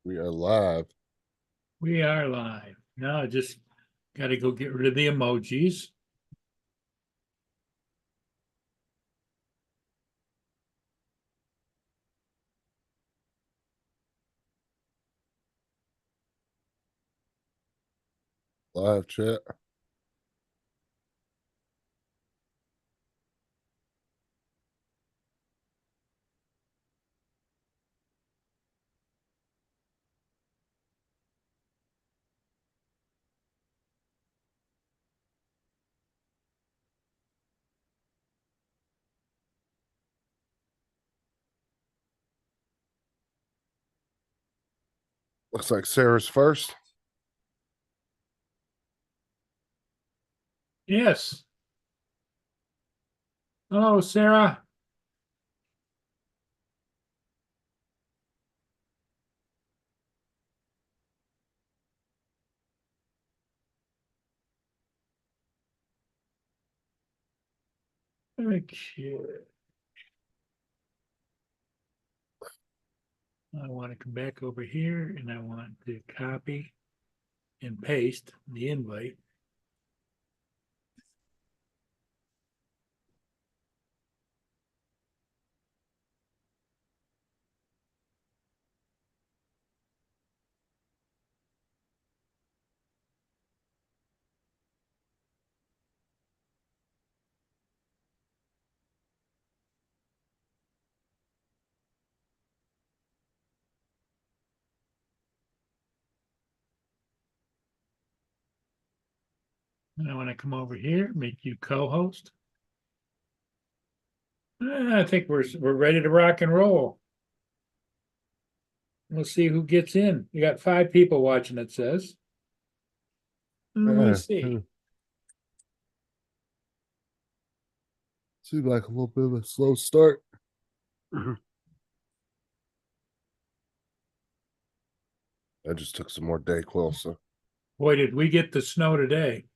We are live. We are live. Now I just got to go get rid of the emojis. Live chat. Looks like Sarah's first. Yes. Hello, Sarah. Okay. I want to come back over here and I want to copy and paste the invite. And I want to come over here, make you co-host. I think we're ready to rock and roll. We'll see who gets in. You got 5 people watching, it says. Let me see. Seems like a little bit of a slow start. I just took some more Dayquil, so Boy, did we get the snow today.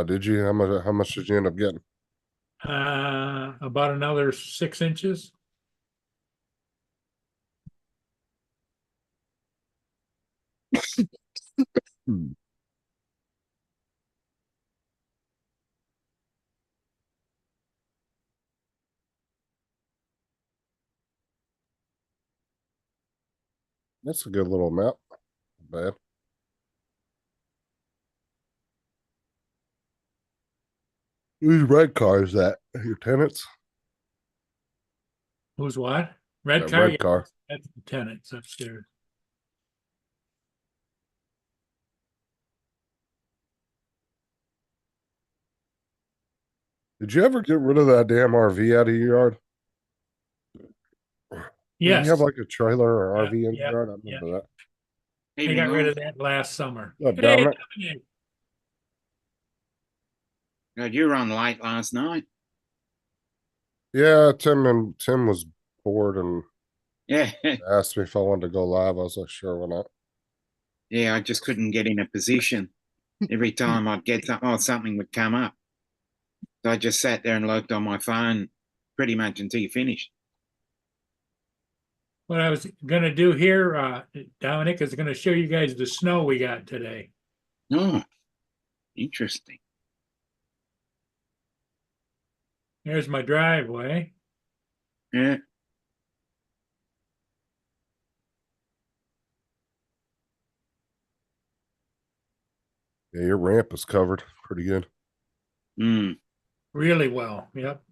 did you? How much did you end up getting? About another 6 inches. Hmm. That's a good little amount. Not bad. Whose red car is that? Your tenants? Who's what? Red That car? red Yeah, car. that's the tenants upstairs. Did you ever get rid of that damn RV out of your yard? Did you have Yes. like a trailer or Yeah, RV in yeah, your yard? I yeah. remember that. They got Evening rid all. of that last summer. Oh, Hey, Dominic. Dominic. God, you were on late last night. Yeah, Tim was bored and Yeah. asked me if I wanted to go live. I was like, sure, why not? Yeah, I just couldn't get in a position. Every time I'd get something would come up. So I just sat there and looked on my phone pretty much until you finished. What I was gonna do here, Dominic, is gonna show you guys the snow we got today. Oh, interesting. There's my driveway. Yeah. Yeah, your ramp is covered pretty good. Mm. Really well. Yep.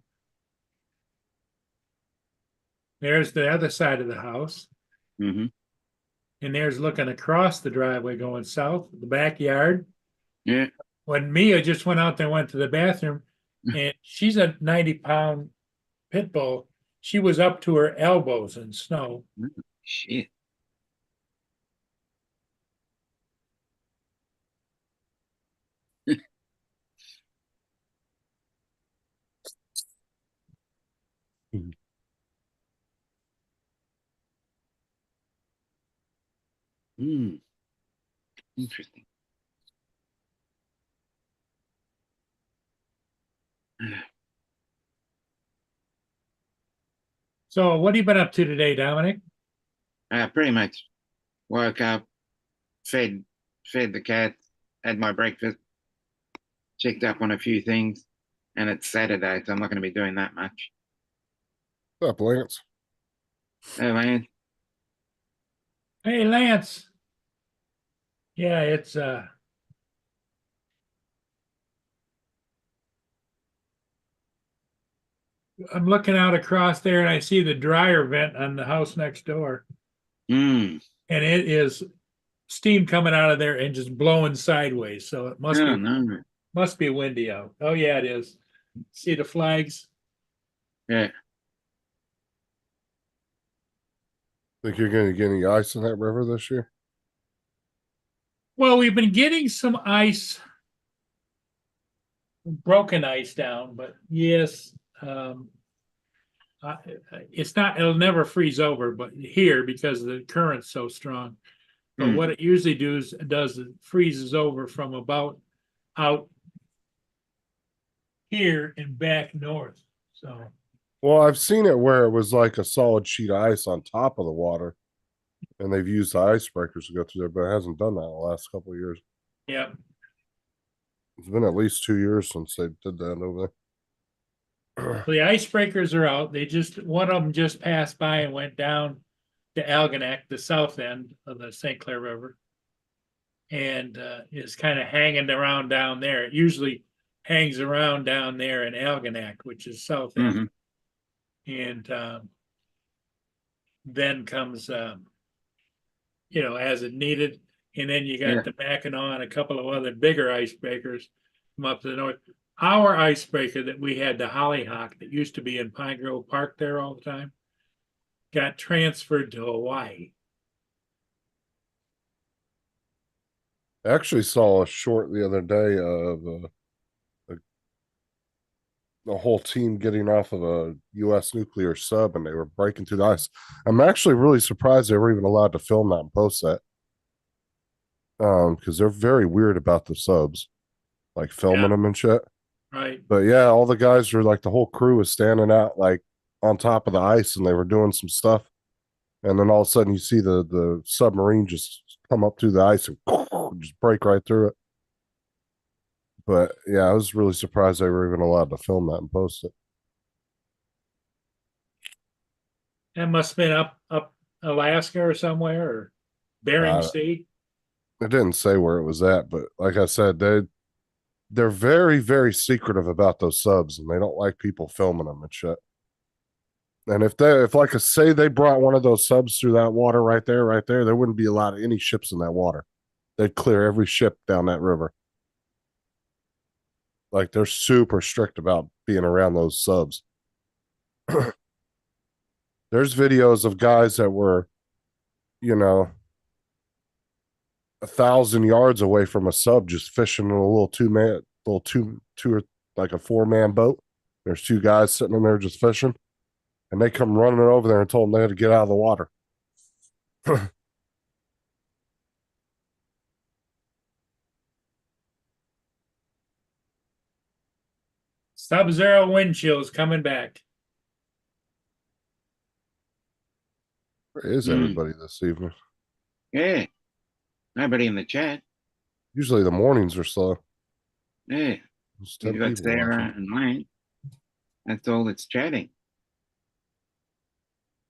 There's the other side of the house. Mm-hmm. And there's looking across the driveway going south, the backyard. Yeah. When Mia just went out there, went to the bathroom, and she's a 90-pound pit bull. She was up to her elbows in snow. Shit. Mhm. Mm. Interesting. So what have you been up to today, Dominic? Pretty much woke up, fed the cat, had my breakfast, checked up on a few things, and it's Saturday, so I'm not going to be doing that much. What's up, Lance? Oh man, Hey, Lance. Yeah, it's I'm looking out across there and I see the dryer vent on the house next door. mm. And it is steam coming out of there and just blowing sideways. So it Oh no, must be windy out. Oh yeah, it is. See the flags? yeah. Think you're going to get any ice in that river this year? Well, we've been getting some ice, broken ice down, but yes, it's not, it'll never freeze over, but here because the current's so strong. But Mm. what it usually does it freezes over from about out here and back north. So Well, I've seen it where it was like a solid sheet of ice on top of the water, and they've used the icebreakers to go through there, but it hasn't done that in the last couple of years. yeah. It's been at least 2 years since they did that over there. The icebreakers are out. They just one of them just passed by and went down to Algonac, the south end of the St. Clair River, and is kind of hanging around down there. It usually hangs around down there in Algonac, which is south end, Mhm. and then comes as it needed, and then you got Yeah. the Mackinac and a couple of other bigger icebreakers from up to the north. Our icebreaker that we had, the Hollyhock, that used to be in Pine Grove Park there all the time, got transferred to Hawaii. I actually saw a short the other day of the whole team getting off of a U.S. nuclear sub, and they were breaking through the ice. I'm actually really surprised they were even allowed to film that and post that, because they're very weird about the subs, like filming Yeah. them and shit. Right. But yeah, all the guys were like, the whole crew was standing out like on top of the ice, and they were doing some stuff. And then all of a sudden, you see the submarine just come up through the ice and just break right through it. But yeah, I was really surprised they were even allowed to film that and post it. That must have been up Alaska or somewhere or Bering Uh, Sea. it didn't say where it was at, but like I said, they're very, very secretive about those subs, and they don't like people filming them and shit. And if like I say they brought one of those subs through that water right there, there wouldn't be allowed any ships in that water. They'd clear every ship down that river. Like they're super strict about being around those subs. There's videos of guys that were, you know, 1,000 yards away from a sub, just fishing in a little two or like a 4-man boat. There's two guys sitting in there just fishing, and they come running over there and told them they had to get out of the water. Sub-zero wind chills coming back. Where is Mm. everybody this evening? Yeah. Nobody in the chat. Usually the mornings are slow. Yeah. There's You 10 got people Sarah watching. and Lane. That's all that's chatting.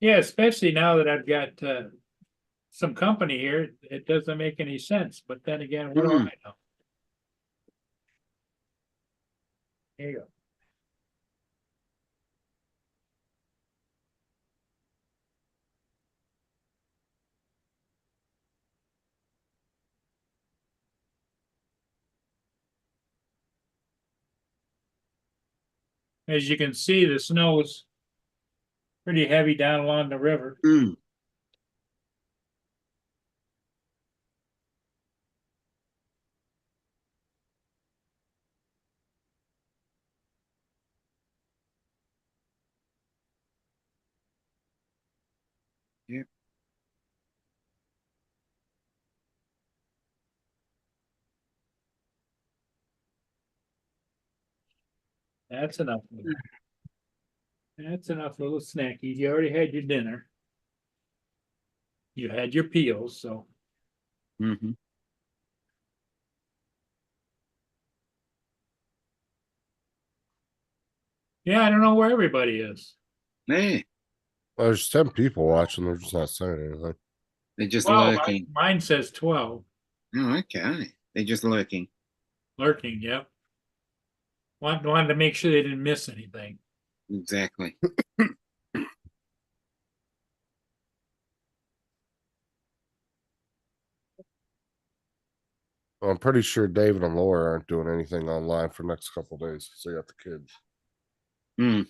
Yeah, especially now that I've got some company here, it doesn't make any sense. But then again, what do I know? There you go. As you can see, the snow is pretty heavy down along the river. Mm. Yep. That's enough. That's enough little snackies. You already had your dinner. You had your peels, so. Mm-hmm. Yeah, I don't know where everybody is. Hey, There's 10 people watching. They're just not saying anything. they're just Well, lurking. mine says 12. Oh, okay. They're just lurking. Lurking, yep. Wanted to make sure they didn't miss anything. Exactly. Well, I'm pretty sure David and Laura aren't doing anything online for next couple days because they got the kids. Hmm.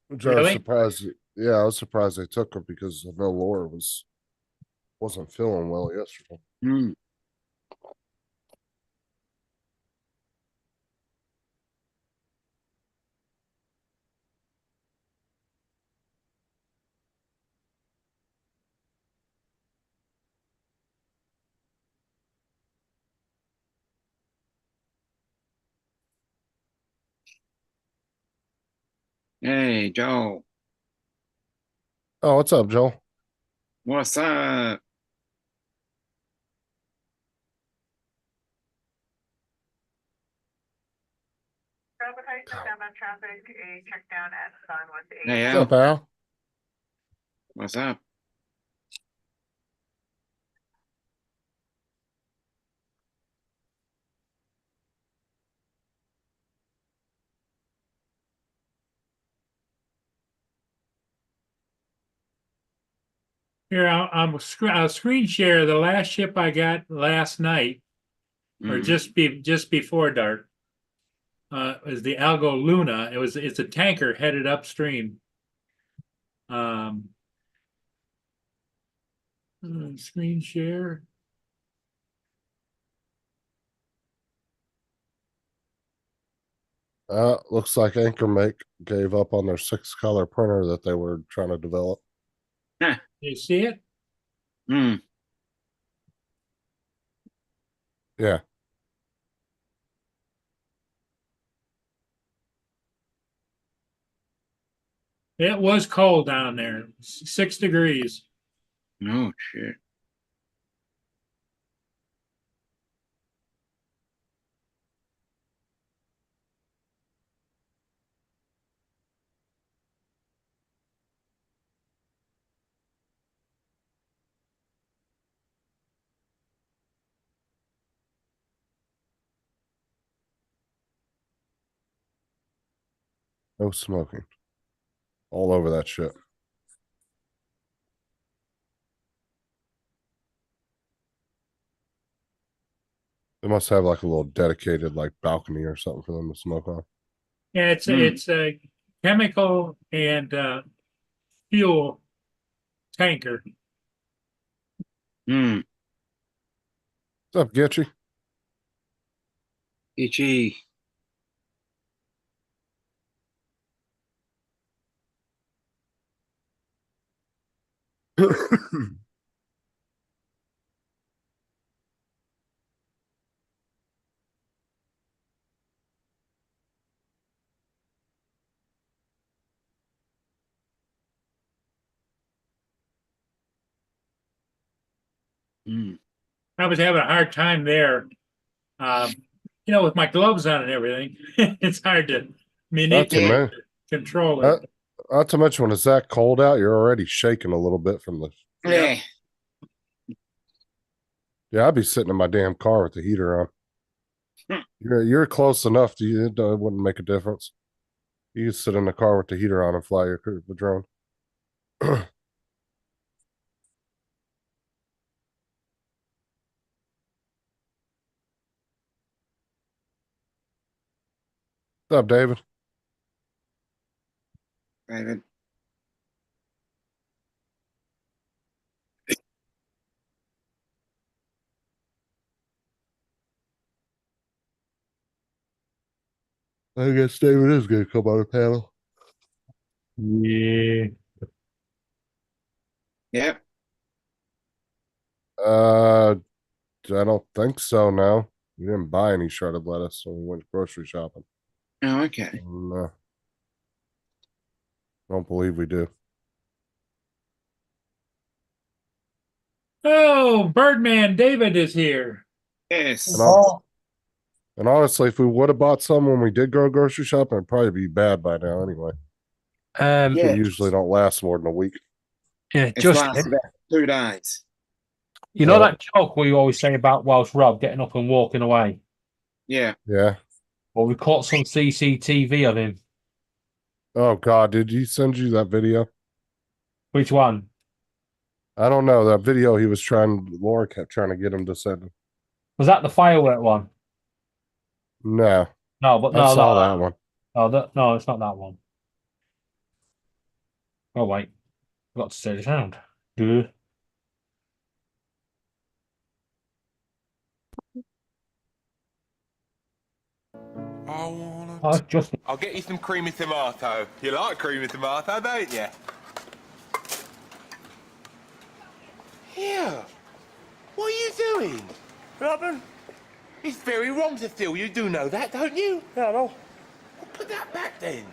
Which I was Really? surprised. Yeah, I was surprised they took her because I know Laura wasn't feeling well yesterday. Hmm. Hey, Joel. Oh, what's up, Joel? What's up? Rapid Heights southbound traffic, a check down at Sun with a. Hey, What's Al. up, Al? What's up? Here, I'll screen share the last ship I got last night, or Hmm. just before dark. Is the Algo Luna. It's a tanker headed upstream. Um, Screen share. Looks like Anchor Make gave up on their 6-color printer that they were trying to develop. You see it? Hmm. Yeah. It was cold down there, 6 degrees. Oh, shit. No smoking. All over that shit. They must have like a little dedicated like balcony or something for them to smoke on. Yeah, it's a chemical and fuel tanker. Hmm. What's up, Getchy? Itchy. Hmm. I was having a hard time there. Um, with my gloves on and everything, it's hard to Not to manipulate, me. control Not, it. not to mention when it's that cold out, you're already shaking a little bit from the. Yeah. Yeah, I'd be sitting in my damn car with the heater on. You're close enough to you. It wouldn't make a difference. You can sit in the car with the heater on and fly your drone. What's up, David? David. I guess David is going to come on the panel. Yeah. Yep. I don't think so. No, we didn't buy any shredded lettuce when we went grocery shopping. Oh, okay. No. I don't believe we do. Oh, Birdman David is here. Yes. And, and honestly, if we would have bought some when we did go grocery shopping, it'd probably be bad by now anyway. Yeah. They usually don't last more than a week. Yeah, It's just lasted about 2 days. you know Well- that joke we always say about Welsh Rob getting up and walking away. Yeah. Yeah. Well, we caught some CCTV of him. Oh God, did he send you that video? Which one? I don't know. That video he was trying Laura kept trying to get him to send. Was that the firework one? No. No, but I no, saw that one. no, it's not that one. Oh wait, forgot to say the sound. Duh. Oh, just I'll get you some creamy tomato. You like creamy tomato, don't you? Here. What are you doing? Robin? It's very wrong to steal. You do know that, don't you? Yeah, I know. Well, put that back then.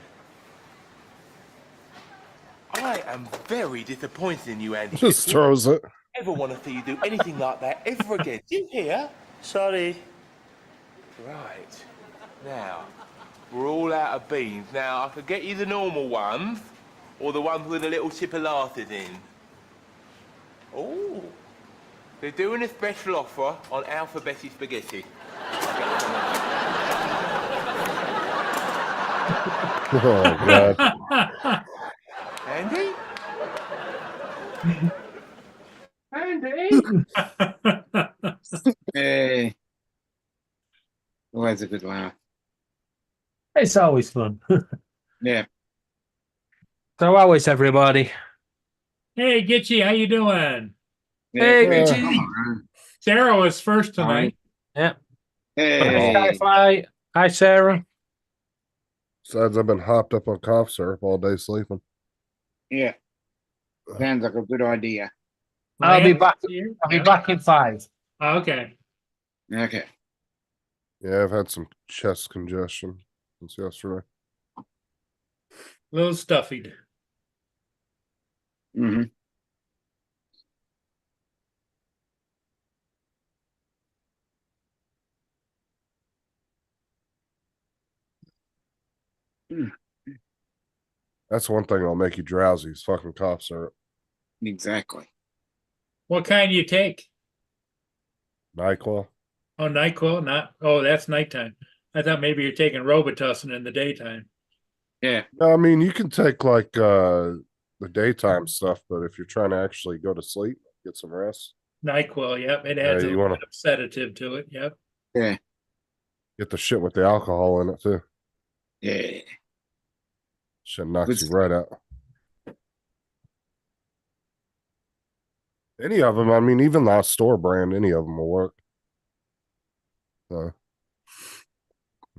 I am very disappointed in you, Andy. Just throws it. Ever want to see you do anything like that ever again? Do you hear? Sorry. Right. Now, we're all out of beans. Now, I could get you the normal ones, or the ones with a little chipolatas in. Oh. They're doing a special offer on alphabetic spaghetti. Oh God. Andy? Andy? Hey. Always a good laugh. it's always fun. Yeah. So how is everybody? Hey, Gitchy, how you doing? Hey, Yeah. Richie. Sarah was first tonight. Yeah. Hey. Skyfly. Hi, Sarah. Besides, I've been hopped up on cough syrup all day sleeping. Yeah. Sounds like a good idea. I'll be Lance back. here? I'll be Yeah. back in 5. Okay. Okay. Yeah, I've had some chest congestion since yesterday. A little stuffied. Mm-hmm. That's one thing that'll make you drowsy is fucking cough syrup. Exactly. What kind you take? NyQuil. Oh, NyQuil, not, oh, that's nighttime. I thought maybe you're taking Robitussin in the daytime. Yeah. No, I mean you can take like the daytime stuff, but if you're trying to actually go to sleep, get some rest, NyQuil, yep, it adds a you little wanna- bit of sedative to it, yep. Yeah. get the shit with the alcohol in it too. Yeah. Shit knocks Good you right out. Any of them, I mean, even the store brand, any of them will work.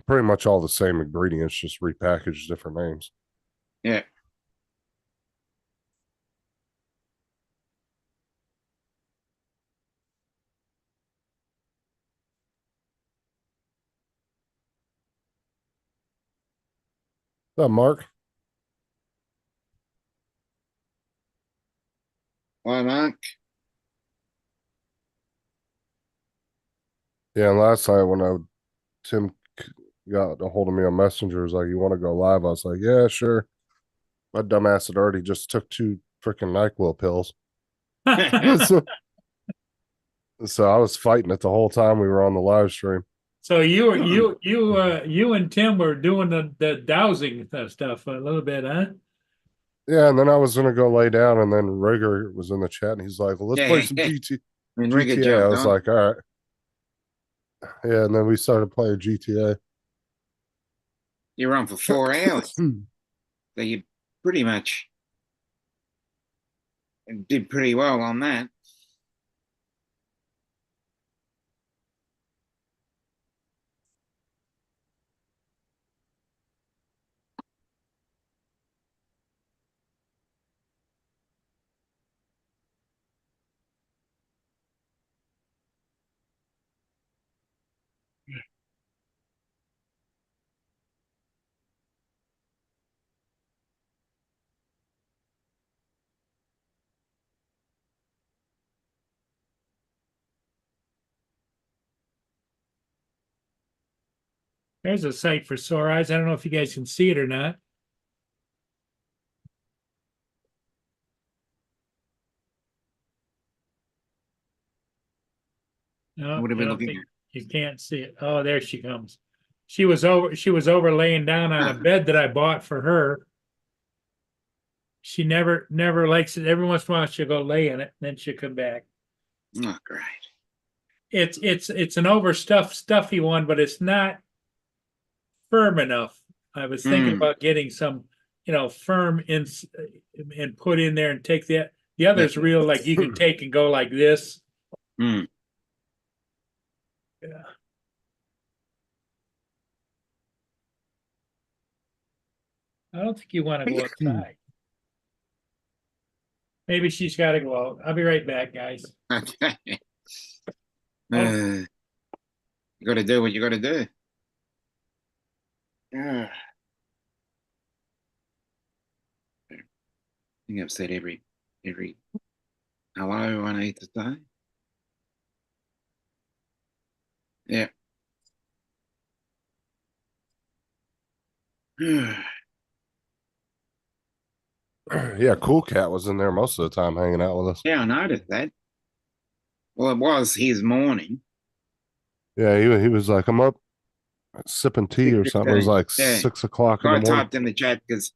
Pretty much all the same ingredients, just repackaged different names. Yeah. What's up, Mark? Why, Mark? Yeah, and last night when Tim got a hold of me on Messenger, he was like, "You want to go live?" I was like, "Yeah, sure." My dumbass had already just took 2 freaking NyQuil pills, so I was fighting it the whole time we were on the live stream. So you and Tim were doing the dowsing stuff a little bit, huh? Yeah, and then I was gonna go lay down, and then Rigger was in the chat, and he's like, "Well, let's play some GTA." I mean, Rigger GTA. I jumped was on. like, "All right." Yeah, and then we started playing GTA. You're on for 4 hours. So you pretty much did pretty well on that. There's a sight for sore eyes. I don't know if you guys can see it or not. No, What are I we don't looking think at? you can't see it. Oh, there she comes. She was over laying down on a bed that I bought for her. She never likes it. Every once in a while she'll go lay in it, and then she'll come back. Oh, great. It's an overstuffed, stuffy one, but it's not firm enough. I was thinking Mm. about getting some, firm in and put in there and take the other's real, like you can take and go like this. Mm. Yeah. I don't think you want to go outside. Maybe she's got to go out. I'll be right back, guys. Okay. Oh. You got to do what you got to do. I think I've said every hello I need to say. Yeah. Yeah, Cool Cat was in there most of the time hanging out with us. Yeah, I noticed that. Well, it was his morning. Yeah, he was like, I'm up sipping tea or something. It was like Yeah. 6 o'clock in the I morning. typed in the chat because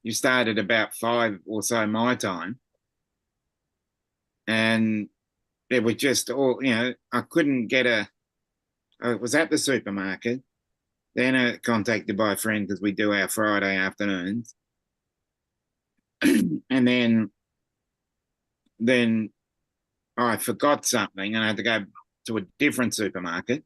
you started about 5 or so my time. And it was just all, I couldn't get I was at the supermarket, then contacted by a friend because we do our Friday afternoons. And then I forgot something and I had to go to a different supermarket.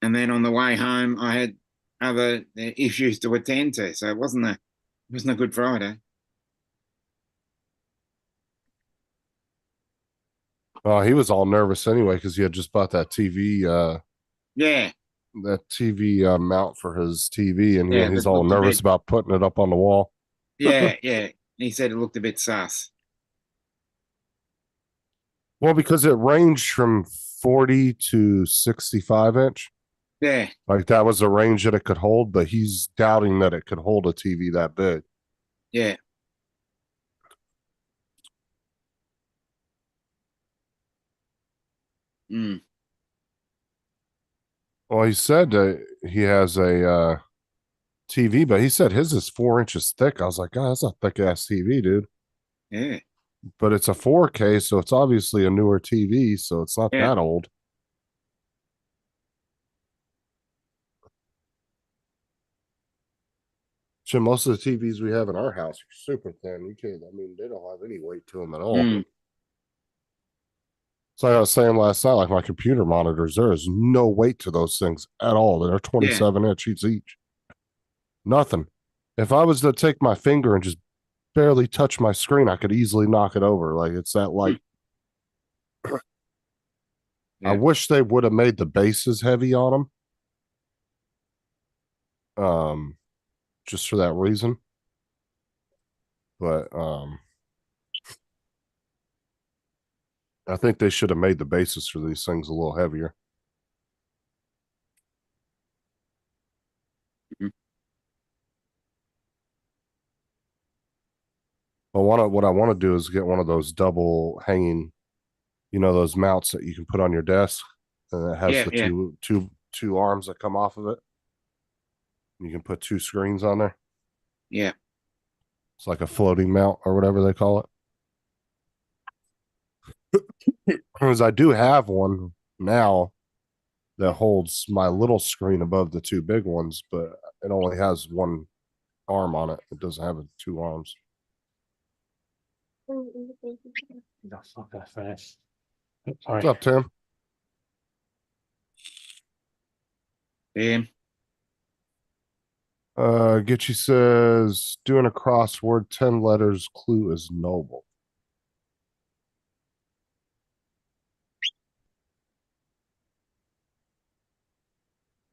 And then on the way home, I had other issues to attend to. So it wasn't a good Friday. Oh, he was all nervous anyway because he had just bought that TV, Yeah. mount for his TV, and Yeah, he's that all looked a nervous bit- about putting it up on the wall. Yeah. Yeah. He said it looked a bit sus. Well, because it ranged from 40 to 65 inch. Yeah. Like that was the range that it could hold, but he's doubting that it could hold a TV that big. Yeah. Mm. Well, he said he has a TV, but he said his is 4 inches thick. I was like, God, that's a thick ass TV, dude. Yeah. But it's a 4K, so it's obviously a newer TV, so it's not Yeah. that old. So most of the TVs we have in our house are super thin. You can't, I mean, they don't have any weight to them at all. Mm. So like I was saying last night, like my computer monitors, there is no weight to those things at all. They're 27 inch each. Nothing. If I was to take my finger and just barely touch my screen, I could easily knock it over. Like it's that light. Yeah. I wish they would have made the bases heavy on them. Just for that reason. But I think they should have made the bases for these things a little heavier. Mhm. But what I want to do is get one of those double hanging, those mounts that you can put on your desk, and it has Yeah, the yeah. two arms that come off of it. You can put two screens on there. Yeah. It's like a floating mount or whatever they call it. Because I do have one now that holds my little screen above the two big ones, but it only has one arm on it. It doesn't have two arms. That's not gonna finish. What's Sorry. up, Tim? Damn. Gitchy says doing a crossword, 10 letters, clue is noble.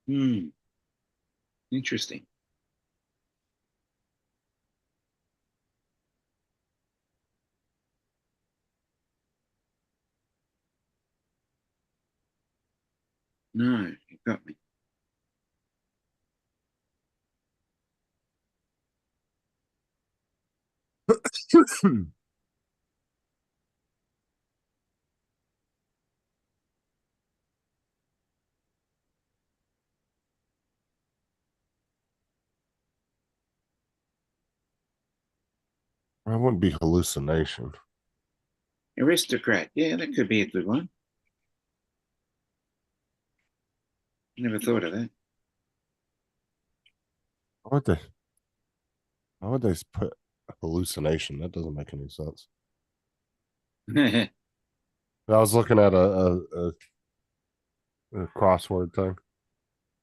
Hmm. Interesting. No, you got me. It wouldn't be hallucination. Aristocrat. Yeah, that could be a good one. Never thought of that. Why would they? Why would they put hallucination? That doesn't make any sense. I was looking at a crossword thing.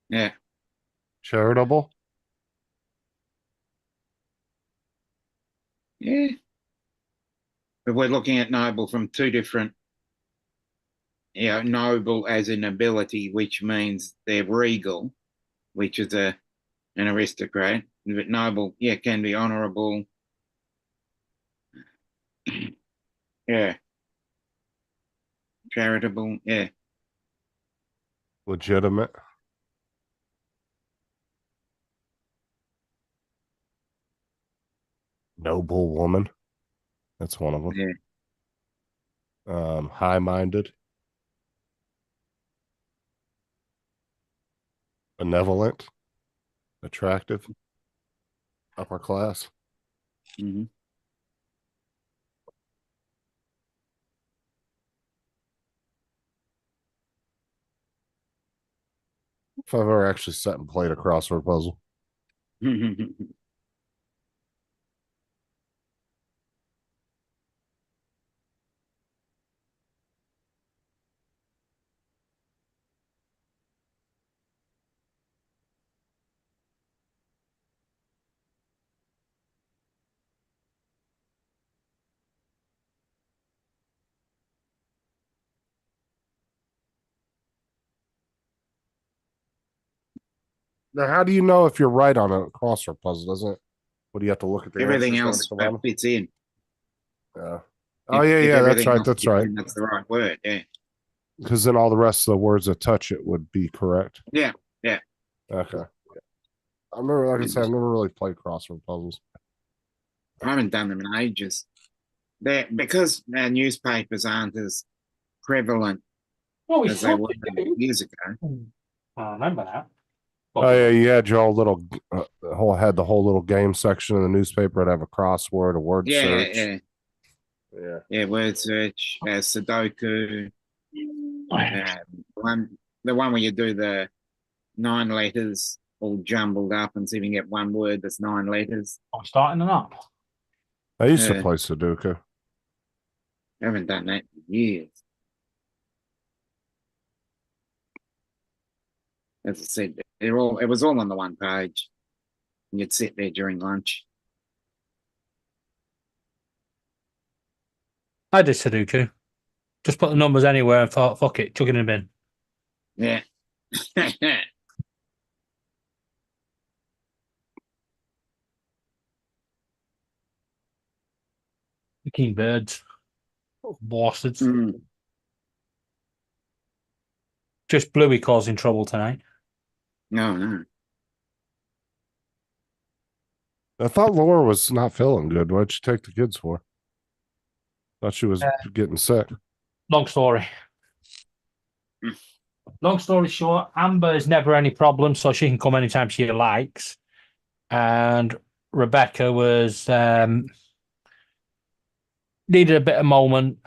Yeah. Charitable. Yeah. But we're looking at noble from two different, noble as in ability, which means they're regal, which is an aristocrat. But noble, yeah, can be honorable. Yeah. Charitable, yeah. Legitimate. Noble woman. That's one of them. Yeah. High-minded. Benevolent. Attractive. Upper class. Mm-hmm. If I've ever actually sat and played a crossword puzzle. Now, how do you know if you're right on a crossword puzzle? Doesn't it? What do you have to look at the Everything answers down else at the bottom? fits in. Yeah. Oh If yeah, that's everything right. else That's fits right. in, that's the right word. Yeah. Because then all the rest of the words that touch it would be correct. Yeah. Yeah. Okay. I've never, like I said, I've never really played crossword puzzles. I haven't done them in ages. They're because our newspapers aren't as prevalent Well, we as they were do. years ago. I remember that. Oh yeah, you had your whole little had the whole little game section in the newspaper. It'd have a crossword, a word Yeah, search. yeah, Yeah. yeah. Word search, Sudoku. The one where you do the 9 letters all jumbled up and see if you can get one word that's 9 letters. I'm starting an app. I used to Yeah. play Sudoku. I haven't done that in years. As I said, it was all on the one page. And you'd sit there during lunch. I did Sudoku. Just put the numbers anywhere and thought, fuck it, chuck it in a bin. Yeah. Fucking birds. Bastards. Mm. Just Bluey causing trouble tonight. No. I thought Laura was not feeling good. What'd you take the kids for? Thought she was getting sick. Long story. Long story short, Amber is never any problem, so she can come anytime she likes. And Rebecca was needed a bit of moment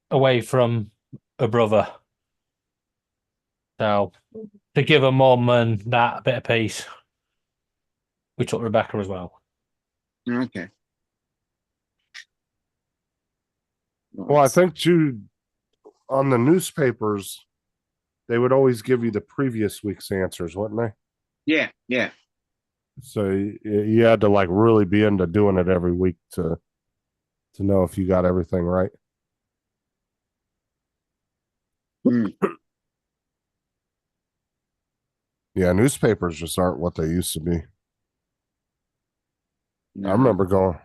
away from her brother. So to give her mum and that a bit of peace, we took Rebecca as well. Okay. Well, I think too, on the newspapers, they would always give you the previous week's answers, wouldn't they? Yeah. So you had to like really be into doing it every week to know if you got everything right. Mm. Yeah, newspapers just aren't what they used to be. No. I remember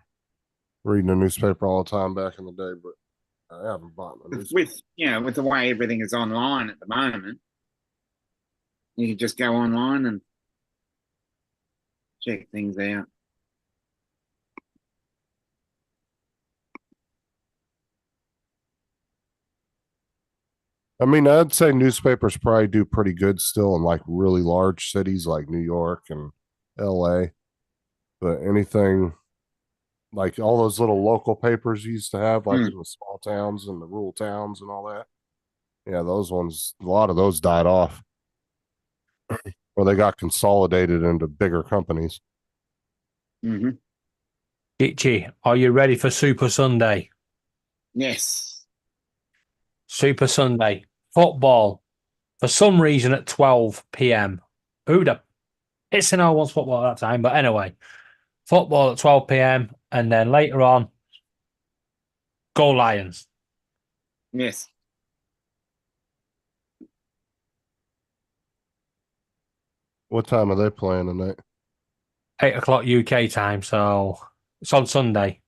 reading a newspaper all the time back in the day, but I haven't bought a newspaper. with the way everything is online at the moment, you can just go online and check things out. I mean, I'd say newspapers probably do pretty good still in like really large cities like New York and LA. But anything like all those little local papers you used to have, like Hmm. in the small towns and the rural towns and all that. Yeah, those ones, a lot of those died off or they got consolidated into bigger companies. Hmm. Gitchy, are you ready for Super Sunday? Yes. Super Sunday. Football. For some reason at 12 p.m. Who'd have it's in our wants football at that time, but anyway, football at 12 p.m. and then later on, go Lions. Yes. What time are they playing tonight? 8 o'clock UK time, so it's on Sunday.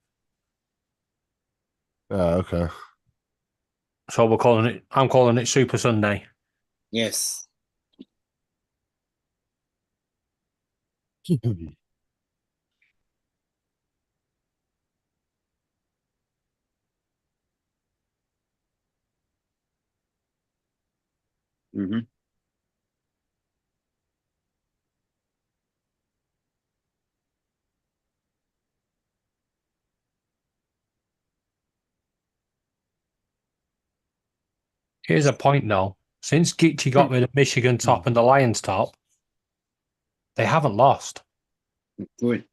Okay. So I'm calling it Super Sunday. Yes. Hmm. Here's a point though. Since Gitchy got rid of Michigan top and the Lions top, they haven't lost. Good.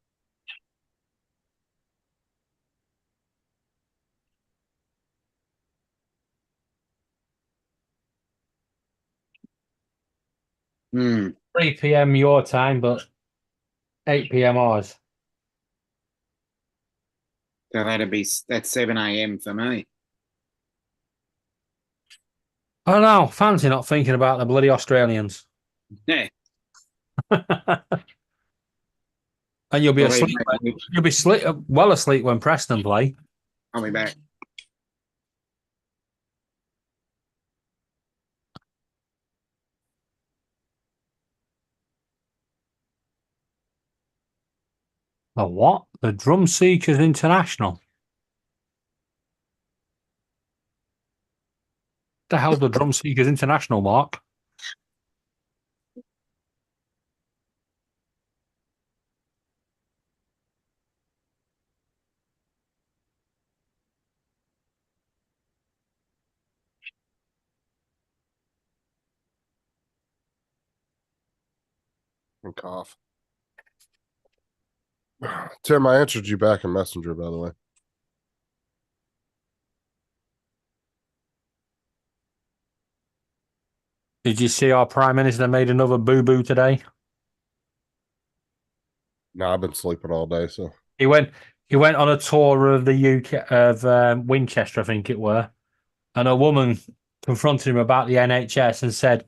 Hmm. 3 p.m. your time, but 8 p.m. ours. So that's 7 a.m. for me. I don't know. Fancy not thinking about the bloody Australians. Yeah. And you'll be I'll be asleep. back. You'll be well asleep when Preston play. I'll be back. The what? The Drum Seekers International. The hell, the Drum Seekers International, Mark? And cough. Tim, I answered you back in Messenger, by the way. Did you see our Prime Minister made another boo-boo today? No, I've been sleeping all day, so He went on a tour of the UK of Winchester, I think it were, and a woman confronted him about the NHS and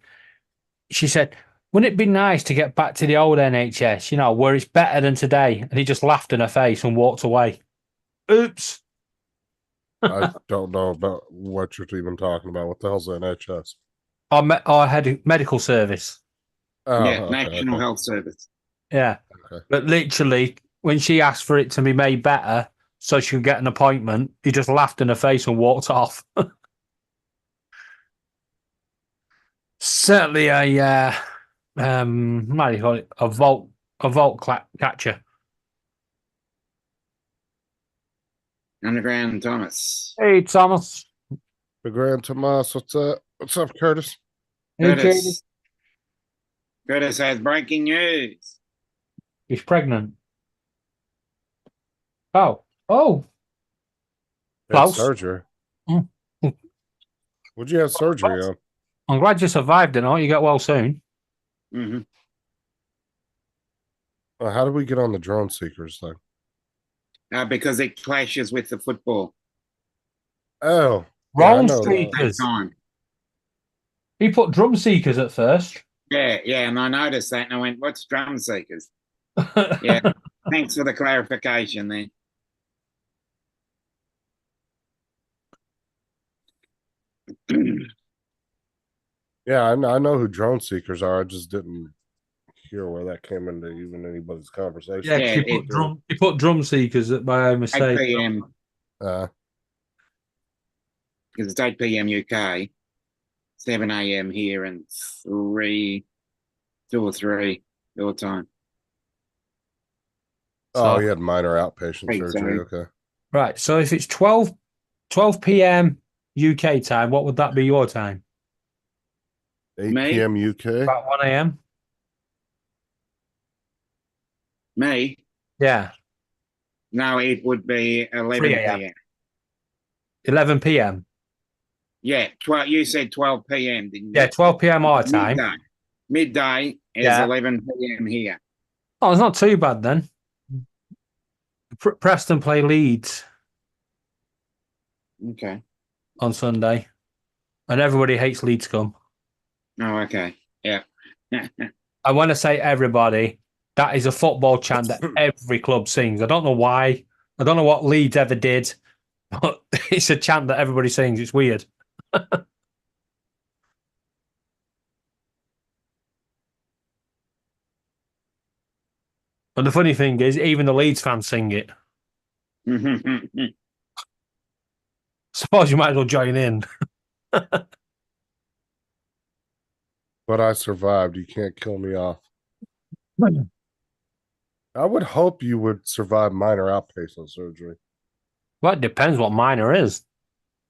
she said, wouldn't it be nice to get back to the old NHS, where it's better than today? And he just laughed in her face and walked away. Oops. I don't know about what you're even talking about. What the hell's the NHS? Our head medical service. Oh, Yeah. okay, National okay. Health Service. Yeah. Okay. But literally, when she asked for it to be made better so she could get an appointment, he just laughed in her face and walked off. Certainly a what do you call it? A vault catcher. Underground Thomas. Hey, Thomas. The Grand Tomas, what's up? What's up, Curtis? Hey, Curtis. Katie. Curtis has breaking news. He's pregnant. Oh. Had Klaus? surgery. Mm. What'd you have surgery on? I'm glad you survived it. Oh, you get well soon. Hmm. How did we get on the drone seekers thing? Because it clashes with the football. Oh, Roll know that. seekers. Time. He put drum seekers at first. Yeah, and I noticed that and I went, what's drum seekers? Yeah. Thanks for the clarification there. Yeah, I know who drone seekers are. I just didn't hear where that came into even anybody's conversation. Yeah, Yeah, he put drum seekers by 8 mistake. p.m. Uh, because it's 8 p.m. UK. 7 a.m. here and 2 or 3 your time. Oh, So- he had minor outpatient Hey, surgery. sorry. Okay. Right. So if it's 12 p.m. UK time, what would that be your time? 8 Me? p.m. UK. About 1 a.m. Me? Yeah. No, it would be 11 3 a.m.. p.m. 11 p.m. Yeah, 12. You said 12 p.m. didn't you? Yeah, 12 p.m. our time. Midday is Yeah. 11 p.m. here. Oh, it's not too bad then. Preston play Leeds Okay. on Sunday, and everybody hates Leeds come. Oh, okay. Yeah. And when I say everybody, that is a football chant that every club sings. I don't know why. I don't know what Leeds ever did, but it's a chant that everybody sings. It's weird. And the funny thing is, even the Leeds fans sing it. Suppose you might as well join in. But I survived. You can't kill me off. I would hope you would survive minor outpatient surgery. Well, it depends what minor is.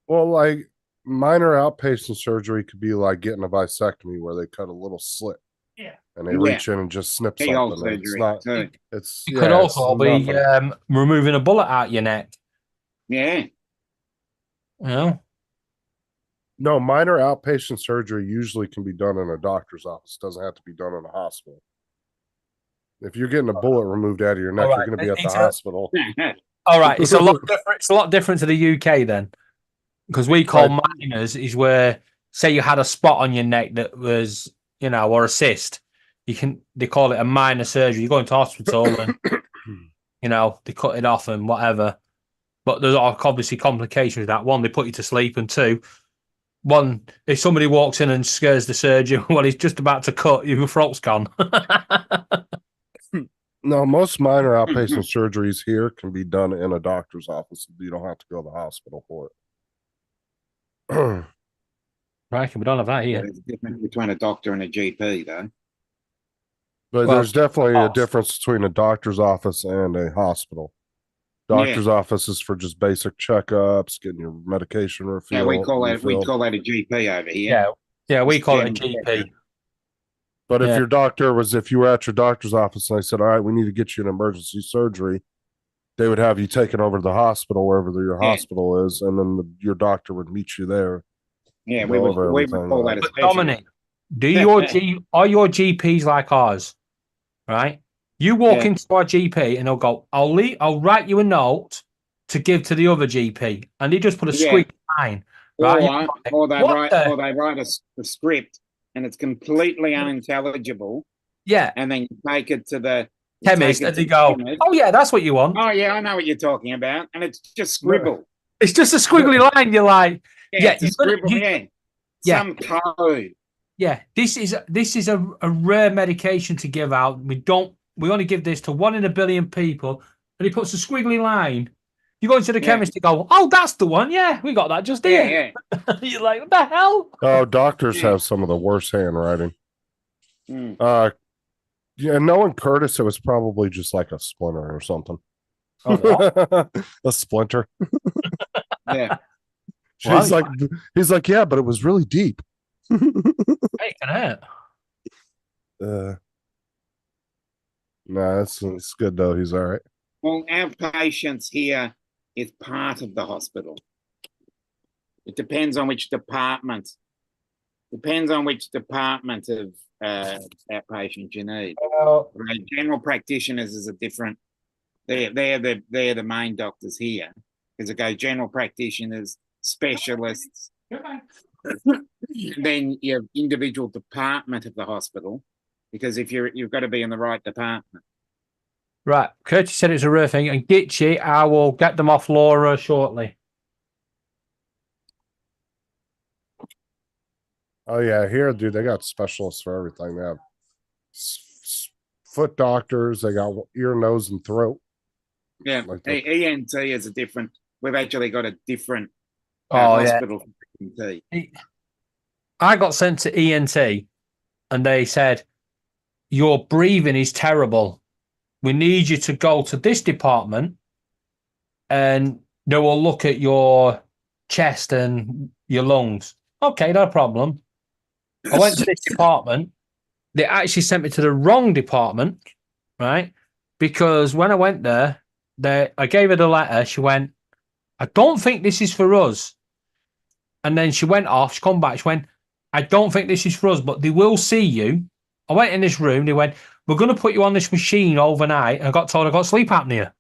Well, like minor outpatient surgery could be like getting a vasectomy where they cut a little slit. Yeah. And they Yeah. reach in and just snip Keyhole something. And it's surgery. not. So, It's. It yeah, could it's also be nothing. removing a bullet out your neck. yeah. You know? No, minor outpatient surgery usually can be done in a doctor's office. Doesn't have to be done in a hospital. If you're getting a bullet removed out of your neck, All you're right, going to be at the it's a- hospital. All right, it's a lot different. It's a lot different to the UK then, because we call Right. minors is where, say, you had a spot on your neck that was, or a cyst. They call it a minor surgery. You go into hospital and they cut it off and whatever. But there's obviously complications with that. One, they put you to sleep, and two, if somebody walks in and scares the surgeon while he's just about to cut, your throat's gone. No, most minor outpatient surgeries here can be done in a doctor's office. You don't have to go to the hospital for it. Right, we don't have that here. There's a difference between a doctor and a GP, though. But Well, there's definitely a cost. difference between a doctor's office and a hospital. Doctor's office is for just basic checkups, getting your medication refilled. Yeah, we call that a GP over here. Yeah, we It's call it a general GP. practice. But if Yeah. your doctor if you were at your doctor's office and they said, all right, we need to get you an emergency surgery, they would have you taken over to the hospital, wherever your Yeah. hospital is, and then your doctor would meet you there. Yeah, Go we would over everything, call that a But specialty. Dominic, are your GPs like ours? Right? You walk Yeah. into our GP and they'll go, I'll write you a note to give to the other GP. And he just put a Yeah. squeak line. Right? Or they What write a script and it's completely unintelligible, Yeah. and then you take it to the Chemist, and they go, chemist. oh, yeah, that's what you want. Oh yeah, I know what you're talking about, and it's just scribble. It's just a squiggly line. You're like, Yeah, it's a you've got to- scribble. you- Yeah, some code. yeah, this is a rare medication to give out. We only give this to 1 in a billion people. And he puts a squiggly line. You go into the Yeah. chemist, you go, oh, that's the one. Yeah, we got that just Yeah, here. yeah. You're like, what the hell? Oh, doctors Yeah. have some of the worst handwriting. Mm. Yeah, knowing Curtis, it was probably just like a splinter or something. A splinter. Yeah. Well, He's like, yeah, but it was really deep. Hey, it can hurt. Nah, it's good though. He's all right. Well, outpatients here is part of the hospital. It depends on which department. Depends on which department of outpatient you need. Right, general practitioners is a different. They're the main doctors here. Because it goes general practitioners, specialists. Then you have individual department of the hospital, because if you've got to be in the right department. Right. Curtis said it's a rare thing. And Gitchy, I will get them off Laura shortly. Oh yeah, here, dude, they got specialists for everything. They have foot doctors. They got ear, nose, and throat. Yeah, Like the- ENT is a different. We've actually got a different Oh, yeah. hospital for ENT. I got sent to ENT and they said, your breathing is terrible. We need you to go to this department and they will look at your chest and your lungs. Okay, no problem. I went to this department. They actually sent me to the wrong department, right? Because when I went there, I gave her the letter. She went, I don't think this is for us. And then she went off. She come back. She went, I don't think this is for us, but they will see you. I went in this room. They went, we're going to put you on this machine overnight. And I got told I got sleep apnea.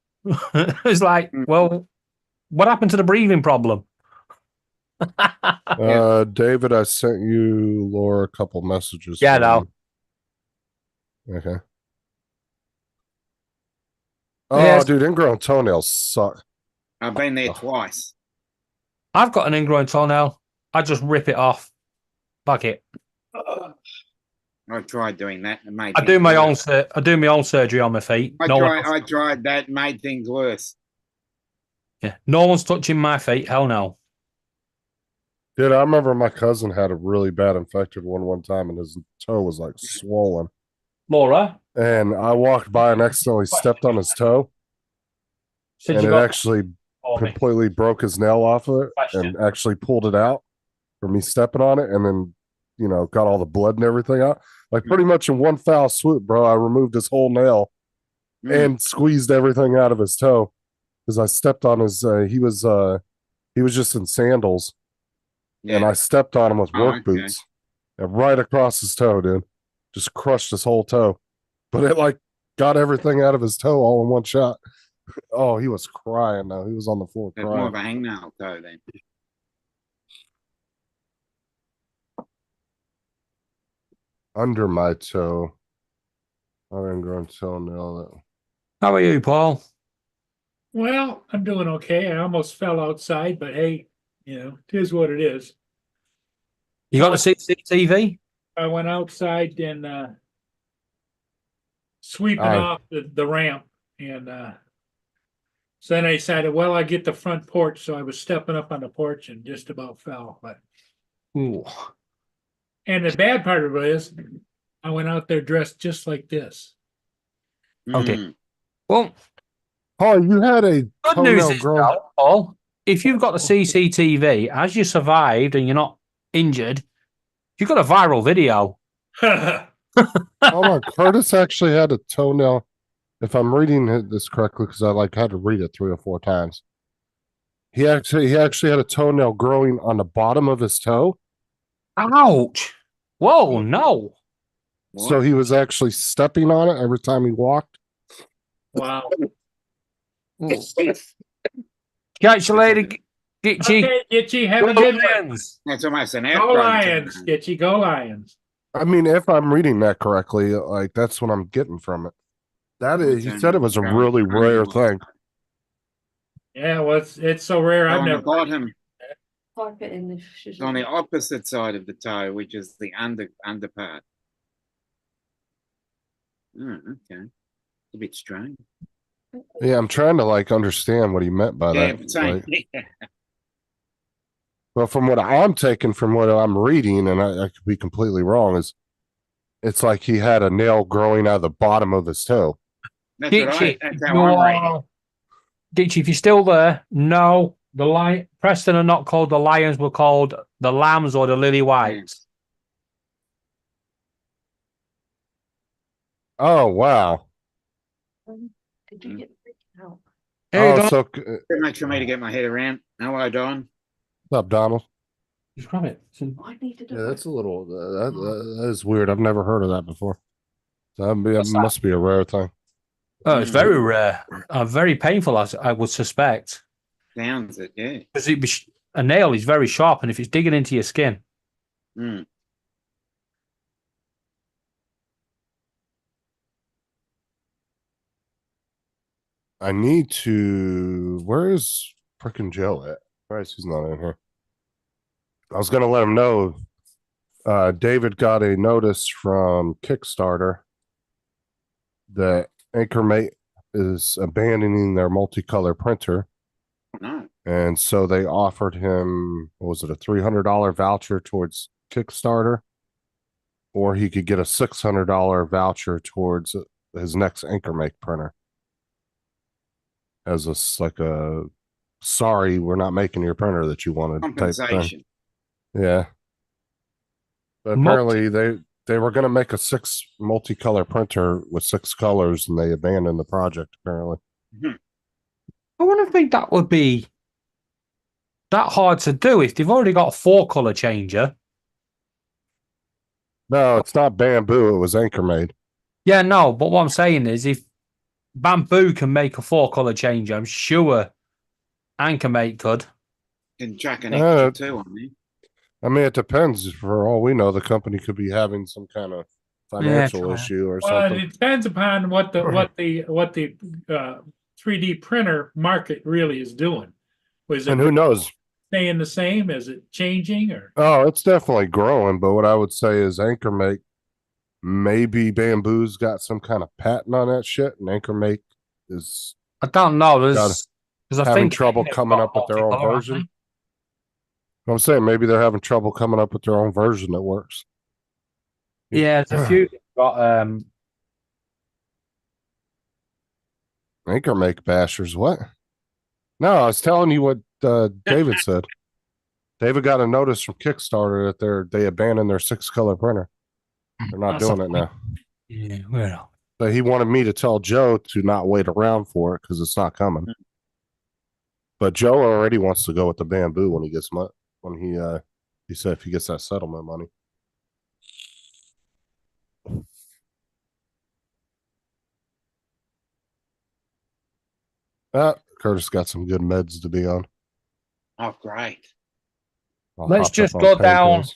It's like, well, what happened to the breathing problem? David, I sent you Laura a couple messages. Yeah, from- no. Okay. Oh, Yes. dude, ingrown toenails suck. I've been there Oh. twice. I've got an ingrown toenail. I just rip it off. Fuck it. I tried doing that and made I do things my own. worse. I do my own surgery on my feet. I No one tried that, made things worse. Yeah, no one's touching my feet. Hell no. Dude, I remember my cousin had a really bad infected one time, and his toe was like swollen. Laura And I walked by and accidentally stepped on his toe, said and you it got actually for me. completely broke his nail off of it, Question. and actually pulled it out from me stepping on it, and then got all the blood and everything out. Like pretty much in one foul swoop, bro. I removed his whole nail and squeezed everything out of his toe because I stepped on his. He was just in sandals. Yeah. And I stepped on him with Oh, work okay. boots, and right across his toe, dude. Just crushed his whole toe, but it like got everything out of his toe all in one shot. Oh, he was crying though. He was on the floor It's more of crying. a hangnail toe then. Under my toe, I ingrown toenail. How are you, Paul? Well, I'm doing okay. I almost fell outside, but hey, it is what it is. You got the CCTV? I went outside and sweeping Aye. off the ramp, and so then I decided, well, I get the front porch, so I was stepping up on the porch and just about fell. But Ooh. and the bad part of it is, I went out there dressed just like this. Okay. Mm. Well, Paul, you had a good news toenail is, grown. though, Paul, if you've got the CCTV, as you survived and you're not injured, you've got a viral video. Hold on, Curtis actually had a toenail. If I'm reading this correctly, because I had to read it 3 or 4 times. He actually had a toenail growing on the bottom of his toe. Ouch. Whoa, no. So he was actually stepping on it every time he walked. Wow. Catch you later, Gitchy. Okay, Gitchy, have a Go good one. Lions. That's almost an Go outgrowth. Lions, Gitchy, go Lions. I mean, if I'm reading that correctly, like that's what I'm getting from it. That is, he said it was a really rare thing. Yeah, well, it's so rare. I've On the never. bottom, Type it in the it's on the opposite side of the toe, which is the under part. Okay. A bit strange. Yeah, I'm trying to understand what he meant by Yeah, that. but same. Like, well, from what I'm taking from what I'm reading, and I could be completely wrong, is it's like he had a nail growing out of the bottom of his toe. That's what Gitchy, that's how I'm reading. Gitchy, if you're still there, no, Preston are not called the Lions, were called the Lambs or the Lily Whites. Oh wow! Did you get freaked out? Hey, Oh, Don. so Too much for me to get my head around. Hello, Don. what's up, Donald? Just grab it. I need to do Yeah, it. that's a little. That is weird. I've never heard of that before. So it What's that? must be a rare thing. Oh, it's very rare. Very painful, as I would suspect. Sounds it, yeah. Because a nail is very sharp, and if it's digging into your skin, Mm. I need to. Where is freaking Joe at? Why is he's not in here? I was gonna let him know. David got a notice from Kickstarter that Anchormate is abandoning their multicolor printer, No. and so they offered him, what was it, a $300 voucher towards Kickstarter, or he could get a $600 voucher towards his next AnchorMake printer. As like a sorry, we're not making your printer that you wanted type thing. Compensation. Yeah. But apparently they were going to make a 6 multicolor printer with 6 colors, and they abandoned the project. Apparently, I wouldn't think that would be that hard to do if they've already got a 4-color changer. no, it's not Bamboo. It was AnchorMade. Yeah, no, but what I'm saying is if Bamboo can make a 4-color changer, I'm sure AnchorMate could. Can chuck an extra 2 on there. I mean, it depends. For all we know, the company could be having some kind of financial true. issue or Well, something. it depends upon what the 3D printer market really is doing. Was it And who knows? staying the same? Is it changing or? Oh, it's definitely growing. But what I would say is AnchorMake, maybe Bamboo's got some kind of patent on that shit, and AnchorMake is I don't know. Got Because I having think trouble they've coming got up with their own multicolor, haven't version. I'm saying maybe they're having trouble coming up with their own version that works. they? Yeah, there's a few got AnchorMake bashers. What? No, I was telling you what David said. David got a notice from Kickstarter that they abandoned their 6-color printer. They're not That's doing a it now. yeah, well. But he wanted me to tell Joe to not wait around for it because it's not coming. But Joe already wants to go with the Bamboo when he gets he said if he gets that settlement money. Curtis got some good meds to be on. Oh, great. All Let's hopped up just on go down. painkillers.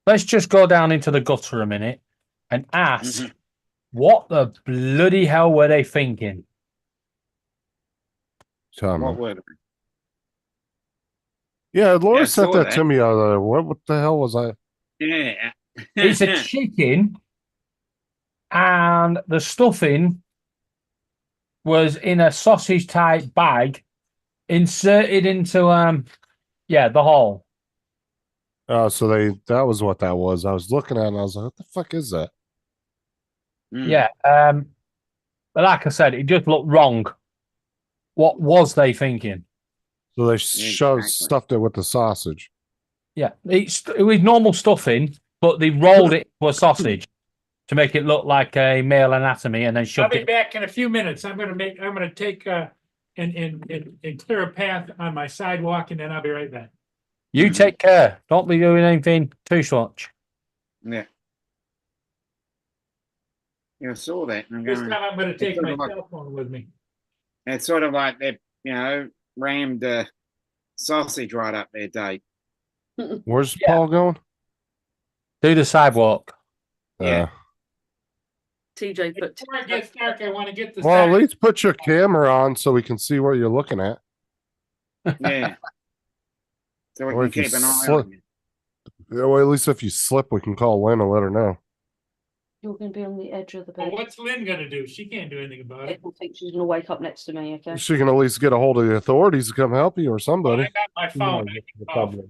Let's just go down into the gutter a minute and ask what the bloody hell were they thinking? Tell me. What word? Yeah, Laura Yeah, I sent saw that to me. What the hell was I? Yeah. It's a chicken, and the stuffing was in a sausage type bag, inserted into the hole. So that was what that was. I was looking at it and I was like, what the fuck is that? Yeah. But like I said, it just looked wrong. What was they thinking? So they Exactly. stuffed it with the sausage. Yeah, it was normal stuffing, but they rolled it to a sausage to make it look like a male anatomy, and then I'll shoved be it. back in a few minutes. I'm gonna take and clear a path on my sidewalk, and then I'll be right back. You take care. Don't be doing anything too much. Yeah. Yeah, I saw that. And I'm This going, time I'm gonna take sort my of like- cell phone with me. it's sort of like they, rammed sausage right up there, Dave. Where's Yeah. Paul going? Do the sidewalk. Yeah. TJ put. Before it gets dark, I wanna get the. Well, at sign. least put your camera on so we can see what you're looking at. Yeah. So we Or can if you keep an eye slip- on you. Yeah, well, at least if you slip, we can call Lynn and let her know. You're going to be on the edge of the Well, bed. what's Lynn gonna do? She can't do anything about it. People think she's going to wake up next to me, okay? She can at least get a hold of the authorities to come help you or Well, somebody. I got my phone. I can call.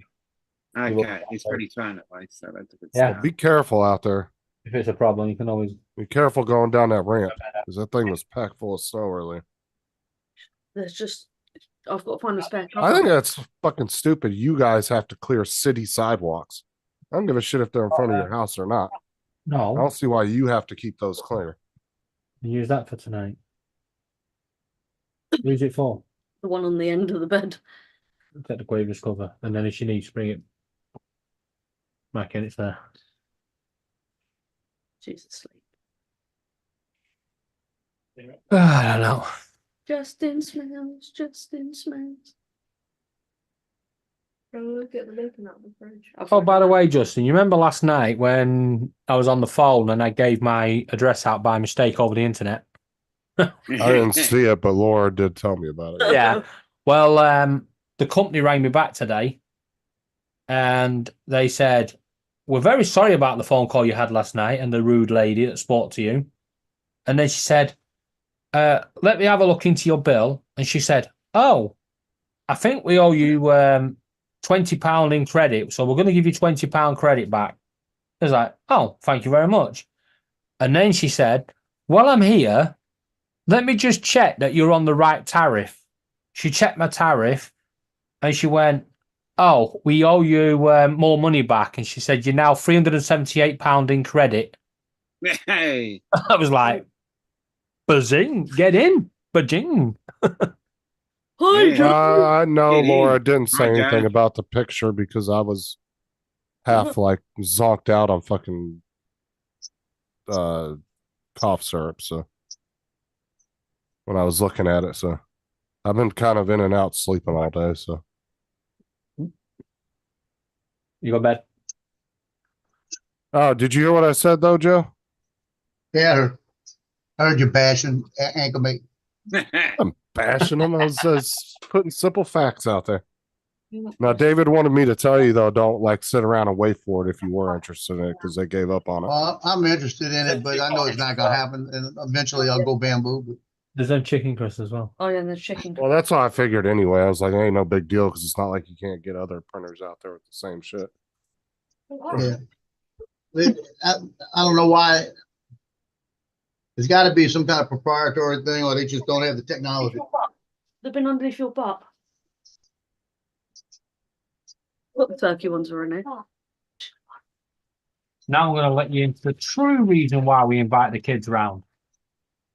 Okay, he's pretty fine at least, so that's a good Yeah. start. Be careful out there. If it's a problem, you can always. Be careful going down that ramp because that thing was packed full of snow earlier. There's just. I've got to find a spare. I think that's fucking stupid. You guys have to clear city sidewalks. I don't give a shit if they're in front of your house or not. I No, don't see why you have to keep those clear. use that for tonight. Use it for. The one on the end of the bed. Take the Quavers cover, and then if she needs, bring it back in. It's there. She's asleep. I don't know. Justin smells. Justin smells. Go get the bacon out of the fridge. Oh, by the way, Justin, you remember last night when I was on the phone and I gave my address out by mistake over the internet? I didn't see it, but Laura did tell me about it. Yeah. Well, the company rang me back today and they said, "We're very sorry about the phone call you had last night and the rude lady that spoke to you." And then she said, "Let me have a look into your bill." And she said, "Oh, I think we owe you £20 in credit. So we're going to give you £20 credit back. I was like, oh, thank you very much. And then she said, while I'm here, let me just check that you're on the right tariff. She checked my tariff and she went, oh, we owe you more money back. And she said, you're now £378 in credit. Hey, I was like, buzzing, get in, bajing. Hi, Yeah. Joe. I know It Laura is. didn't say My anything God. about the picture because I was half like zonked out on fucking cough syrup. So when I was looking at it, so I've been kind of in and out sleeping all day. So You go to bed. oh, did you hear what I said though, Joe? Yeah, I heard you bashing ankle mate. I'm bashing them. I was just putting simple facts out there. Now, David wanted me to tell you though, don't like sit around and wait for it if you were interested in it because they gave up on it. Well, I'm interested in it, but I know it's not gonna happen, and eventually I'll go bamboo. But There's no chicken crust as well. Oh yeah, and the chicken. Well, that's how I figured anyway. I was like, ain't no big deal because it's not like you can't get other printers out there with the same shit. yeah, I don't know why. There's got to be some kind of proprietary thing, or they just don't have the technology. They've been underneath your butt. What the turkey ones are in there. Now I'm going to let you into the true reason why we invite the kids round.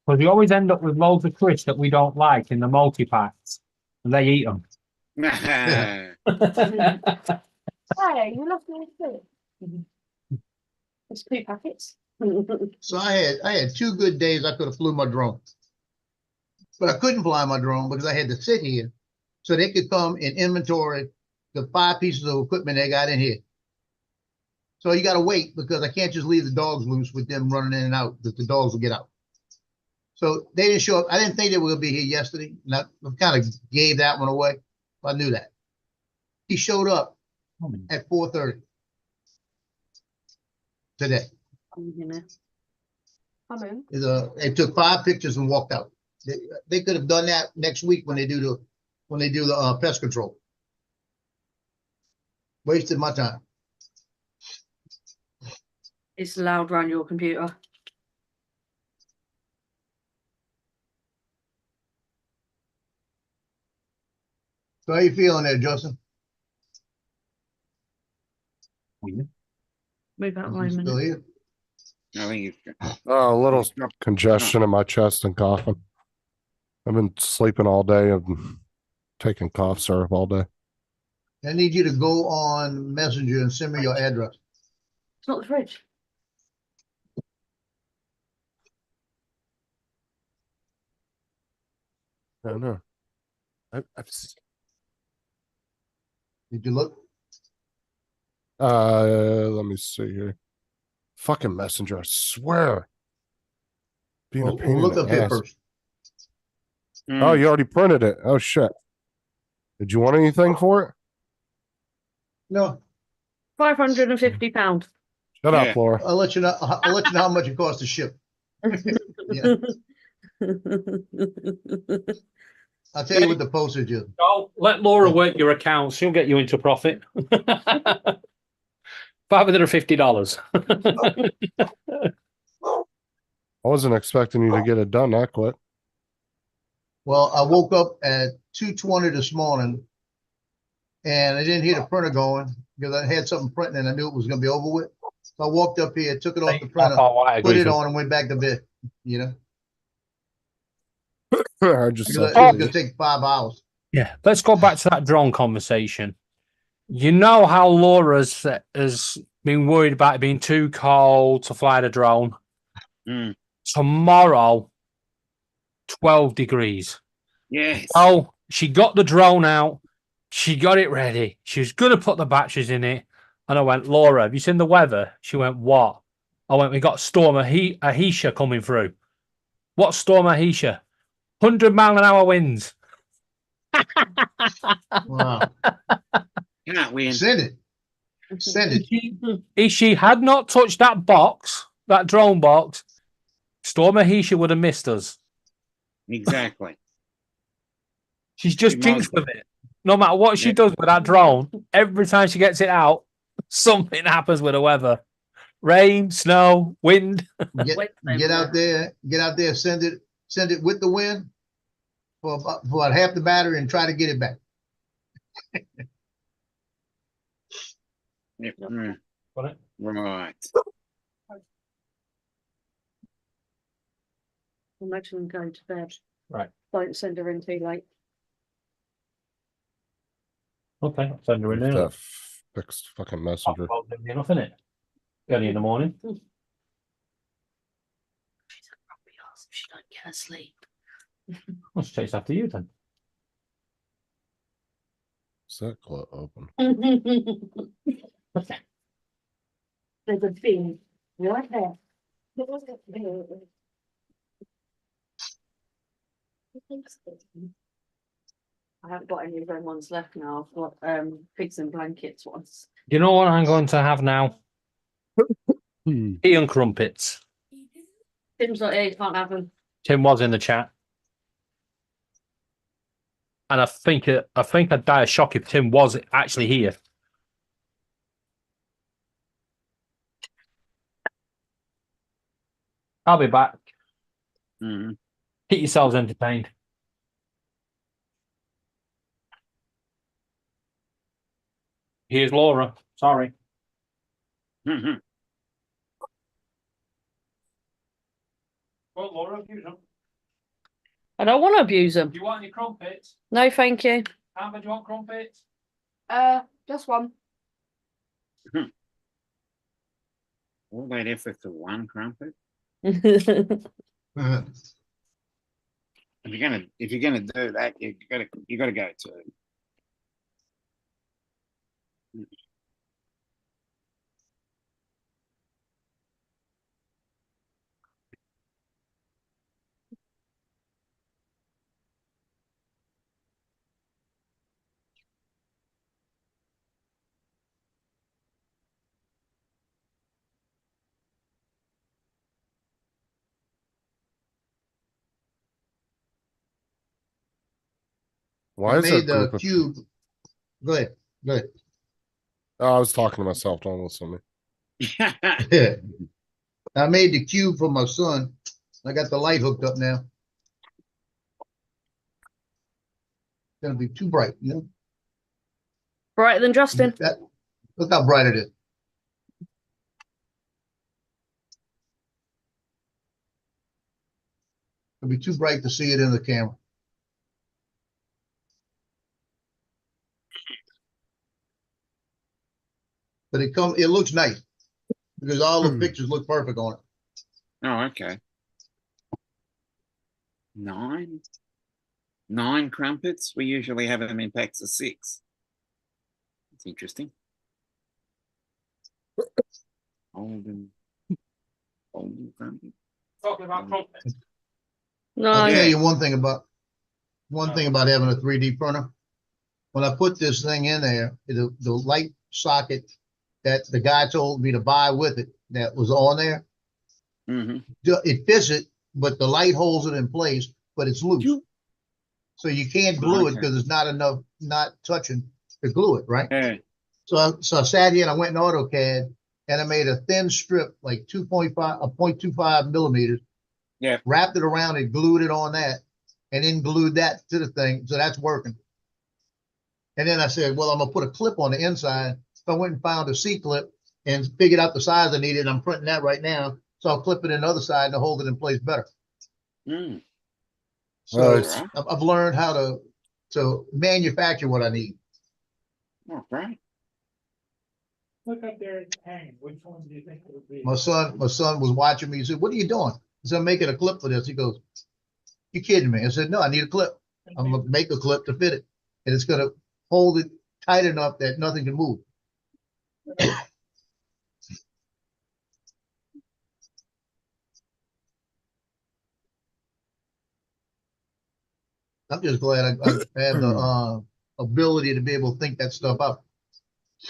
Because we always end up with loads of crisps that we don't like in the multi-packs. And they eat them. Hey, you love me too. It's 2 packets. So I had 2 good days. I could have flew my drone, but I couldn't fly my drone because I had to sit here so they could come and inventory the 5 pieces of equipment they got in here. So you got to wait because I can't just leave the dogs loose with them running in and out, that the dogs will get out. So they didn't show up. I didn't think they were going to be here yesterday. And I kind of gave that one away. I knew that. He showed up at 4:30 today. Come in. They took 5 pictures and walked out. They could have done that next week when they do the pest control. Wasted my time. It's loud around your computer. So how you feeling there, Justin? Move out Is line he a still minute. here? I think he's A little he's dropped- congestion in my chest and coughing. I've been sleeping all day and taking cough syrup all day. I need you to go on Messenger and send me your address. It's not the fridge. I don't know. Did you look? Let me see here. Fucking messenger, I swear. Being a Well, pain in look the up here ass. first. Oh, you already printed it. Oh shit. Did you want anything for it? No, £550. Shut Yeah. up, Laura. I'll let you know. I'll let you know how much it costs to ship. Yeah. I'll tell you what the postage is. Oh, let Laura work your accounts. She'll get you into profit. $550. I wasn't expecting you to get it done that quick. Well, I woke up at 2:20 this morning, and I didn't hear the printer going because I had something printing and I knew it was going to be over with. So I walked up here, took it off the printer, put it on, and went back to bed. You know, I just because said it was going to take 5 hours. Yeah, let's go back to that drone conversation. You know how Laura's has been worried about it being too cold to fly the drone. Mm. Tomorrow, 12 degrees. Yes. Oh, she got the drone out. She got it ready. She was going to put the batteries in it. And I went, Laura, have you seen the weather? She went, what? I went, we got Storm Ahisha coming through. What's Storm Ahisha? 100-mile-an-hour winds. Wow. Can't win. Send it. Send it. If she had not touched that box, that drone box, Storm Ahisha would have missed us. Exactly. She's just She jinxed might- with it. No matter what she Yeah. does with that drone, every time she gets it out, something happens with the weather. Rain, snow, wind. Get, Wait, get out there, send it with the wind for about half the battery and try to get it back. Yep. Yep. Right. Right. Imagine them going to bed. Right. Don't send her in too late. Okay, I'll send her in Leave there. that fixed fucking messenger. Well, enough, innit? Early in the morning. She's a grumpy ass if she don't get her sleep. I'll just chase after you then. Is that close open? Okay. There's a bin right there. I haven't got any of them ones left now. I've got pigs and blankets ones. You know what I'm going to have now? Tea and crumpets. Tim's like, hey, you can't have them. Tim was in the chat. And I think I'd die of shock if Tim was actually here. I'll be back. Mhm. Keep yourselves entertained. Here's Laura. Sorry. Mhm. Well, Laura, abuse them. I don't want to abuse them. Do you want any crumpets? No, thank you. Amber, do you want crumpets? Just one. All that effort for one crumpet. Uh, If you're gonna do that, you gotta go to. Why I is there a made the group of cube. Go ahead. Go ahead. Oh, I was talking to myself. Don't listen to me. I made the cube for my son. I got the light hooked up now. It's gonna be too bright, you know? Brighter than Justin. Look how bright it is. It'll be too bright to see it in the camera. But it looks nice because all the pictures look perfect on it. Oh, okay. Nine crumpets. We usually have them in packs of 6. That's interesting. Golden crumpet. Talking about crumpets. No. I'll Yeah. tell you one thing about having a 3D printer. When I put this thing in there, the light socket that the guy told me to buy with it that was on there, Mm-hmm. it fits it, but the light holds it in place, but it's loose. So you can't glue it Okay. because it's not touching to glue it, right? Yeah. So I sat here and I went in AutoCAD and I made a thin strip, like 0.25 millimeters. Yeah. Wrapped it around and glued it on that, and then glued that to the thing. So that's working. And then I said, well, I'm gonna put a clip on the inside. So I went and found a C clip and figured out the size I needed. I'm printing that right now. So I'll clip it in the other side and hold it in place better. Mm. So Nice. I've learned how to manufacture what I need. Oh, great. Look up there and hang. Which one do you think it would be? My son was watching me. He said, what are you doing? I said, I'm making a clip for this. He goes, you kidding me? I said, no, I need a clip. I'm gonna make a clip to fit it. And it's gonna hold it tight enough that nothing can move. I'm just glad I have the ability to be able to think that stuff up.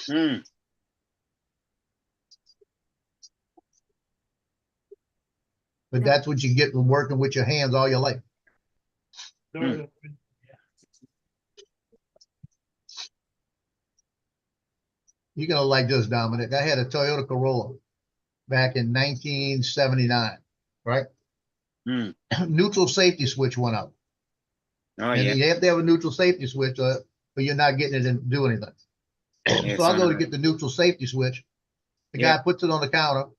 Mm. But that's what you get from working with your hands all your life. Door open. you're gonna like this, Dominic. I had a Toyota Corolla back in 1979, right? Mm. Neutral safety switch went out. Oh, And yeah. you have to have a neutral safety switch, but you're not getting it to do anything. Yes, So I I go to know. get the neutral safety switch. The Yeah. guy puts it on the counter.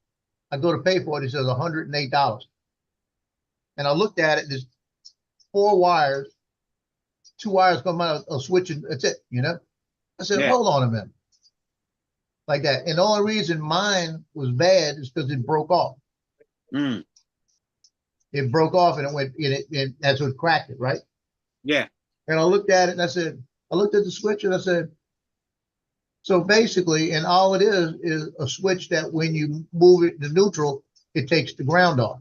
I go to pay for it. He says $108. And I looked at it. There's 4 wires. 2 wires come out of a switch, and that's it. You know. I said, Yeah. hold on a minute. Like that. And the only reason mine was bad is because it broke off. Mm. It broke off and it went. And that's what cracked it, right? Yeah. And I looked at it and I looked at the switch and I said, so basically, and all it is a switch that when you move it to neutral, it takes the ground off.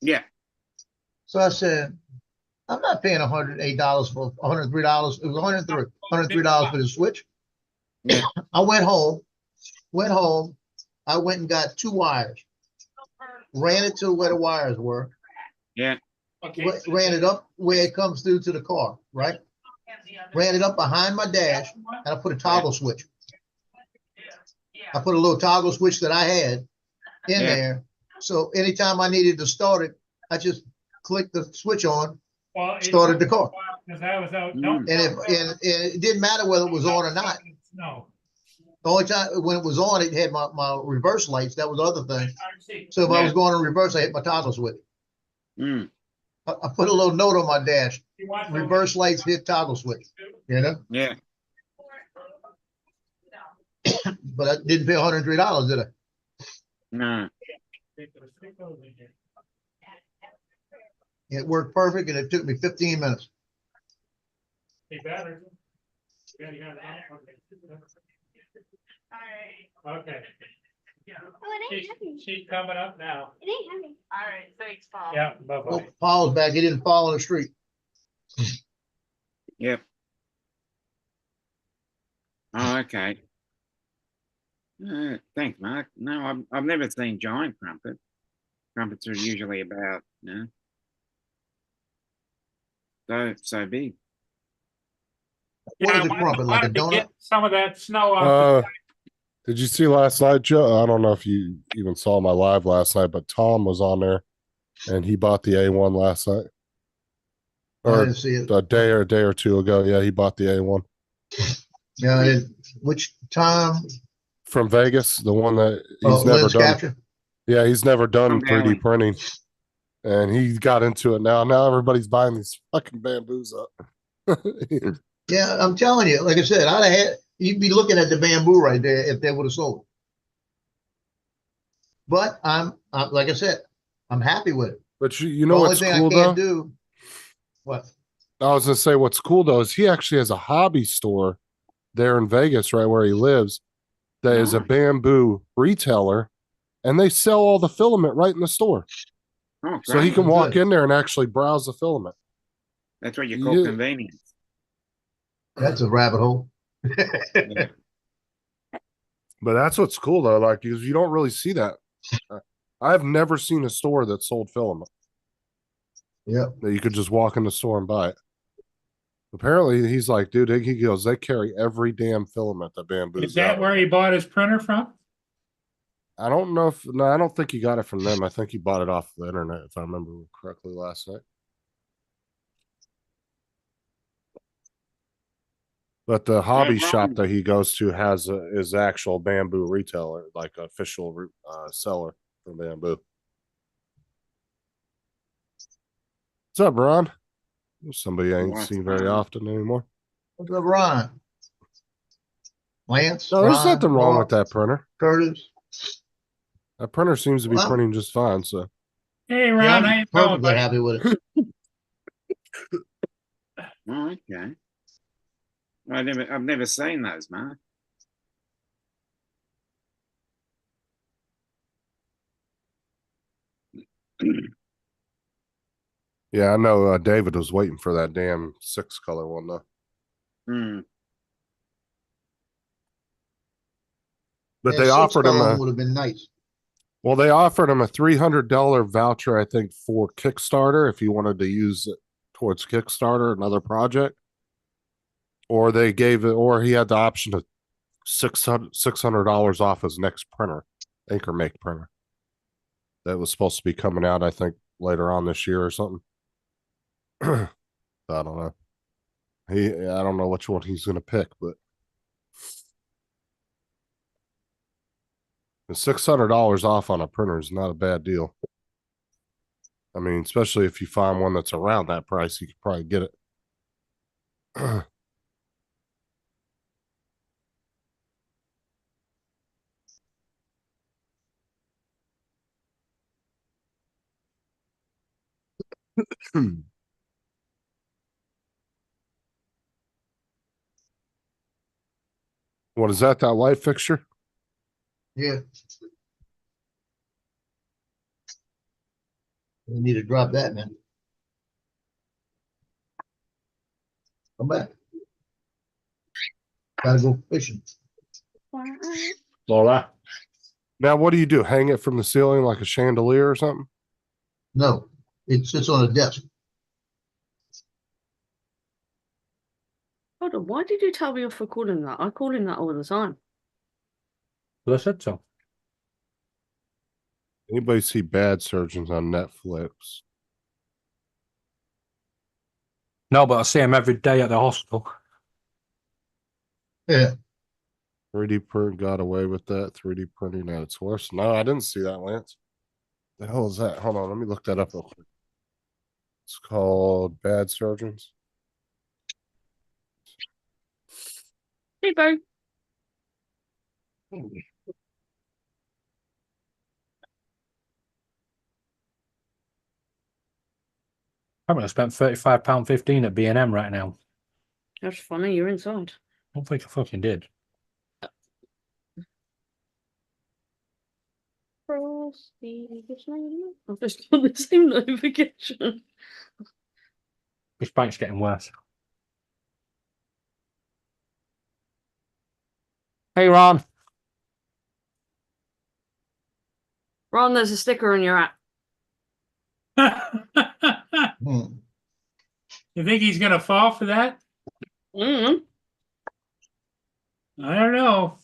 Yeah. So I said, I'm not paying $108 for $103. It was $103 for the switch. Yeah. I went home. I went and got 2 wires, ran it to where the wires were, Yeah. Okay. ran it up where it comes through to the car, right? Ran it up behind my dash, and I put a toggle switch. I put a little toggle switch that I had in Yeah. there. So anytime I needed to start it, I just clicked the switch on, Well, started the car. Because I was out. Mm. And and it didn't matter whether it was on or not. No. The only time when it was on, it had my reverse lights. That was the other thing. So if I Yeah. was going in reverse, I hit my toggle switch. Mm. I put a little note on my dash. You want the- Reverse lights hit toggle switch. You know, Yeah. but I didn't pay $103, did I? No. It worked perfect, and it took me 15 minutes. Hey, better. Yeah, you got it. Okay. Oh, She's coming up now. All right, thanks, Paul. Yeah, bye Oh, bye. Paul's back. He didn't fall in the street. Yep. Oh, okay. Thanks, Mark. No, I've never seen giant crumpet. Crumpets are usually about, so big. What is a I crumpet, like a wanted to donut? get some of that snow off. Did you see last night, Joe? I don't know if you even saw my live last night, but Tom was on there and he bought the A1 last night. I Or didn't see it. a day or two ago. Yeah, he bought the A1 Yeah, I didn't. Which time? from Vegas, the one that Oh, he's never lens done. capture. Yeah, he's never done From 3D Allen. printing. And he got into it now. Now everybody's buying these fucking bamboos up. Yeah, I'm telling you. Like I said, I'd have had. You'd be looking at the bamboo right there if they would have sold. But I'm like I said, I'm happy with it. But you The know only what's thing cool I though? can't do. What? I was gonna say what's cool though is he actually has a hobby store there in Vegas, right where he lives, that is a Nice. bamboo retailer, and they sell all the filament right in the store. Oh, So he great. can walk Good. in there and actually browse the filament. That's what you call Yeah. convenience. That's a rabbit hole. Yeah. But that's what's cool though, like because you don't really see that. I've never seen a store that sold filament Yeah. that you could just walk in the store and buy it. Apparently, he's like, dude, he goes, they carry every damn filament that bamboo. Is that where he bought his printer from? I don't know if no, I don't think he got it from them. I think he bought it off the internet, if I remember correctly last night. But the hobby shop Ron. that he goes to has is actual bamboo retailer, like official seller for bamboo. What's up, Ron? Somebody I ain't What's seen very up? often anymore. What's up, Ron? Lance? No, there's Ron, nothing wrong with Mark, that printer. Curtis. That printer seems to be Well- printing just fine. So Hey, Yeah, Ron, how I'm you doing, perfectly buddy? happy with it. Oh, okay. I've never seen those, Mark. yeah, I know David was waiting for that damn 6-color one though. Hmm. But Yeah, they offered him a would have been nice. well, they offered him a $300 voucher, I think, for Kickstarter if he wanted to use it towards Kickstarter, another project. Or they gave it, or he had the option to $600 off his next printer, Anchor Make printer. That was supposed to be coming out, I think, later on this year or something. I don't know. I don't know which one he's going to pick, but the $600 off on a printer is not a bad deal. I mean, especially if you find one that's around that price, you could probably get it. What is that? That light fixture? Yeah. We need to drop that, man. Come back. Gotta go fishing. Laura. Now, what do you do? Hang it from the ceiling like a chandelier or something? No, it sits on a desk. Hold on, why did you tell me off for calling that? I call him that all the time. Well, I said so. Anybody see Bad Surgeons on Netflix? No, but I see him every day at the hospital. Yeah. 3D print got away with that. 3D printing at its worst. No, I didn't see that, Lance. The hell is that? Hold on, let me look that up real quick. It's called Bad Surgeons. Hey, Bo. I'm going to spend £35.15 at B&M right now. That's funny, you're inside. I don't think I fucking did. I've just got the same notification. This bank's getting worse. Hey, Ron. Ron, there's a sticker on your app. Hmm. You think he's gonna fall for that? Mm. I don't know.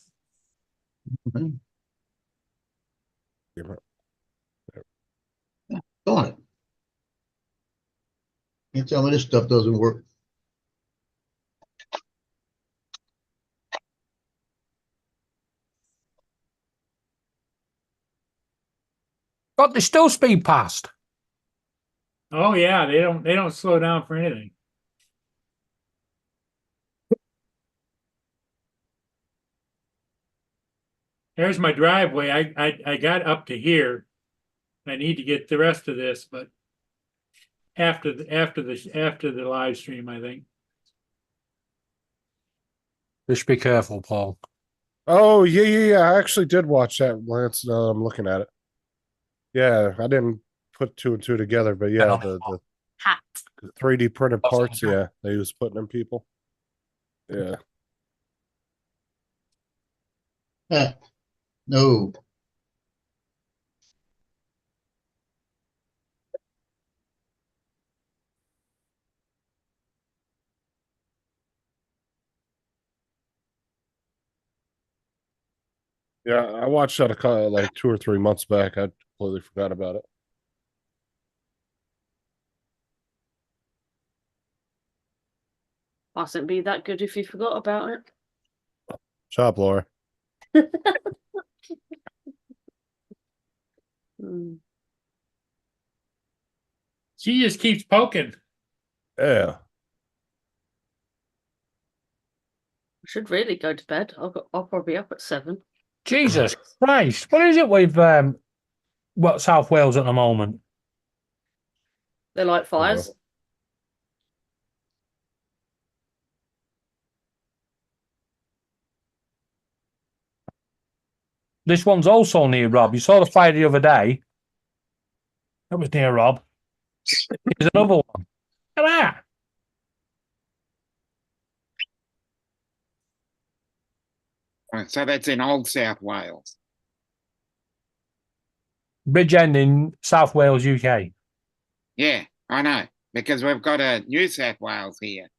Darn it. You tell me this stuff doesn't work. God, they still speed past. Oh yeah, they don't slow down for anything. There's my driveway. I got up to here. I need to get the rest of this, but after the live stream, I think. Just be careful, Paul. Oh, yeah. I actually did watch that, Lance. Now that I'm looking at it. Yeah, I didn't put two and two together, but yeah, the Hat. 3D printed parts, yeah, they was putting in people. Yeah. No. Yeah, I watched that like 2 or 3 months back. I completely forgot about it. Mustn't be that good if you forgot about it. Chop, Laura. Hmm. She just keeps poking. Yeah. I should really go to bed. I'll probably be up at 7. Jesus Christ. What is it with South Wales at the moment? They're like fires. This one's also near Rob. You saw the fire the other day. That was near Rob. Here's another one. Look at that. Right, so that's in Old South Wales. Bridgend in South Wales, UK. Yeah, I know, because we've got a New South Wales here.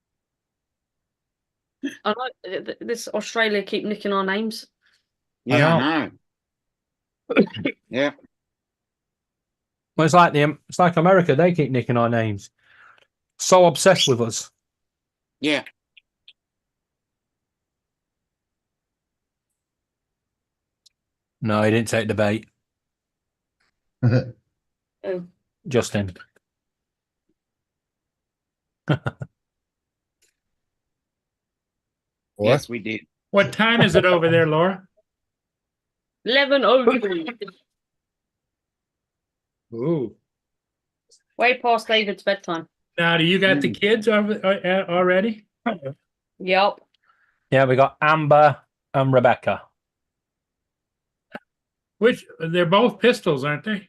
I know this Australia keep nicking our names. Yeah, I know. Yeah. Well, it's like America. They keep nicking our names. So obsessed with us. Yeah. No, he didn't take the bait. Oh, Justin. What? Yes, we did. What time is it over there, Laura? 11:03. Ooh. Way past David's bedtime. Now, do you got the kids already? Yep. Yeah, we got Amber and Rebecca. Which they're both pistols, aren't they?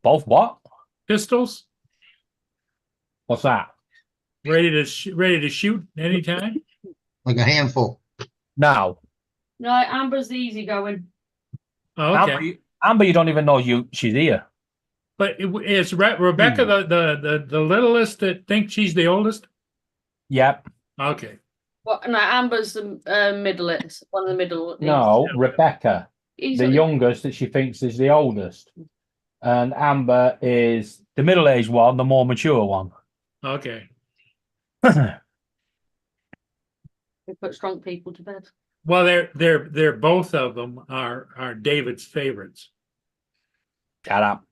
Both what? Pistols, What's that? ready to shoot anytime. Like a handful. No. No, Amber's the easygoing. Oh, okay, Amber, you don't even know she's here. but is Rebecca the littlest that thinks she's the oldest? Yep. Okay, Well, no, Amber's the middle. One of the middle. No, Rebecca, He's the youngest that she thinks is the oldest. And Amber is the middle-aged one, the more mature one. okay. We put strong people to bed. Well, they're both of them are David's favorites. Shut up.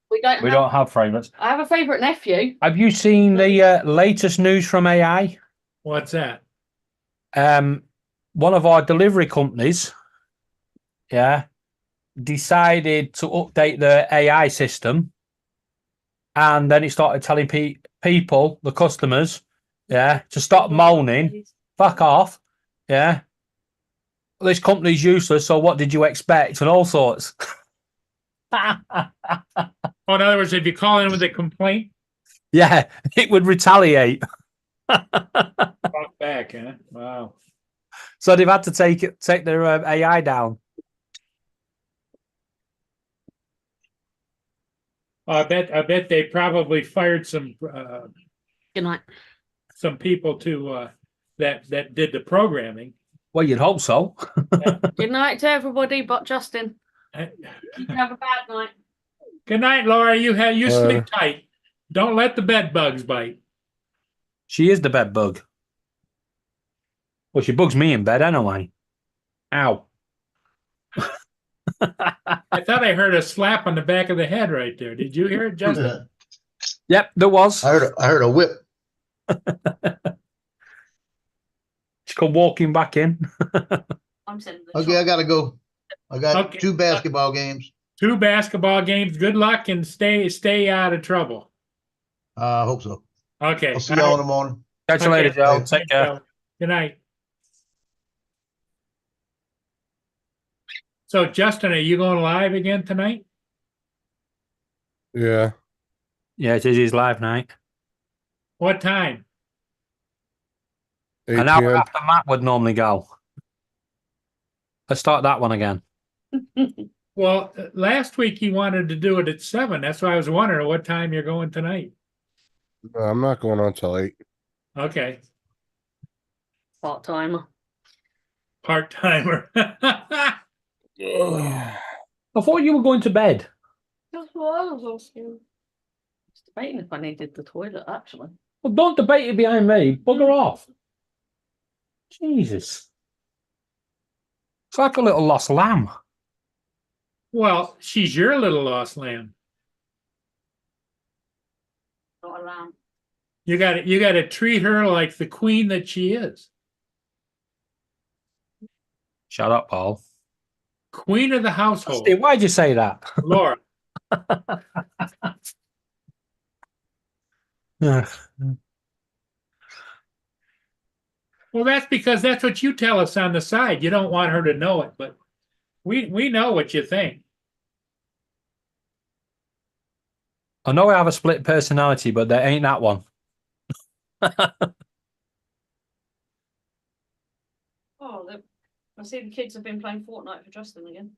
We We don't have favourites. I have a favourite nephew. Have you seen the latest news from AI? What's that? One of our delivery companies, decided to update the AI system, and then it started telling people, the customers, to stop moaning, fuck off, this company's useless, so what did you expect, and all sorts. Oh, in other words, if you call in with a complaint, Yeah, it would retaliate. talk back, huh? Wow. So they've had to take their AI down. I bet they probably fired some Good night. some people to that did the programming. Well, you'd hope so. Good night to everybody but Justin. Uh, You can have a bad night. Good night, Laura. You sleep tight. Don't let the bed bugs bite. She is the bed bug. Well, she bugs me in bed anyway. Ow. I thought I heard a slap on the back of the head right there. Did you hear it, Justin? Yep, there was. I heard a whip. She come walking back in. I'm sending the Okay, I gotta go. I got Okay. 2 basketball games. 2 basketball games. Good luck and stay out of trouble. I hope so. Okay. I'll see y'all in the morning. Catch you later, Okay. Joe. Take care. So, good night. So, Justin, are you going live again tonight? Yeah. Yeah, it is his live night. What time? 8 An hour p.m. after Matt would normally go. Let's start that one again. Well, last week he wanted to do it at 7. That's why I was wondering what time you're going tonight. No, I'm not going on till 8. Okay. part timer. Part timer. I thought you were going to bed. That's what I was asking. I was debating if I needed the toilet actually. Well, don't debate it behind me. Bugger off. Jesus. It's like a little lost lamb. Well, she's your little lost lamb. Not a lamb. You got to treat her like the queen that she is. Shut up, Paul. Queen of the household. Steve, why'd you say that? Laura. Well, that's because that's what you tell us on the side. You don't want her to know it, but we know what you think. I know I have a split personality, but there ain't that one. Oh, I see the kids have been playing Fortnite for Justin again.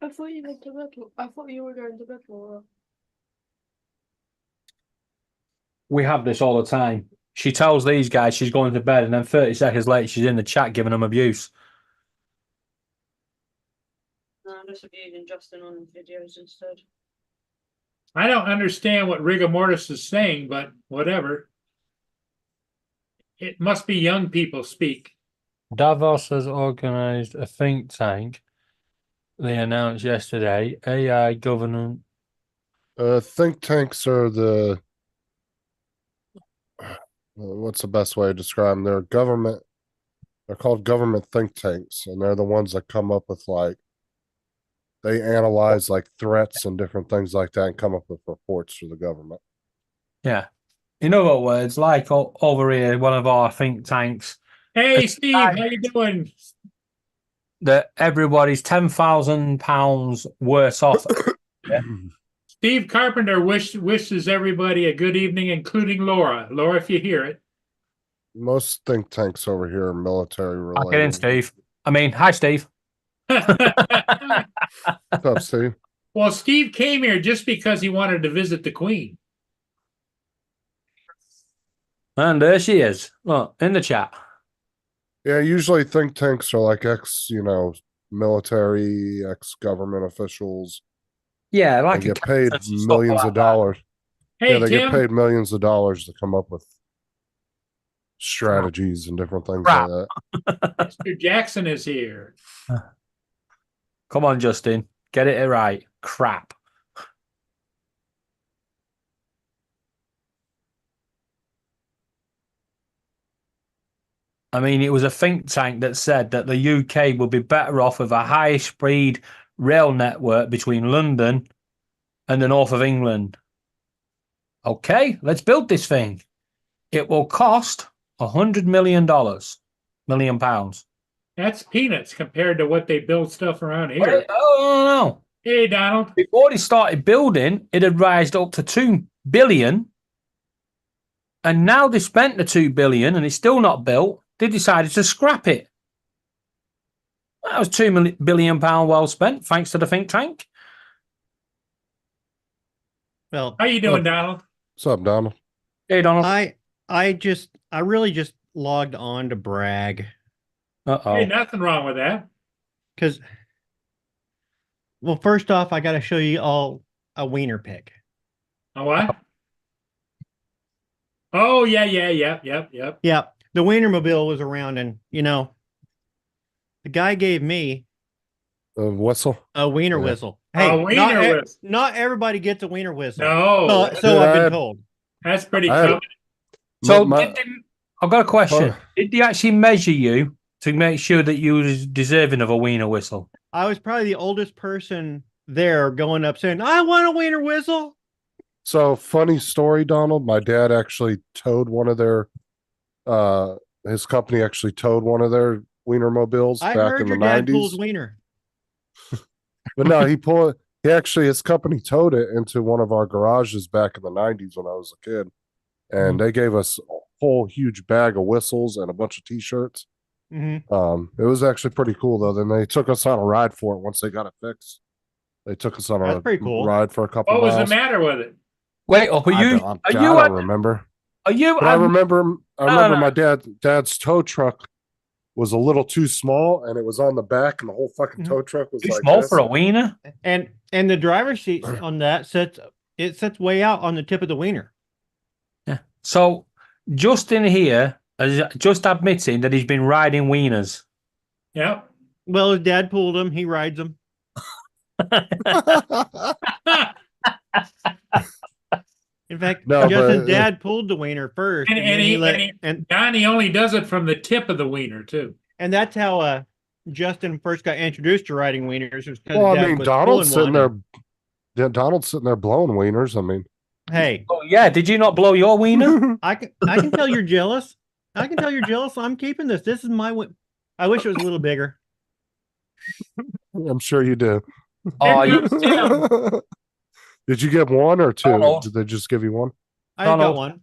I thought you went to bed. I thought you were going to bed, Laura. We have this all the time. She tells these guys she's going to bed, and then 30 seconds later, she's in the chat giving them abuse. No, I'm just abusing Justin on videos instead. I don't understand what rigor mortis is saying, but whatever. It must be young people speak. Davos has organized a think tank. They announced yesterday AI governance. Think tanks are the what's the best way to describe them? They're government. They're called government think tanks, and they're the ones that come up with like they analyze like threats and different things like that, and come up with reports for the government. Yeah. In other words, like over here, one of our think tanks, Hey, Steve, how you doing? that everybody's £10,000 worse off. Steve Carpenter wishes everybody a good evening, including Laura. Laura, if you hear it. Most think tanks over here are military I'll get in, related. Steve. I mean, hi, Steve. What's up, Steve? Well, Steve came here just because he wanted to visit the Queen. And there she is. Look, in the chat. Yeah, usually think tanks are like military, ex-government officials. Yeah, They like get paid consensus, stuff millions like of that. dollars. Hey, Yeah, they Tim. get paid millions of dollars to come up with strategies and different things Crap. like that. Mr. Jackson is here. Come on, Justin. Get it right. Crap. I mean, it was a think tank that said that the UK would be better off with a high-speed rail network between London and the north of England. Okay, let's build this thing. It will cost $100 million. Million pounds. That's peanuts compared to what they build stuff around here. Wait, no. Hey, Donald. Before they started building, it had rised up to $2 billion. And now they spent the $2 billion and it's still not built. They decided to scrap it. That was £2 billion well spent, thanks to the think tank. Well, How you doing, Donald? What's up, Donald? Hey, Donald. I really just logged on to brag Uh-oh. Hey, nothing wrong with that. because, well, first off, I got to show you all a wiener pic. A what? Oh, yeah. Yeah, the Wienermobile was around, and the guy gave me Whistle? a wiener Yeah. whistle. A Hey, wiener whistle. not everybody gets a wiener whistle. No, So I've I- been told. that's pretty I- common. So, My- I've got a question. Oh. Did they actually measure you to make sure that you was deserving of a wiener whistle? I was probably the oldest person there going up saying, I want a wiener whistle. So funny story, Donald. My dad actually towed one of their his company actually towed one of their Wienermobiles I back heard in your the dad pulls 90s. wiener. But no, his company towed it into one of our garages back in the 90s when I was a kid. And they gave us a whole huge bag of whistles and a bunch of t-shirts. Mm-hmm. It was actually pretty cool though. Then they took us on a ride for it once they got it fixed. They took us on That's a pretty cool. ride for a couple What was miles. the matter with it? Wait up, I don't remember. Are you? But I remember no. my dad's tow truck was a little too small and it was on the back and the whole fucking tow truck was too like small this. for a wiener? And the driver's seat on that sets way out on the tip of the wiener. Yeah. So Justin here is just admitting that he's been riding wieners. Yeah. Well, his dad pulled him. He rides them. In fact, No, Justin's but- dad pulled the wiener first, And- and, and then he- let, and he- and Donnie only does it from the tip of the wiener, too. that's how Justin first got introduced to riding wieners. Was 'cause Well, his I dad mean, was Donald's pulling sitting one there. Yeah, Donald's sitting there blowing wieners. I mean, and- Hey, Oh yeah, did you not blow your wiener? I can tell you're jealous. I can tell you're jealous. I'm keeping this. This is my. I wish it was a little bigger. I'm sure you do. Oh, Here you, comes Tim. Did you get one or two? Donald. Did they just give you one? I got Donald. one.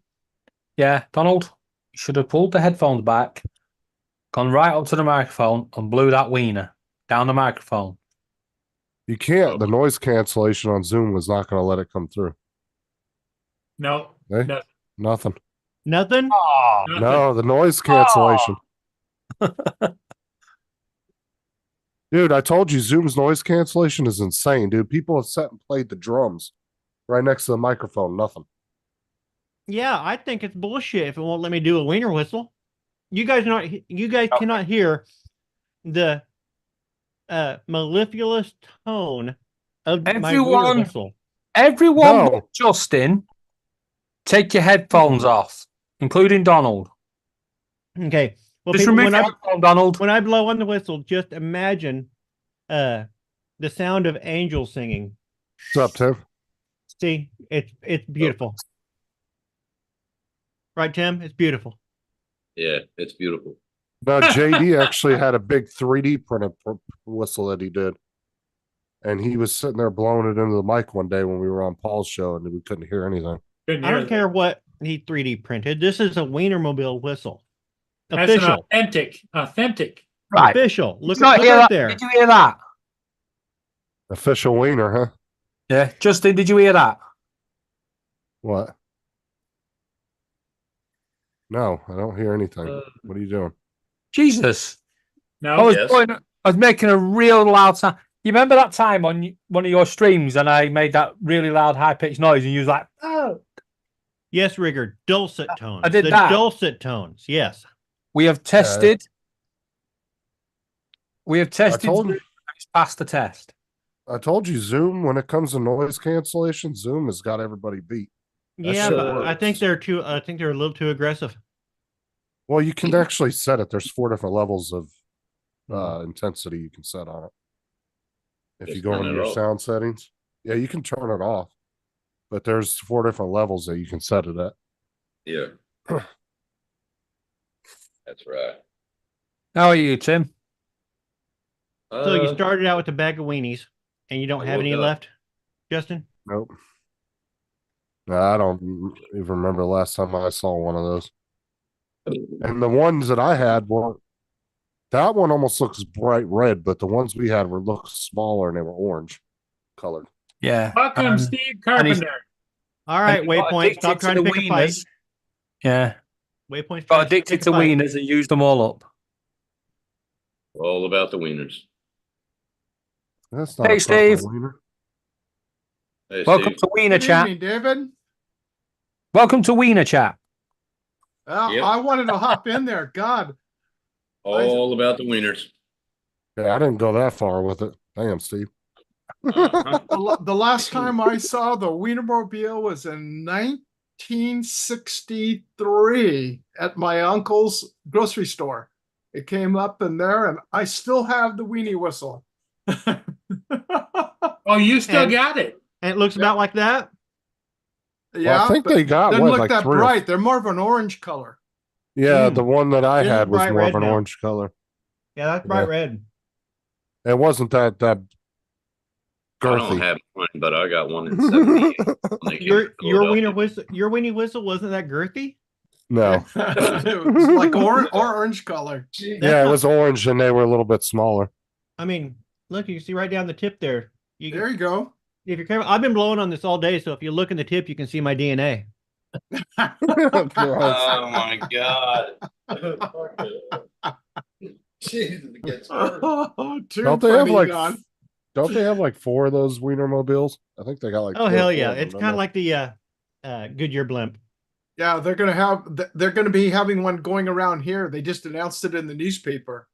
yeah, Donald, you should have pulled the headphones back, gone right up to the microphone, and blew that wiener down the microphone. You can't. The noise cancellation on Zoom was not going to let it come through. No, Eh? no. Nothing. Nothing. Oh, Nothing. No, the noise cancellation. Dude, I told you Zoom's noise cancellation is insane, dude. People have sat and played the drums right next to the microphone. Nothing. Yeah, I think it's bullshit if it won't let me do a wiener whistle. You guys cannot hear the mellifluous tone of my wiener Everyone- whistle. everyone No. but Justin, take your headphones off, including Donald. Okay. Well, Just people, remove when your headphone, Donald. I blow on the whistle, just imagine the sound of angels singing. What's up, Tim? See, it's beautiful. Right, Tim? It's beautiful. Yeah, it's beautiful. No, JD actually had a big 3D printed whistle that he did. And he was sitting there blowing it into the mic one day when we were on Paul's show and we couldn't hear anything. Couldn't I hear don't that. care what he 3D printed. This is a Wienermobile whistle. That's an Official. authentic. Right. Official. Did Look, you not look hear right that? there. Did you hear that? Official wiener, huh? Yeah, Justin, did you hear that? What? No, I don't hear anything. Uh, What are you doing? Jesus. No, I was Yes. I was making a real loud sound. You remember that time on one of your streams and I made that really loud, high pitched noise and you was like, oh. Yes, Rigger. Dulcet tones. I did the that. dulcet tones. Yes. We have tested. We have I tested. told, Zoom and it's passed the test. I told you, Zoom, when it comes to noise cancellation, Zoom has got everybody beat. That Yeah, shit but I think works. I think they're a little too aggressive. Well, you can actually set it. There's 4 different levels of intensity you can set on it. If you Just go turn into it your off. sound settings, yeah, you can turn it off. But there's 4 different levels that you can set it at. Yeah. That's right. How are you, Tim? So you started out with a bag of weenies, and you don't I have any woke up. left, Justin? Nope. No, I don't even remember the last time I saw one of those. And the ones that I had were, that one almost looks bright red, but the ones we had were looked smaller and they were orange colored. Yeah. Welcome, Steve Carpenter. All right, and he got Waypoint. Stop addicted trying to the pick a fight. wieners. Yeah. Waypoint's Got trying addicted pick a to fight. wieners and used them all up. All about the wieners. That's not Hey, a proper Steve. wiener. Hey, Welcome Steve. to Wiener Chat. Evening, David. Welcome to Wiener Chat. Yep. I wanted to hop in there. God, All about the wieners. Yeah, I didn't go that far with it. Damn, Steve. Uh-huh. the last time I saw the Wienermobile was in 1963 at my uncle's grocery store. It came up in there, and I still have the weenie whistle. Oh, you still And- got it. And it looks about like that. Yeah, Well, I think but they got doesn't what, look like that 3 or bright. They're more of an orange color. Yeah, Mm. the one that I It is had was bright more of red an now. orange color. Yeah, that's bright Yeah. red. It wasn't that I don't girthy. have one, but I got one in 78. when they came Your to Philadelphia. weenie whistle wasn't that girthy? No. It was like orange color. Yeah, it was orange and they were a little bit smaller. I mean, look, you can see right down the tip there. There you go. If you're careful, I've been blowing on this all day, so if you look in the tip, you can see my DNA. Oh my God. Jesus, it gets worse. Too Don't they have funny, like Don. don't they have like 4 of those Wienermobiles? I think they got like Oh 3 or hell 4 yeah! of them, It's don't kind of they? like the Goodyear blimp. Yeah, they're gonna be having one going around here. They just announced it in the newspaper.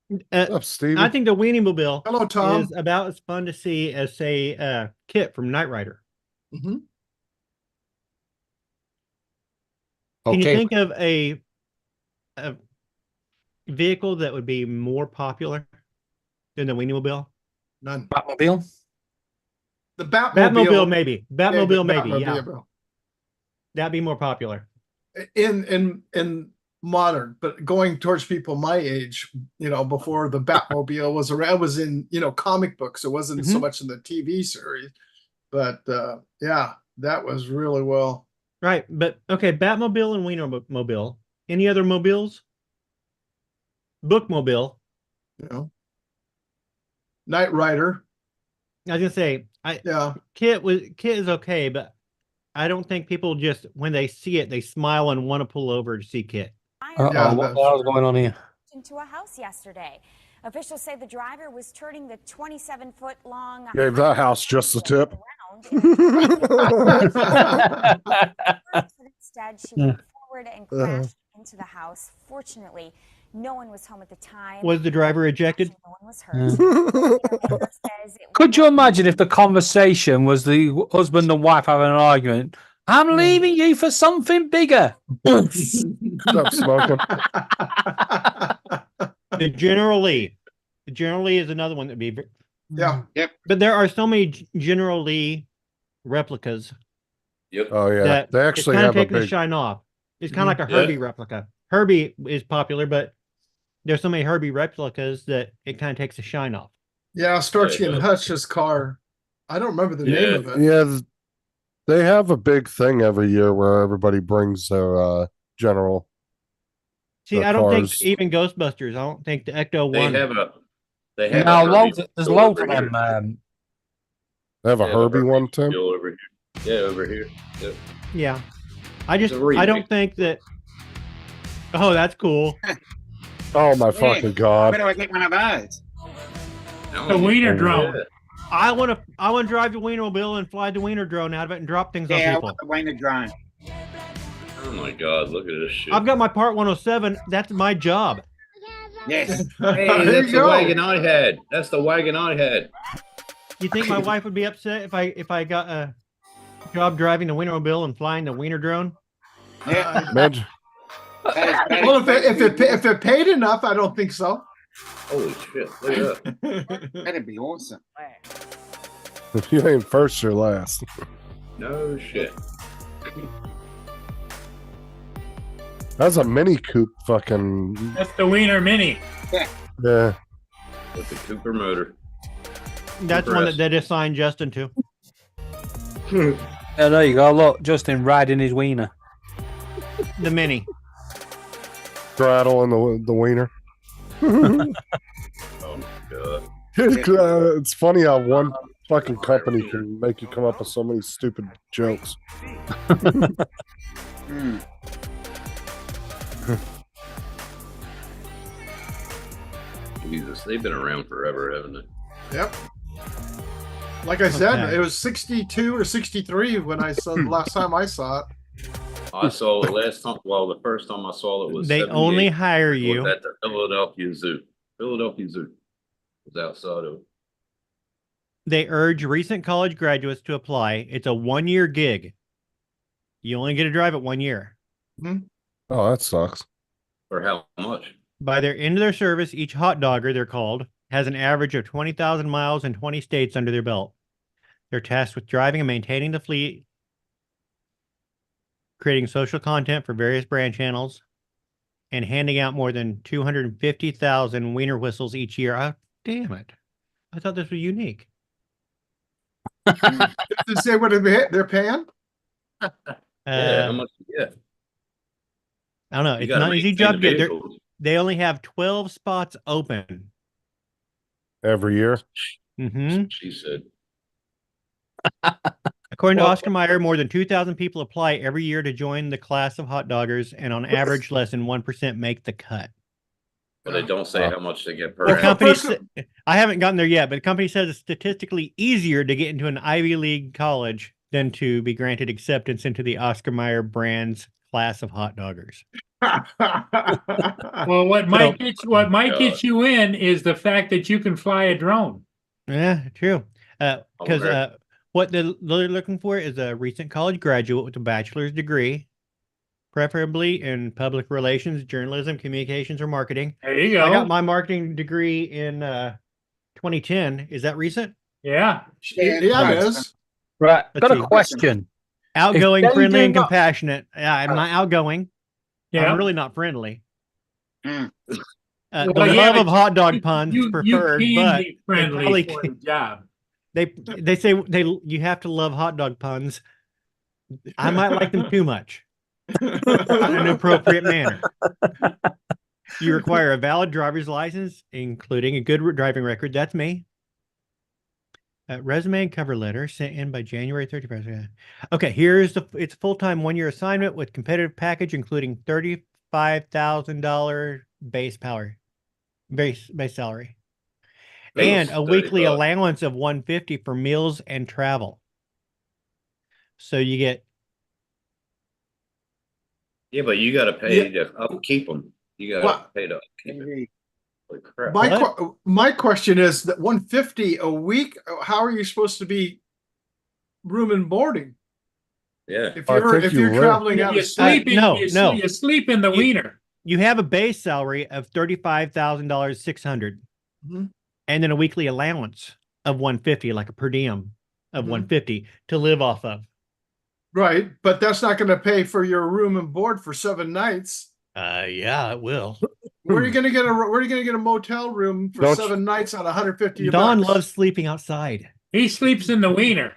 What's up, Steve? I think the Weenie Mobile Hello, Tom. is about as fun to see as say Kit from Knight Rider. Mhm. Can you Okay. think of a vehicle that would be more popular than the Weenie Mobile? None. Batmobile? The Batmobile. Batmobile, maybe. Yeah, the Batmobile, maybe. Yeah, Batmobile. that'd be more popular. In modern, but going towards people my age, before the Batmobile was around, it was in comic books. It wasn't so Mhm. much in the TV series, but yeah, that was really well. Right, but okay, Batmobile and Wienermobile. Any other mobiles? Bookmobile. Knight Rider. I was gonna say, Yeah. Kit is okay, but I don't think people just when they see it they smile and want to pull over to see Kit. Yeah, What that's the hell's true. going on here? Into a house yesterday. Officials say the driver was turning the 27-foot long Gave that house just a tip. Instead, she went forward and crashed into the house. Fortunately, no one was home at the time. Was the driver ejected? No one was hurt. Could you imagine if the conversation was the husband and wife having an argument? I'm leaving you for something bigger. Stop smoking. The General Lee. The General Lee is another one that'd be. Yeah. Yep. But there are so many General Lee replicas Yep. Oh yeah, that they it's actually kind of have a taking the big. shine off. It's kind of like a Yeah. Herbie replica. Herbie is popular, but there's so many Herbie replicas that it kind of takes the shine off. Yeah, Starsky and Yeah. Hutch's car. I don't remember the name Yeah. of it. Yeah, they have a big thing every year where everybody brings their general. See, The I don't cars. think even Ghostbusters. I don't think the Ecto They One. have a. They have Now, a Herbie there's Mobile loads over of here. them. They have a Yeah, Herbie one, Tim. Mobile over here. Yeah, over here. Yep. Yeah, I just It's a remake. I don't think that. Oh, that's cool. Oh my Yeah. fucking Where god! do I get one of those? The wiener drone. Yeah. I want to drive the Wienermobile and fly the Wiener drone out of it and drop things Yeah, on I people. want the Wiener drone. Oh my God! Look at this shit. I've got my Part 107. That's my job. Yes. Hey, There that's you the go. wagon I had. That's the wagon I had. You think my wife would be upset if I got a job driving the Wienermobile and flying the Wiener drone? Yeah. Imagine, Well, if it paid enough, I don't think so. Holy shit! Look at that. That'd be awesome. if you ain't first, you're last. No shit. That's a Mini Coupe. Fucking That's the Wiener Mini. yeah. With the Cooper motor. That's one that they assigned Justin to. Yeah, there you go. Look, Justin riding his wiener. The Mini. Straddle and the wiener. Oh my God. It's funny how one fucking company can make you come up with so many stupid jokes. Hmm. Jesus, they've been around forever, haven't they? Yep. Like I said, Okay. it was 62 or 63 when I saw the last time I saw it. I saw it last time. Well, the first time I saw it was. They 78. only hire It you. was at the Philadelphia Zoo. Philadelphia Zoo was outside of. They urge recent college graduates to apply. It's a 1-year gig. You only get to drive it 1 year. Oh, that sucks. For how much? By their end of their service, each hot dogger, they're called, has an average of 20,000 miles in 20 states under their belt. They're tasked with driving and maintaining the fleet, creating social content for various brand channels, and handing out more than 250,000 wiener whistles each year. Oh, damn it. I thought this was unique. Did it say what they're paying? Yeah, how much? Yeah, I don't know. you It's gotta not an easy maintain job the to get. vehicles. They only have 12 spots open. Every year. Mm-hmm. She said. According to Well- Oscar Mayer, more than 2,000 people apply every year to join the class of hot doggers, and on average, less than 1% make the cut. But they don't say how much they get per Well, The hour. company, first- I haven't gotten there yet, but the company says it's statistically easier to get into an Ivy League college than to be granted acceptance into the Oscar Mayer brand's class of hot doggers. Well, what might God. get you in is the fact that you can fly a drone. Yeah, true. Because Okay. what they're looking for is a recent college graduate with a bachelor's degree, preferably in public relations, journalism, communications, or marketing. There you I got go. my marketing degree in 2010. Is that recent? Yeah. Yeah, it is. Right. Let's Got a see. question. Outgoing, they friendly, do and not- compassionate. Yeah, I'm not outgoing. Yeah. I'm really not friendly. Mm. The Well, yeah, love but of hot dog puns You preferred, can but be friendly probably for can't- the job. they say you have to love hot dog puns. I might like them too much in an appropriate manner. You require a valid driver's license, including a good driving record. That's me. Resume and cover letter sent in by January 31st. Okay, here's it's a full-time 1-year assignment with competitive package, including $35,000 base salary. And a weekly allowance of $150 for meals and travel. So you get. Yeah, but you got to pay to upkeep them. You got to pay to upkeep it. Holy crap. My question is that 150 a week. How are you supposed to be room and boarding Yeah. if you're traveling out You of sleep in, No, you sleep in the wiener. You have a base salary of $35,600, Mhm. and then a weekly allowance of $150, like a per diem of Mhm. $150 to live off of. Right, but that's not going to pay for your room and board for 7 nights. Yeah, it will. Where are you going to get a motel room for Don't 7 nights on 150 Don bucks? loves sleeping outside. He sleeps in the wiener.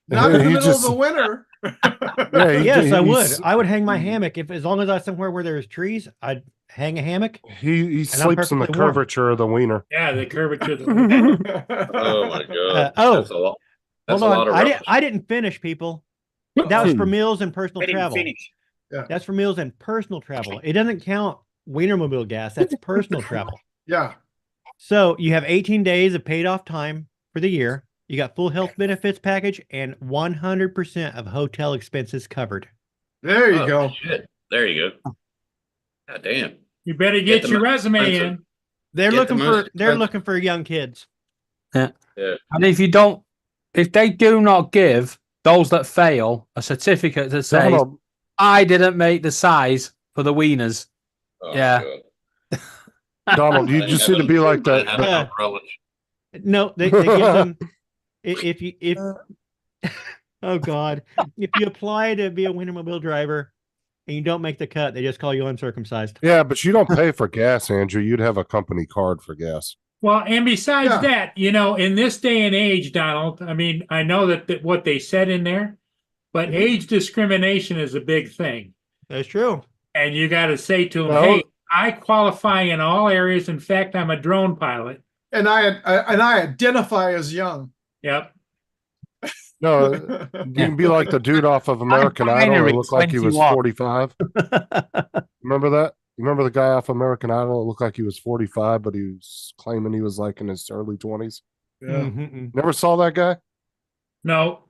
Not in the He middle just- of the winter. Yeah, Yes, I would. he's- I would hang my hammock as long as I was somewhere where there's trees. I'd hang a hammock. He I'm sleeps in the perfectly warm. curvature of the wiener. Yeah, the curvature of the wiener. Oh my god. oh, That's a lot. That's Hold a lot on. of rubbish. I didn't finish, people. That was for meals and personal travel. Yeah. That's for meals and personal travel. It doesn't count Wienermobile gas. That's personal travel. Yeah. So you have 18 days of paid off time for the year. You got full health benefits package and 100% of hotel expenses covered. There you Oh, go. Shit. There you go. God damn. You better Get get the your most resume expensive. in. They're Get the looking most for they're expensive. looking for young kids. Yeah. And if they do not give those that fail a certificate that says, Donald, I didn't make the size for the wieners. Oh, Yeah. God. Donald, you just need to be like that. I have no relish. No, they give them if oh god, if you apply to be a Wienermobile driver and you don't make the cut, they just call you uncircumcised. Yeah, but you don't pay for gas, Andrew. You'd have a company card for gas. Well, and besides Yeah. that, in this day and age, Donald, I mean, I know that what they said in there, but age discrimination is a big thing. That's true. And you got to say to them, Well- hey, I qualify in all areas. In fact, I'm a drone pilot. And I identify as young. Yep. No, you can be like the dude off of American Idol binary who looked like he was 21. 45. Remember that? You remember the guy off American Idol? It looked like he was 45, but he was claiming he was like in his early 20s. Yeah. Mhm. Never saw that guy? No.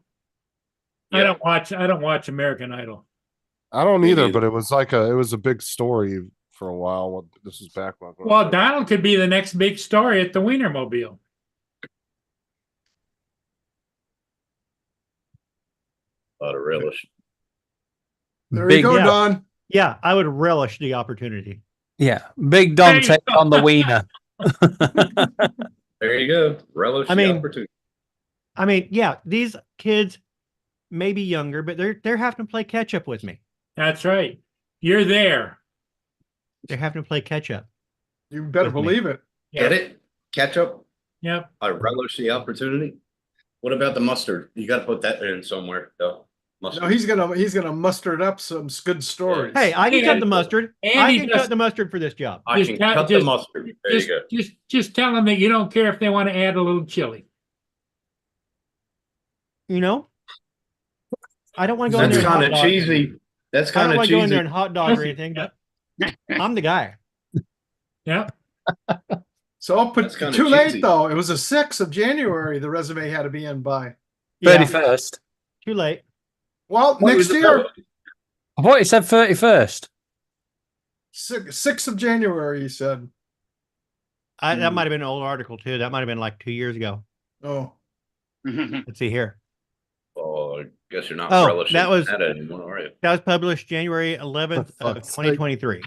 I Yeah. don't watch American Idol. I don't Me either, neither. but it was a big story for a while. This was back when. Well, Donald could be the next big story at the Wienermobile. A lot of relish. There Big- you go, yeah. Don. Yeah, I would relish the opportunity. Yeah. Big Don There you take go. on the wiener. There you go. Relish I the mean- opportunity. I mean, yeah, these kids may be younger, but they're having to play catch up with me. That's right. You're there. They're having to play catch up. You better With me. believe it. Get it? Ketchup? Yep. I relish the opportunity. What about the mustard? You got to put that in somewhere, though. Mustard. No, he's gonna muster up some good stories. Hey, I can Yeah. cut the mustard. I Andy can just- cut the mustard for this job. I just can cut- cut the just- mustard. There you go. Just tell them that you don't care if they want to add a little chili. You know, I don't want to go in That's there. and kind hot of dog. cheesy. That's I kind don't of want to go in cheesy. there and hot dog or anything, but I'm the guy. Yep. So I'll put That's kinda too late cheesy. though. It was the 6th of January. The resume had to be in by. Yeah, 31st. too late. Well, What was next the year, vote? I thought it said 31st. 6th of January. You said. That might have been an old article too. That might have been like 2 years ago. Oh, Let's see here. Oh, I guess you're not Oh, relishing that was- anymore, are you? That was published January 11th For of fuck's sake. 2023.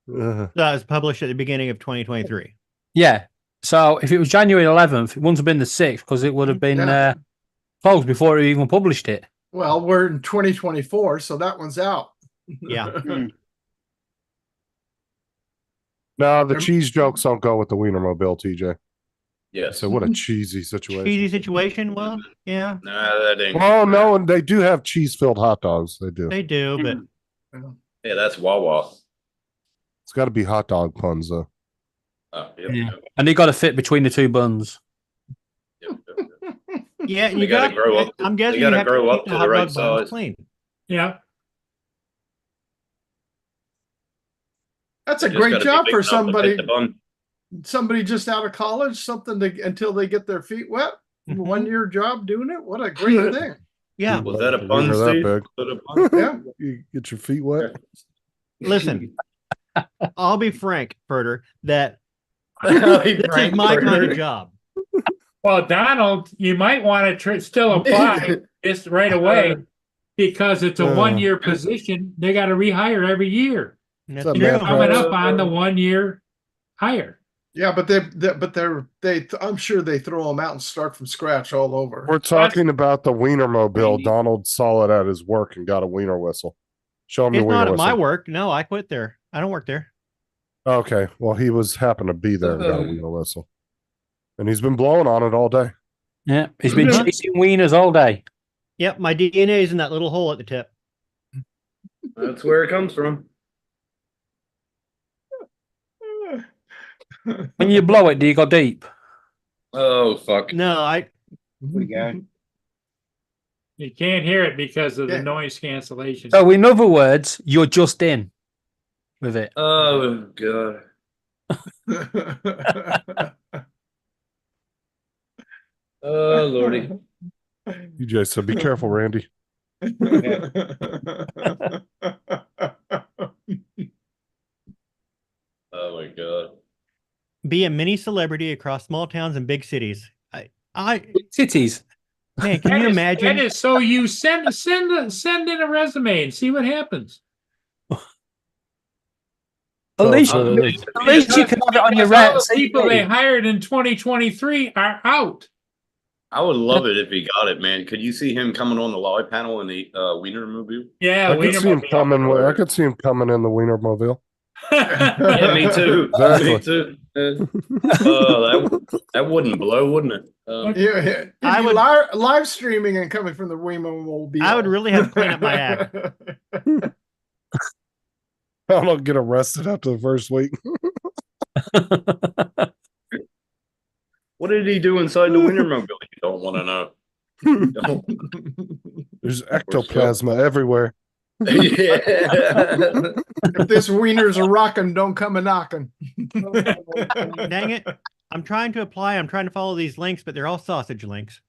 That was published at the beginning of 2023. Yeah. So if it was January 11th, it wouldn't have been the 6th because it would have been Yeah. closed before it even published it. well, we're in 2024, so that one's out. Yeah. No, the cheese jokes don't go with the Wienermobile, TJ. Yes. So what a cheesy situation. Cheesy situation. Well, yeah, Nah, that ain't. Well, no, and they do have cheese-filled hot dogs. They do. they do, but Yeah, that's Wawa. It's got to be hot dog puns, though. Oh, yep. Yeah. And they got to fit between the two buns. Yeah, and They you gotta got. grow up. I'm They guessing you gotta have to grow keep up the to hot the right dog buns size. clean. Yeah. That's They a just great gotta be job big for enough to fit the somebody. bun. Somebody just out of college, something to until they get their feet wet. Mhm. 1 year job doing it. What a great thing. Yeah. Was that a If bun, you're that Steve? big. Was that a bun? Yeah. You get your feet wet. Listen, I'll be frank, Furter, that Hey, this Frank is my kind Furter. of job. Well, Donald, you might want to still apply this right away because it's a 1 year position. They got to rehire every year. That's What's up, true. man? Coming up on the 1 year hire. Yeah, but I'm sure they throw them out and start from scratch all over. We're talking about the Wienermobile. Donald saw it at his work and got a wiener whistle. Show him It's your not wiener at my whistle. work. No, I quit there. I don't work there. Okay, well, he was happened to be there and got a wiener whistle, and he's been blowing on it all day. Yeah, he's been chasing wieners all day. Yep, my DNA is in that little hole at the tip. That's where it comes from. When you blow it, do you go deep? Oh fuck! No, We go. You can't hear it because of the Yeah. noise cancellation. So, in other words, you're just in with it. Oh god! Oh lordy! DJ said, "Be careful, Randy." Oh my god! be a mini celebrity across small towns and big cities. Cities. Man, can you imagine? That is so you send in a resume and see what happens. At least you can have it on your All red the people they CV. hired in 2023 are out. I would love it if he got it, man. Could you see him coming on the live panel in the Wienermobile? Yeah, I could see him coming. I could see him coming in the Wienermobile. Yeah, me too. Exactly. Me too. That wouldn't blow, wouldn't it? Yeah, I would- live streaming and coming from the Wienermobile. I would really have to clean up my act. I don't get arrested after the first week. What did he do inside the Wienermobile? You don't want to know. There's ectoplasma everywhere. Yeah. If this wiener's a rocking, don't come a knocking. Dang it. I'm trying to apply. I'm trying to follow these links, but they're all sausage links.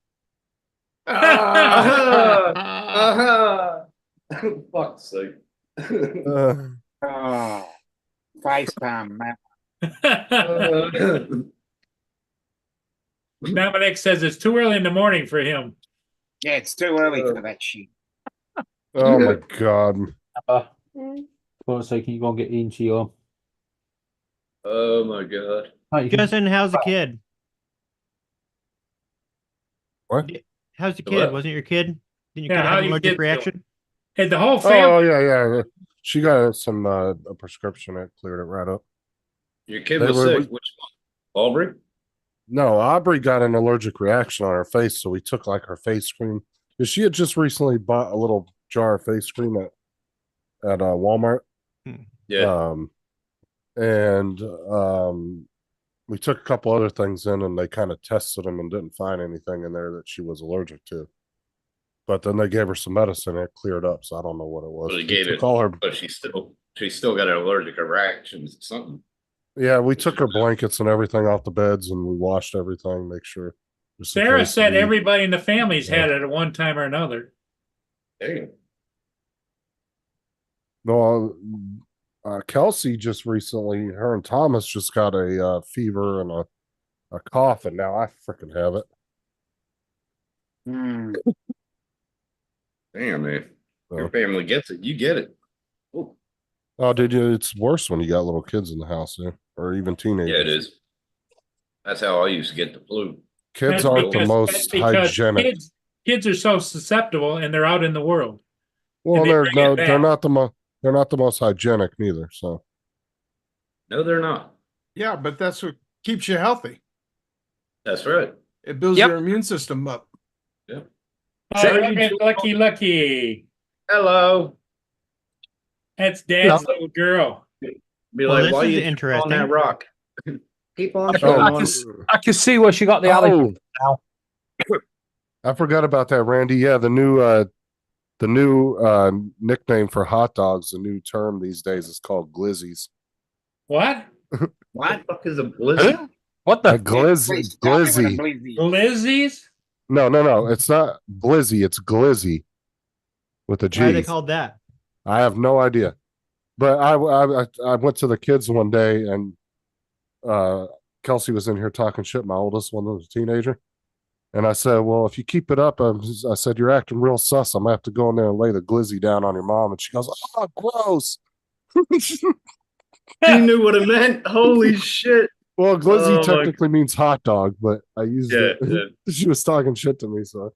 Fuck's sake. Oh, face palm, man. Dominic says it's too early in the morning for him. Yeah, it's too early for that shit. Oh my god. For a second, you go and get into your. Oh my god. Justin, how's the kid? What? How's the The kid? what? Wasn't your kid? Didn't your Yeah, kid how have an your allergic kid reaction? And the whole family. Oh yeah. She got some a prescription that cleared it right up. Your kid They was were- sick. Which one? Aubrey? No, Aubrey got an allergic reaction on her face, so we took like her face cream. Because she had just recently bought a little jar of face cream at Walmart. Yeah. We took a couple other things in, and they kind of tested them and didn't find anything in there that she was allergic to. But then they gave her some medicine, and it cleared up. So I don't know what it was. But he We gave took it. all her. But she still got an allergic reaction to something. Yeah, we took her blankets and everything off the beds, and we washed everything. Make sure. just in Sarah case said we- everybody in the family's had it at one time or another. Damn. No, Kelsey just recently, her and Thomas just got a fever and a cough, and now I freaking have it. Damn, man. So- Your family gets it. You get it. Oh, Oh, did you? It's worse when you got little kids in the house, or even teenagers. yeah, it is. That's how I used to get the flu. Kids That's aren't the because- most that's because hygienic. Kids are so susceptible and they're out in the world. Well, and they they're bring no, it they're back. not they're not the most hygienic neither. So No, they're not. Yeah, but that's what keeps you healthy. That's right. It builds Yep. your immune system up. Yep. Oh, look at Lucky. Hello. That's Dad's little girl. Be Well, like, this why is you keep interesting. on that rock? Keep on Oh, showing. I can see where she got the allergy. oh, I forgot about that, Randy. Yeah, the new nickname for hot dogs, the new term these days is called glizzies. What? What the fuck is a blizzard? What A the? glizzy, glizzy. Glizzies? No, it's not blizzy. It's glizzy with a G. Why are they called that? I have no idea. But I went to the kids one day and Kelsey was in here talking shit. My oldest one was a teenager. And I said, well, if you keep it up, I said, you're acting real sus. I'm going to have to go in there and lay the glizzy down on your mom. And she goes, oh, gross. You knew what it meant. Holy shit. Well, glizzy Oh, technically means hot dog, but I used Yeah, it. She was talking shit to me, so.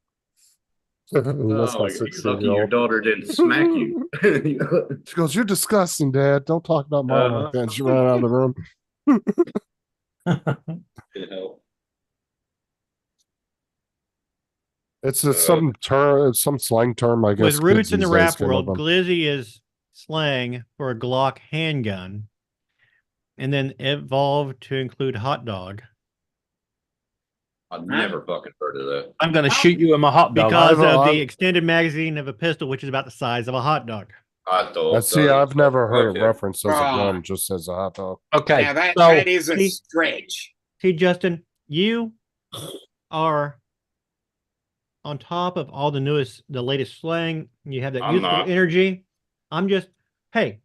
That's Oh, my my God, you're lucky 16-year-old. your daughter didn't smack you. She goes, you're disgusting, Dad. Don't talk about mom like that. And she ran out of the room. You know. It's just some term, some slang term, I guess. With roots kids in the these days rap came up world, on. glizzy is slang for a Glock handgun, and then evolved to include hot dog I've never fucking heard of that. I'm going to shoot you with my hot dog. because of I've- the extended magazine of a pistol, which is about the size of a hot dog. I thought. See, I've never heard Okay. it referenced as a Ah. gun, just as a hot dog. Okay. Now that, so that is a see- stretch. See, Justin, you are on top of all the latest slang. You have that I'm youthful not. energy. I'm just, hey,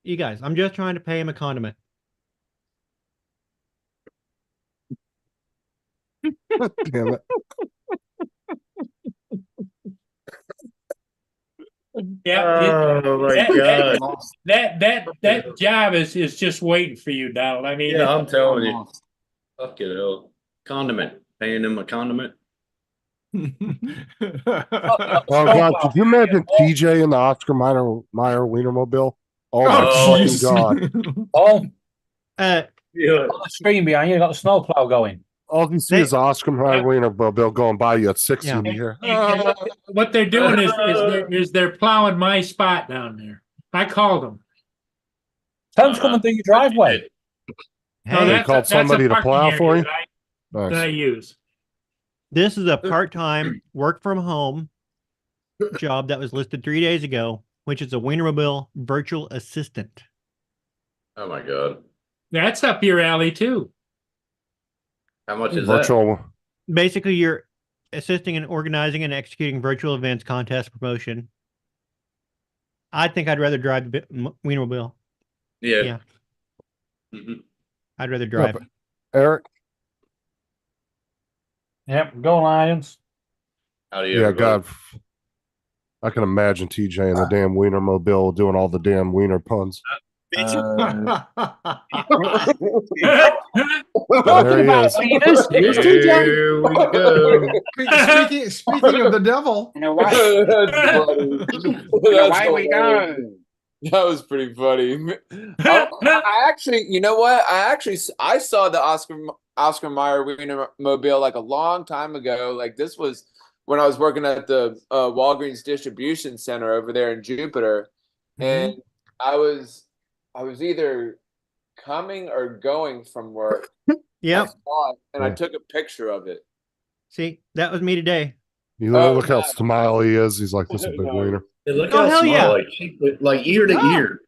you guys, I'm just trying to pay him a condiment. Damn it. Yeah. Oh my that- God. That job is just waiting for you, Donald. I mean, Yeah, I'm telling you. Fuck it hell. Condiment. Paying him a condiment. Oh God, could you imagine TJ in the Oscar Meyer Wienermobile? Oh my fucking jeez. God! oh, Yeah. on the screen behind you, got the snowplow going. All you see is Oscar Meyer Wienermobile going by you at 60 Yeah. and you hear, what they're doing is they're plowing my spot down there. I called them. Tell them to come and do your driveway. No, Hey, They that's called that's a somebody to parking plow area for you? that I nice. use. this is a part-time work from home job that was listed 3 days ago, which is a Wienermobile virtual assistant. Oh my God. That's up your alley too. How much is that? Virtual. Basically, you're assisting in organizing and executing virtual events, contest promotion. I think I'd rather drive the Wienermobile. Yeah. Yeah. Mhm. I'd rather drive. Eric? Yep, go Lions. How do you Yeah, ever God. vote? I can imagine TJ in the damn Wienermobile doing all the damn wiener puns. There he is. Here we go. Speaking of the devil, You know why? That's funny. You know why we hilarious. go? That was pretty funny. I actually, you know what? I saw the Oscar Mayer Wienermobile like a long time ago. Like this was when I was working at the Walgreens distribution center over there in Jupiter, and I was either coming or going from work. Yep. I saw it, and I Yeah. took a picture of it. See, that was me today. You Oh, look how God. smile he is. He's like, this is a big No. wiener. Hey, look Oh, how hell small, yeah. like ear to Yeah. ear.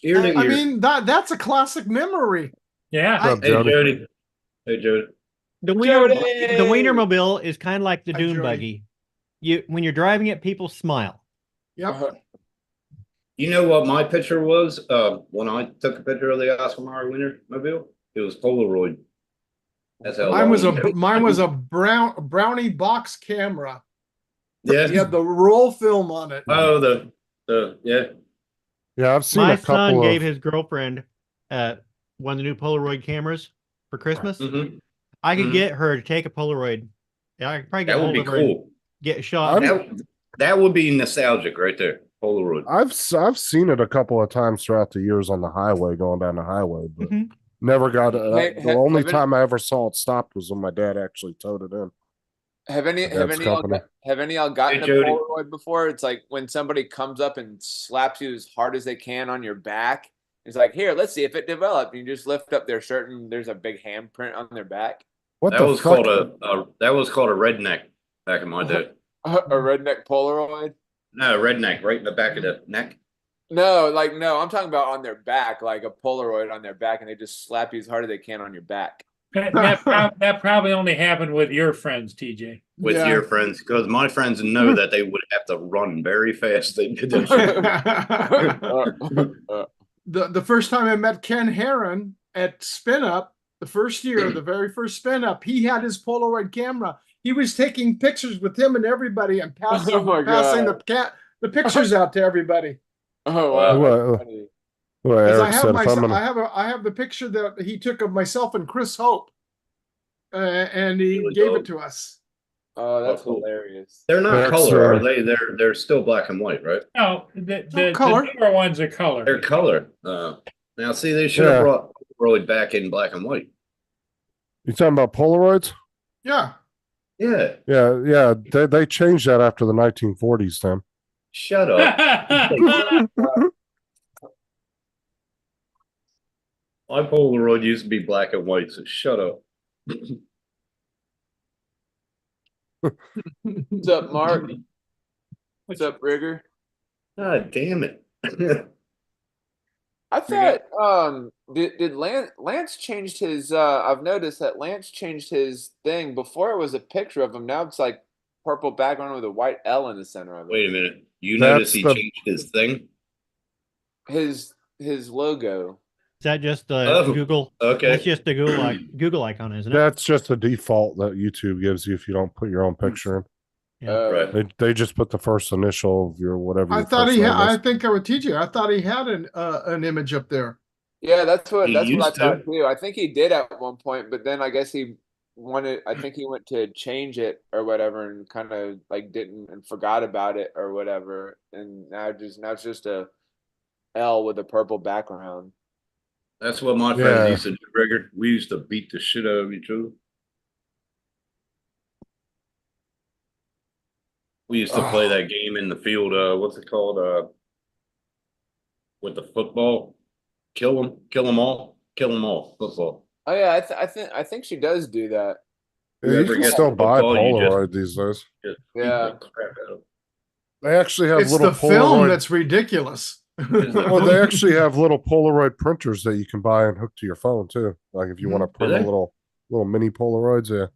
Ear to ear. I mean that's a classic memory. Yeah. What's up, hey, Jody? Jody. Hey, Jody. The Jody! Wienermobile is kind of like the Hi, Doom Jody. buggy. When you're driving it, people smile. Yep. You know what my picture was when I took a picture of the Oscar Mayer Wienermobile? It was Polaroid. That's how Mine was long- a brownie box camera. Yeah. You had the roll film on it. Oh, the yeah. Yeah, I've seen My a couple son of. gave his girlfriend one of the new Polaroid cameras for Christmas. Mhm. I could Mhm. get her to take a Polaroid. Yeah, I could probably get That would hold be of her and cool. get a shot. That would be nostalgic right there. Polaroid. I've seen it a couple of times throughout the years on the highway, going down the highway, but Mhm. never got it. Hey, The only have any- time I ever saw it stopped was when my dad actually towed it in. Have any My have dad's any y'all company. have any y'all gotten Hey, a Jody. Polaroid before? It's like when somebody comes up and slaps you as hard as they can on your back. It's like, here, let's see if it developed. And you just lift up their shirt and there's a big handprint on their back. What That the was fuck? called a redneck. back in my day. A redneck Polaroid? No, redneck, right in the back of the neck. No, I'm talking about on their back, like a Polaroid on their back, and they just slap you as hard as they can on your back. That probably only happened with your friends, TJ. With Yeah. your friends, because my friends know that they would have to run very fast. They did that shit. The first time I met Ken Heron at Spin Up, the first year, the very first Spin Up, he had his Polaroid camera. He was taking pictures with him and everybody and passing, Oh my passing God. the pictures out to everybody. Oh wow. Well, that's funny. well, Because Eric said if I'm gonna, I have the picture that he took of myself and Chris Hope, and he Really gave dope. it to us. Oh, that's cool. hilarious. They're not That's, color, are they? They're still black and white, right? No, the color. newer ones are color. They're color. Now see, they should have Yeah. brought Polaroid back in black and white. you talking about Polaroids? Yeah. Yeah, Yeah. They changed that after the 1940s, Tim. shut up. My Polaroid used to be black and white, so shut up. What's up, Mark? What's up, Rigger? God damn it. I thought did Lance changed his I've noticed that Lance changed his thing. Before it was a picture of him, now it's like purple background with a white L in the center of it. Wait a minute. You That's notice he the- changed his thing? His logo. Is that just the Oh, Google? okay. That's just the Google icon, isn't it? That's just a default that YouTube gives you if you don't put your own picture in. Yeah. Right. They just put the first initial of your whatever. I your thought first he name had, I is. think I would teach you. I thought he had an image up there. Yeah, that's what He I used thought to. too. I think he did at one point, but then I guess he I think he went to change it or whatever and kind of like didn't and forgot about it or whatever. And now it's just a L with a purple background. That's what my Yeah. friends used to do, Rigger. We used to beat the shit out of each other. We used to play that game in the field. What's it called? With the football, kill them all, football. Oh yeah, I think she does do that. Yeah, you Whoever can gets still the buy football, you just- Polaroid these days. Just beat Yeah. the crap out of They actually have It's little the film Polaroid. that's ridiculous. Well, they actually have little Polaroid printers that you can buy and hook to your phone too. Like if you want to print a they? little Mini Polaroids, yeah.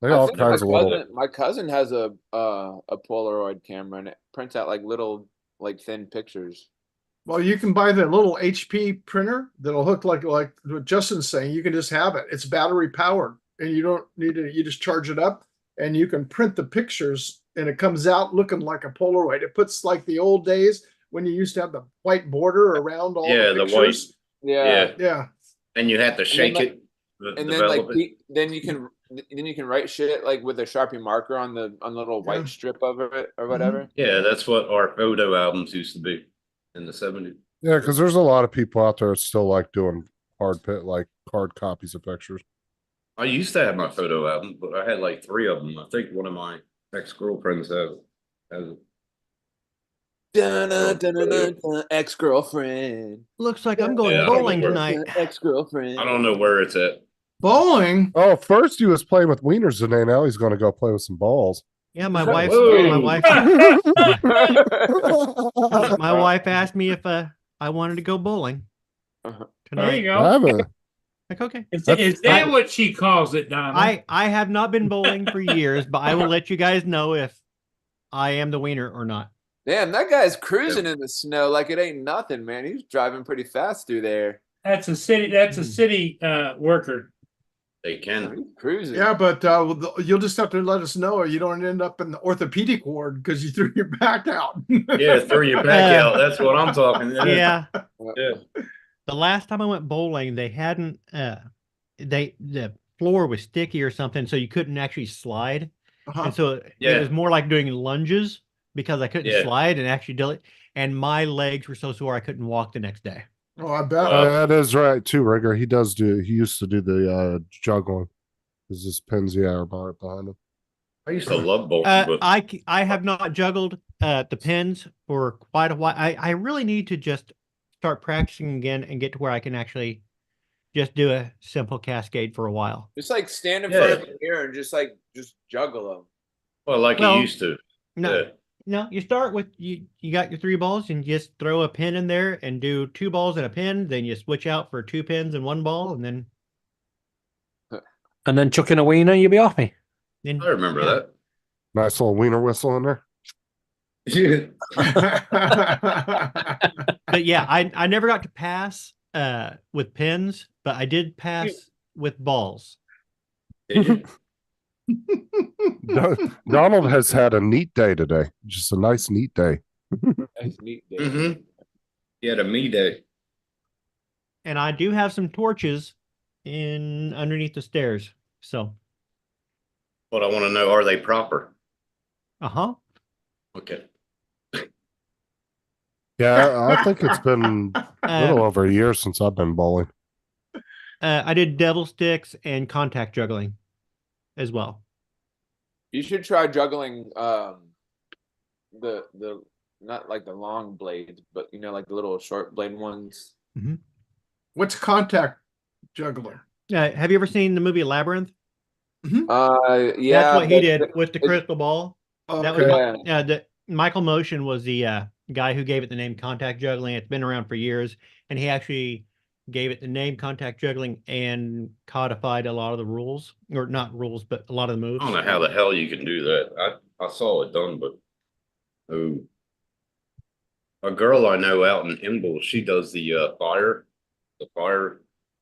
They I all think kinds of little. my cousin has a Polaroid camera and it prints out like little like thin pictures. Well, you can buy that little HP printer that'll hook like what Justin's saying. You can just have it. It's battery powered, and you don't need to. You just charge it up, and you can print the pictures, and it comes out looking like a Polaroid. It puts like the old days when you used to have the white border around all Yeah, the the pictures. Yeah. Yeah. And you have to shake like- it. And then like then you can write shit like with a Sharpie marker on the little white Yeah. strip of it or whatever. Yeah, that's what our photo albums used to be in the 70s. Yeah, because there's a lot of people out there that still like doing hard copies of pictures. I used to have my photo album, but I had like 3 of them. I think one of my ex-girlfriends has it. Ex-girlfriend. Looks like I'm going Yeah, I don't know bowling where- tonight. Ex-girlfriend. I don't know where it's at. Bowling. Oh, first he was playing with wieners today. Now he's going to go play with some balls. Yeah, my Whoa. wife asked me if I wanted to go bowling There you tonight. go. I haven't. Like, okay. Is that what she calls it, Donna? I have not been bowling for years, but I will let you guys know if I am the wiener or not. Damn, that guy's cruising in the snow like it ain't nothing, man. He's driving pretty fast through there. That's a city worker. They can. He's cruising. Yeah, but you'll just have to let us know, or you don't end up in the orthopedic ward because you threw your back out. Yeah, throw your back out. That's what I'm talking. Yeah. Yeah. The last time I went bowling, they hadn't the floor was sticky or something, so you couldn't actually slide. Uh-huh. And so Yeah. it was more like doing lunges because I couldn't Yeah. slide and actually do it. And my legs were so sore I couldn't walk the next day. Oh, I bet. That is right too, Rigger. He used to do the juggling. Because his pins, are behind him. I used to love bowling, but I have not juggled the pins for quite a while. I really need to just start practicing again and get to where I can actually just do a simple cascade for a while. Just like stand in front of the mirror and just juggle them. Well, like Well, you used to. No, Yeah. no, you start with you got your 3 balls and you just throw a pin in there and do 2 balls and a pin, then you switch out for 2 pins and 1 ball, and then chuck in a wiener, you'll be happy. I remember that. Nice little wiener whistle in there. But yeah, I never got to pass with pins, but I did pass with balls. Donald has had a neat day today. Just a nice, neat day. Nice, neat day. Mm-hmm. He had a me day. And I do have some torches in underneath the stairs. So, But I want to know, are they proper? uh-huh. Okay. Yeah, I think it's been a little over a year since I've been bowling. I did devil sticks and contact juggling as well. You should try juggling the not like the long blades, but you know, like the little short blade ones. What's contact juggler? Have you ever seen the movie Labyrinth? Yeah, That's what he but did with the crystal ball. That was Okay. the Michael Motion was the guy who gave it the name contact juggling. It's been around for years, and he actually gave it the name contact juggling and codified a lot of the rules, or not rules, but a lot of the moves. I don't know how the hell you can do that. I saw it done, but oh, a girl I know out in Imble, she does the fire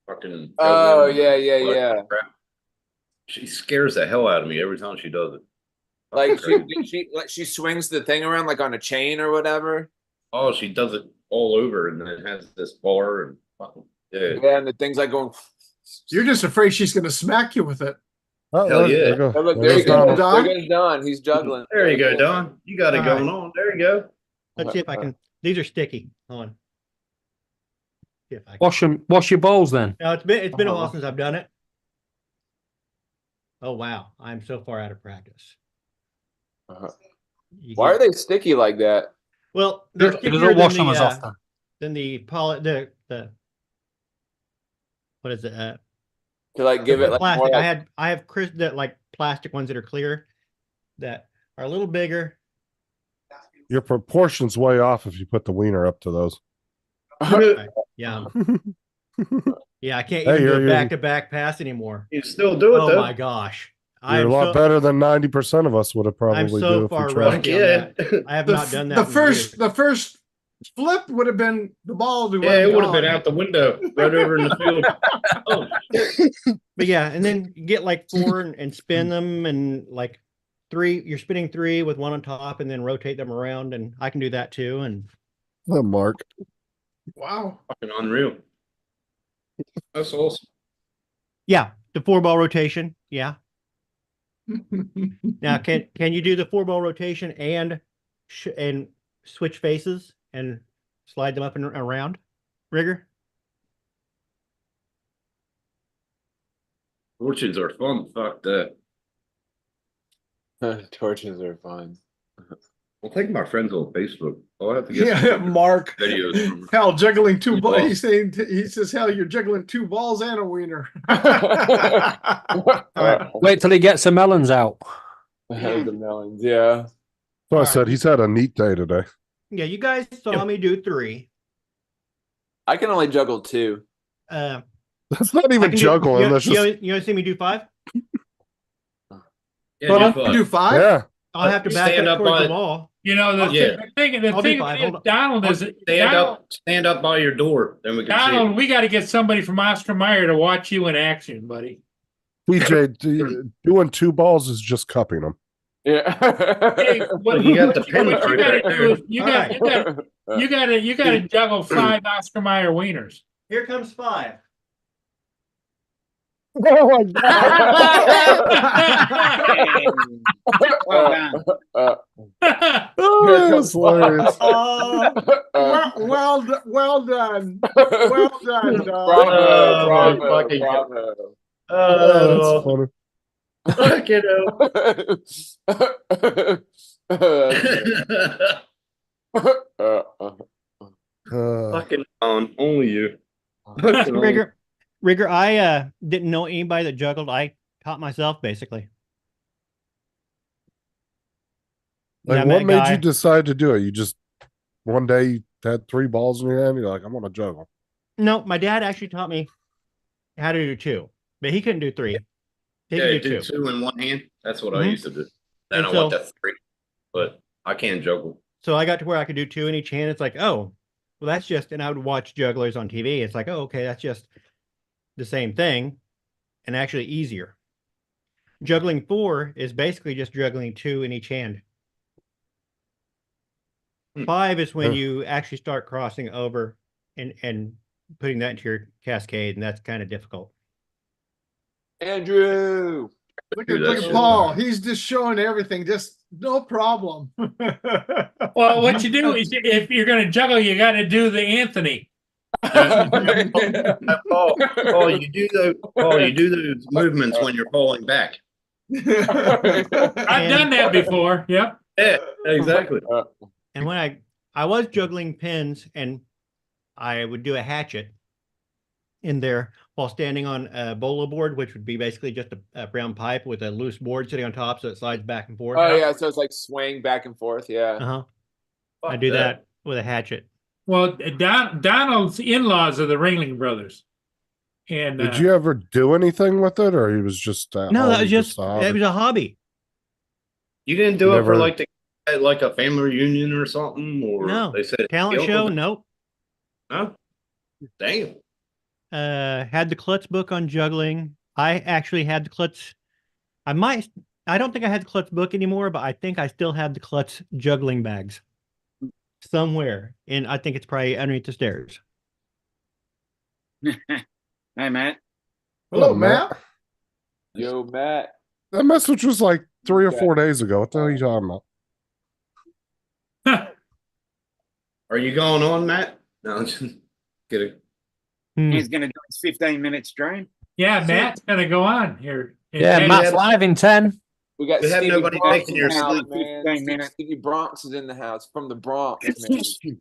fucking. Oh juggling, yeah. crap. She scares the hell out of me every time she does it. Like Crazy. she swings the thing around like on a chain or whatever. Oh, she does it all over, and then it has this bar and fucking yeah. Yeah, and the thing's like going. You're just afraid she's going to smack you with it. Oh, Hell there yeah. you go. Oh, look, There's there you go. Donald. There goes Don. He's juggling. There you go, Don. You got it All going right. on. There you go. Let's see if I can. These are sticky. Hold on. See if I can. Wash your bowls then. No, it's been a while since I've done it. Oh wow, I'm so far out of practice. You Why are get- they sticky like that? Well, they're He stickier doesn't than wash the, them as often. than the what is it? To like give it like plastic. more like, I have like plastic ones that are clear that are a little bigger. Your proportion's way off if you put the wiener up to those. Yeah. Yeah, I can't Hey, even do you're- a back-to-back pass anymore. You still do it Oh though. my gosh. You're a lot better than 90% of us would have probably I'm so do far if we tried. rusty on Yeah. that. I have not done that. The in first, years. the first flip would have been the ball. Yeah, it would have been out the window, right over in the field. Oh, But yeah, and then you get like 4 and spin them, and like 3, you're spinning 3 with 1 on top, and then rotate them around, and I can do that too. And Oh, Mark. Wow. fucking unreal. That's awesome. yeah, the 4-ball rotation. Yeah. Now, can you do the 4-ball rotation and switch faces and slide them up and around, Rigger? Fortunes are fun. Fuck that. torches are fun. I'll take my friends on Facebook. I'll have to get Yeah, some Mark. videos from Hell, juggling 2 balls. Balls. He's saying, he says, hell, you're juggling 2 balls and a wiener. Wait till he gets the melons out. The melons, yeah. So I said he's had a neat day today. Yeah, you guys saw me do 3. I can only juggle 2. Uh, That's not I even can do- juggling. You, That's you, just you want to see me do 5? Yeah, You do 5? yeah. I'll have to back Stand up up towards by the it. wall. You know, the Yeah. thing I'll do is, 5. Hold on. Donald is stand up by your door, then we can see Donald, it. we got to get somebody from Oscar Mayer to watch you in action, buddy. DJ, doing 2 balls is just cupping them. Yeah. Hey, what You got the what pin you right gotta there. do is you gotta juggle 5 Oscar Mayer wieners. Here comes 5. Oh my Well done. Oh, that's hilarious. Well done. Well done, Don. Bravo, bravo, fucking- bravo. Oh, that's funny. Fucking on, only you. Fucking on. Rigger, I didn't know anybody that juggled. I taught myself basically. Like, I what met a made guy- you decide to do it? You just one day you had 3 balls in your hand. You're like, I'm gonna juggle. No, my dad actually taught me how to do 2, but he couldn't do 3. He Yeah, could do do 2. 2 in one hand. That's what I Mhm. used to do. Then And I went so- to 3, but I can't juggle. So I got to where I could do 2 in each hand. It's like, oh, well, that's just, and I would watch jugglers on TV. It's like, oh, okay, that's just the same thing and actually easier. Juggling 4 is basically just juggling 2 in each hand. 5 is when Huh. you actually start crossing over and putting that into your cascade, and that's kind of difficult. Andrew. Look Do at that look at shit. Paul. He's just showing everything. Just no problem. Well, what you do is if you're going to juggle, you got to do the Anthony. Paul, you do those movements when you're falling back. I've done that before. Yep. Yeah, exactly. And when I was juggling pins, and I would do a hatchet in there while standing on a bolo board, which would be basically just a brown pipe with a loose board sitting on top, so it slides back and forth. Oh yeah, so it's like swaying back and forth. Yeah. Uh-huh. I do that with a hatchet. Well, Donald's in-laws are the Ringling Brothers. And Did you ever do anything with it, or he was just No, that home was just a it hobby? was a hobby. You didn't do it for Never- like a family reunion or something, or No. they said Talent show, nope. No, damn. Had the Klutz book on juggling. I actually had the Klutz. I don't think I had the Klutz book anymore, but I think I still have the Klutz juggling bags somewhere. And I think it's probably underneath the stairs. Hey, Matt. Hello, Matt. Yo, Matt. That message was like 3 or 4 days ago. What the hell are you talking about? Are you going on, Matt? No, just kidding. He's going to do his 15-minute stream. Yeah, Matt's going to go on here. Yeah, Matt's live in 10. We got We have Stevie nobody Bronx taking in your the house, sleep. man. 15 minutes. Stevie Bronx is in the house from the Bronx, man. Stevie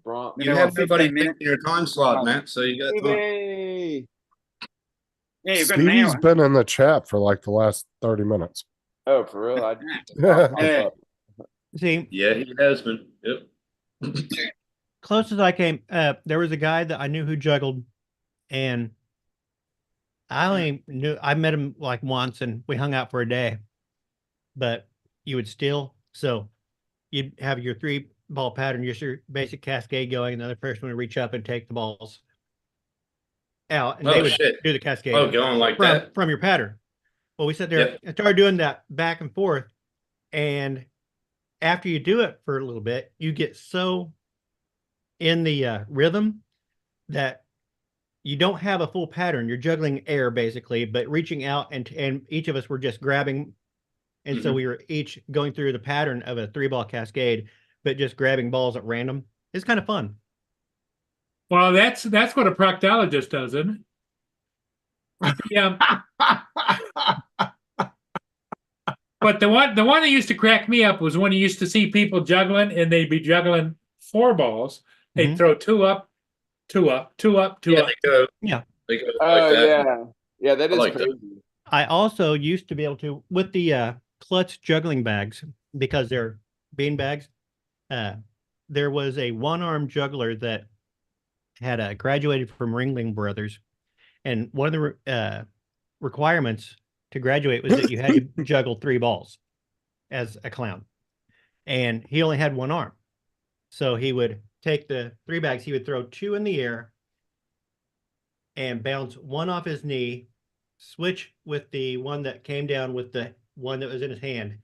Bronx. You have nobody taking your time slot, Matt, so you got time. Stevie. Yeah, you've got an Stevie's hour. been in the chat for like the last 30 minutes. Oh, for real? Yeah. See, Yeah, he has been. Yep. closest I came, there was a guy that I knew who juggled, and I met him like once, and we hung out for a day. But you would so you'd have your 3-ball pattern, just your basic cascade going, and the other person would reach up and take the balls out, and they Oh, would shit. do the cascade. Oh, going like that. From your pattern. Well, we sat there Yep. and started doing that back and forth, and after you do it for a little bit, you get so in the rhythm that you don't have a full pattern. You're juggling air basically, but reaching out, and each of us were just grabbing, and so Mhm. we were each going through the pattern of a 3-ball cascade, but just grabbing balls at random. It's kind of fun. Well, that's what a proctologist does, isn't it? Yeah. But the one that used to crack me up was when you used to see people juggling, and they'd be juggling 4 balls. They'd Mhm. throw 2 up, 2 up, 2 up, 2 Yeah, up. they go. Yeah. They go Oh, like that. yeah. Yeah, that I is like that. crazy. I also used to be able to, with the Klutz juggling bags, because they're bean bags. There was a one-armed juggler that had graduated from Ringling Brothers, and one of the requirements to graduate was that you had to juggle 3 balls as a clown, and he only had one arm, so he would take the 3 bags, he would throw 2 in the air and bounce 1 off his knee, switch with the one that came down with the one that was in his hand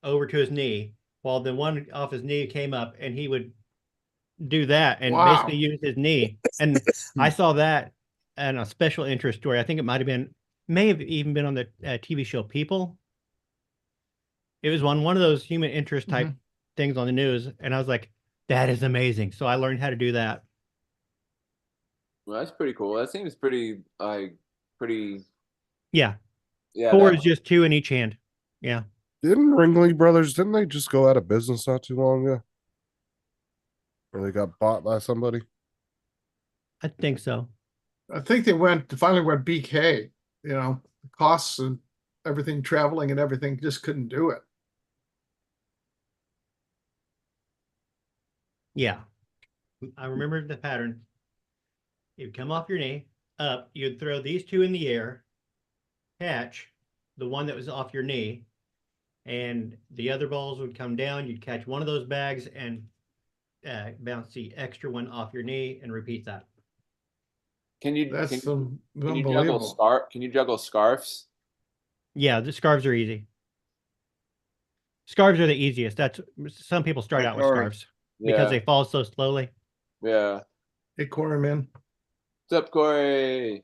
over to his knee, while the one off his knee came up, and he would do that and Wow. basically use his knee. And I saw that in a special interest story. I think it may have even been on the TV show People. It was on one of those human interest type things on the news, and I was like, that is amazing. So I learned how to do that. Well, that's pretty cool. That seems pretty, pretty. Yeah. Yeah. 4 that- is just 2 in each hand. Yeah. Didn't Ringling Brothers, didn't they just go out of business not too long ago? Or they got bought by somebody? I think so. I think they finally went BK. You know, the costs and everything, traveling and everything, just couldn't do it. Yeah. I remember the pattern. You'd come off your knee, up, you'd throw these two in the air, catch the one that was off your knee, and the other balls would come down. You'd catch one of those bags and bounce the extra one off your knee and repeat that. Can you That's can you unbelievable. juggle can you juggle scarves? Yeah, the scarves are easy. Scarves are the easiest. That's some people start out with Alright. scarves because Yeah. they fall so slowly. Yeah. Hey, Corey, man. What's up, Corey?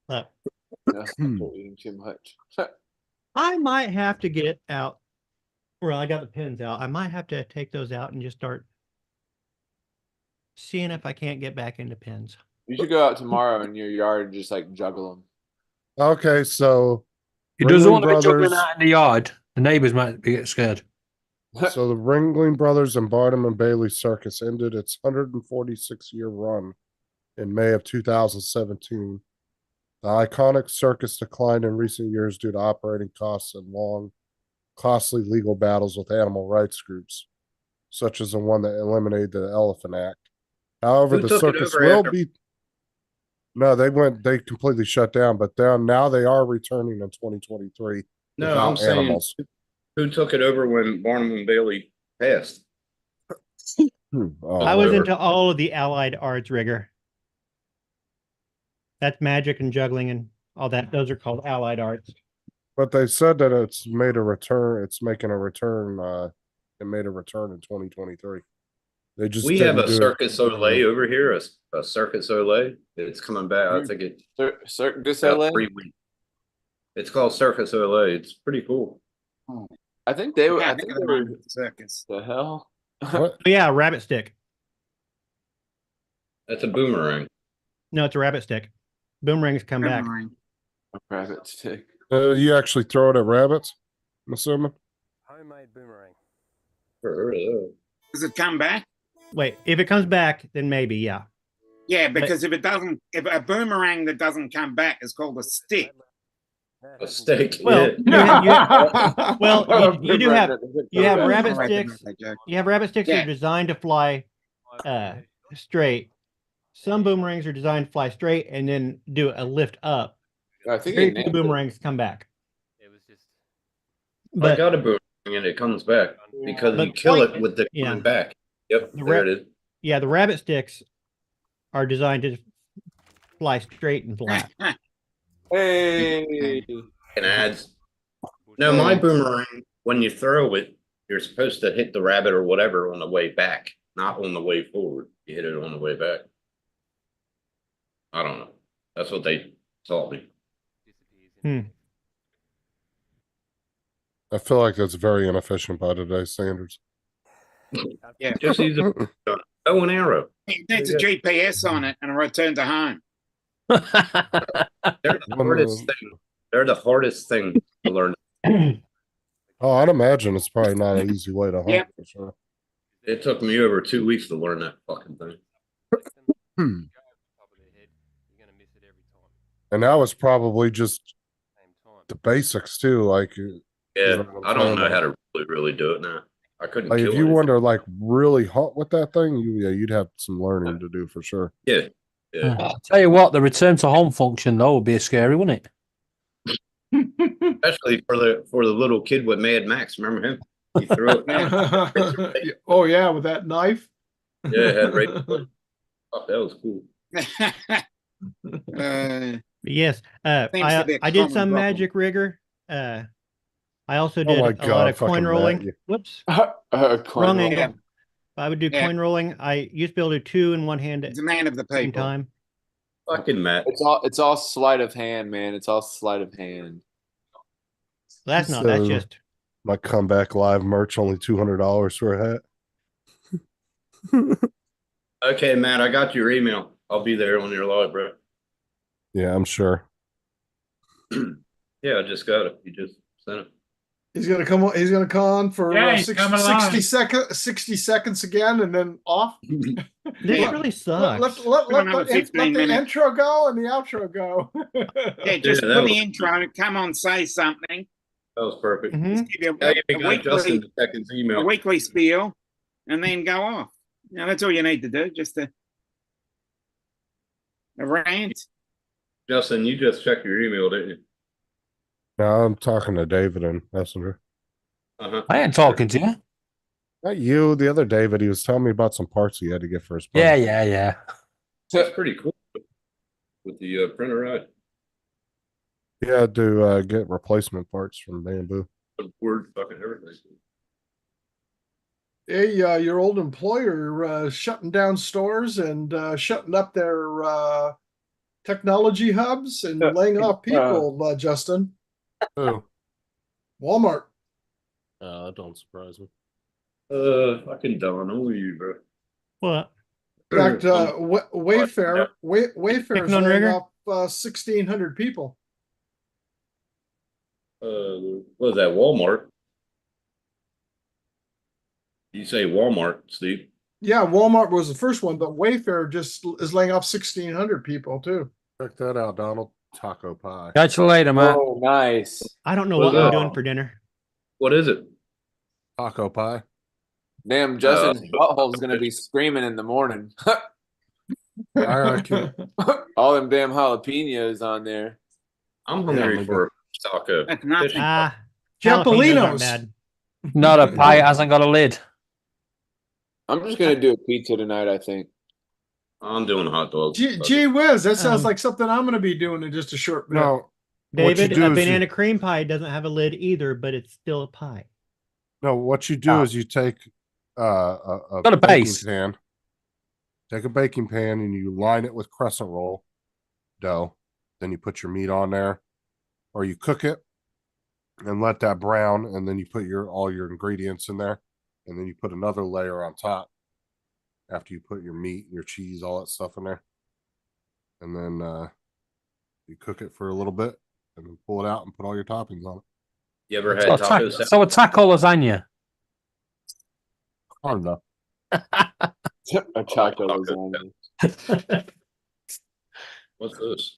Uh, No, I'm eating too much. I might have to get out. Well, I got the pins out. I might have to take those out and just start seeing if I can't get back into pins. You should go out tomorrow in your yard and just like juggle them. Okay, so He doesn't Ringling want to be juggling Brothers- out in the yard. The neighbours might be get scared. So the Ringling Brothers and Barnum and Bailey Circus ended its 146-year run in May of 2017. The iconic circus declined in recent years due to operating costs and long, costly legal battles with animal rights groups, such as the one that eliminated the Elephant Act. However, Who the took it circus over will after? be. No, they completely shut down, but now they are returning in 2023 No, without I'm saying animals. who took it over when Barnum and Bailey passed? Oh, I was whatever. into all of the allied arts rigor. That's magic and juggling and all that. Those are called allied arts. But they said that it's made a return. It's making a return. It made a return in 2023. They just We have didn't a do it. Circus Olay over here, a Circus Olay. It's coming back. I think it's Cirque du about Soleil. 3 weeks. It's called Circus Olay. It's pretty cool. I think they were. Yeah, I think never they were. mind with the circus. The hell? What? Oh, yeah, rabbit stick. That's a boomerang. No, it's a rabbit stick. Boomerangs come back. Boomerang. A rabbit stick. You actually throw it at rabbits? I'm assuming. Homemade boomerang. Never heard of that. Does it come back? Wait, if it comes back, then maybe, yeah. Yeah, because if a boomerang that doesn't come back is called a stick. A steak. Well, yeah. Well, you do have rabbit I didn't sticks. make that joke. You have rabbit sticks that Yeah. are designed to fly straight. Some boomerangs are designed to fly straight and then do a lift up. I think Very it few named it. boomerangs come back. It was just I But got a boomerang and it comes back because But you kill point- it with the yeah. coming back. Yep, The there ra- it is. yeah, the rabbit sticks are designed to fly straight and flat. Hey. And adds. No, my boomerang, when you throw it, you're supposed to hit the rabbit or whatever on the way back, not on the way forward. You hit it on the way back. I don't know. That's what they taught me. I feel like that's very inefficient by today's standards. Yeah. Just use a bow and arrow. There's a GPS on it and a return to home. They're the hardest thing. They're the hardest thing to learn. Oh, I'd imagine it's probably not an easy way to hunt Yep. for sure. It took me over 2 weeks to learn that fucking thing. Hmm. top of their head. You're gonna miss it every time. And that was probably just Same time. the basics too. Like, Yeah, I don't know how to really do it now. I couldn't like kill if you anything. want to like really hunt with that thing, you'd have some learning to do for sure. Yeah, yeah. I'll tell you what, the return to home function though would be scary, wouldn't it? Especially for the little kid with Mad Max. Remember him? He threw it. Oh yeah, with that knife. Yeah, it had right. Oh, that was cool. Uh, But yes, Seems to be a I did common some problem. magic rigor. I also Oh did my a lot God, of fucking coin Matt, rolling. you- Whoops, Coin wrong roll. angle. Yeah. I would do Yeah. coin rolling. I used to be able to do two in one hand at he's the a man of the same people. time. Fucking Matt. It's all sleight of hand, man. It's all sleight of hand. That's not. That's So- just. My comeback live merch only $200 for a hat. Okay, Matt, I got your email. I'll be there on your live, bro. Yeah, I'm sure. Yeah, I just got it. You just sent it. He's gonna come on. He's gonna come on for Yeah, he's coming along. 60 seconds again, and then off. This Yeah. really Let, sucks. Another 15 the minutes. intro go and the outro go. Yeah, just that put was- the intro, come on, say something. That was perfect. Mhm. Just give you Now you a got Justin weekly, Seconds a email. weekly spiel. and then go off. That's all you need to do. Just a rant. Justin, you just checked your email, didn't you? Now I'm talking to David and Messenger. Uh-huh. I ain't talking to you. Not you, the other David. He was telling me about some parts he had to get for his Yeah, printer. yeah. That's pretty cool with the printer, right? He had to get replacement parts from Bamboo. The word fucking everything. Hey, your old employer shutting down stores and shutting up their technology hubs and laying off people, Justin. Who? Walmart. That don't surprise me. Fucking don't know you, bro. What? In fact, Wayfair is Picking on laying Rigger? off 1,600 people. What was that, Walmart? You say Walmart, Steve? Yeah, Walmart was the first one, but Wayfair just is laying off 1,600 people too. Check that out, Donald. Taco pie. Catch you later, man. Oh, nice. I don't know What what is we're that? doing for dinner. What is it? Taco pie. Damn, Justin's butthole's gonna be screaming in the morning. I can't. All them damn jalapenos on there. I'm hungry for a taco. That's nothing. Ah, jalapenos aren't Japalinos. bad. Not a pie, it hasn't got a lid. I'm just gonna do a pizza tonight, I think. I'm doing hot dogs. Gee whiz, that sounds Um, like something I'm going to be doing in just a short bit. No. what David, you do a is banana cream pie doesn't have a lid either, but it's still a pie. No, what you do is you take a Got a baking base. pan. Take a baking pan and you line it with crescent roll dough. Then you put your meat on there, or you cook it and let that brown, and then you put all your ingredients in there, and then you put another layer on top after you put your meat, your cheese, all that stuff in there. And then you cook it for a little bit and then pull it out and put all your toppings on it. You ever had So, taco salad? so a taco lasagna. I don't know. A chocolate lasagna. What's this?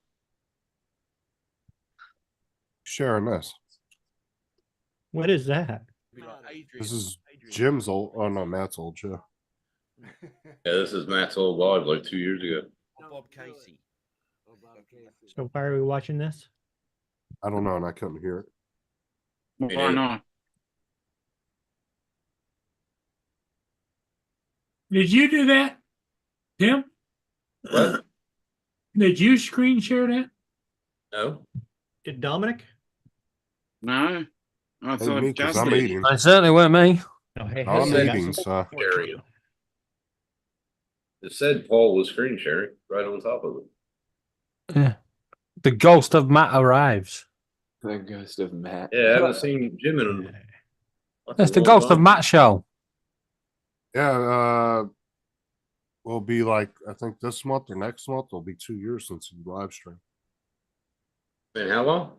Sharing this. What is that? This is Jim's old. Oh no, Matt's old show. Yeah, this is Matt's old live like 2 years ago. Bob Casey. So why are we watching this? I don't know, and I couldn't hear it. Why not? Did you do that, Tim? What? Did you screen share that? No. Did Dominic? No. I Hey, thought me, 'cause Justin. I'm eating. It certainly weren't me. Oh, hey, I'm hey, eating, so Area. It said Paul was screen sharing right on top of it. Yeah. The ghost of Matt arrives. The ghost of Matt. Yeah, I haven't seen Jim in It's the ghost of Matt show. yeah, will be like, I think this month or next month will be 2 years since you live stream. Man, how long?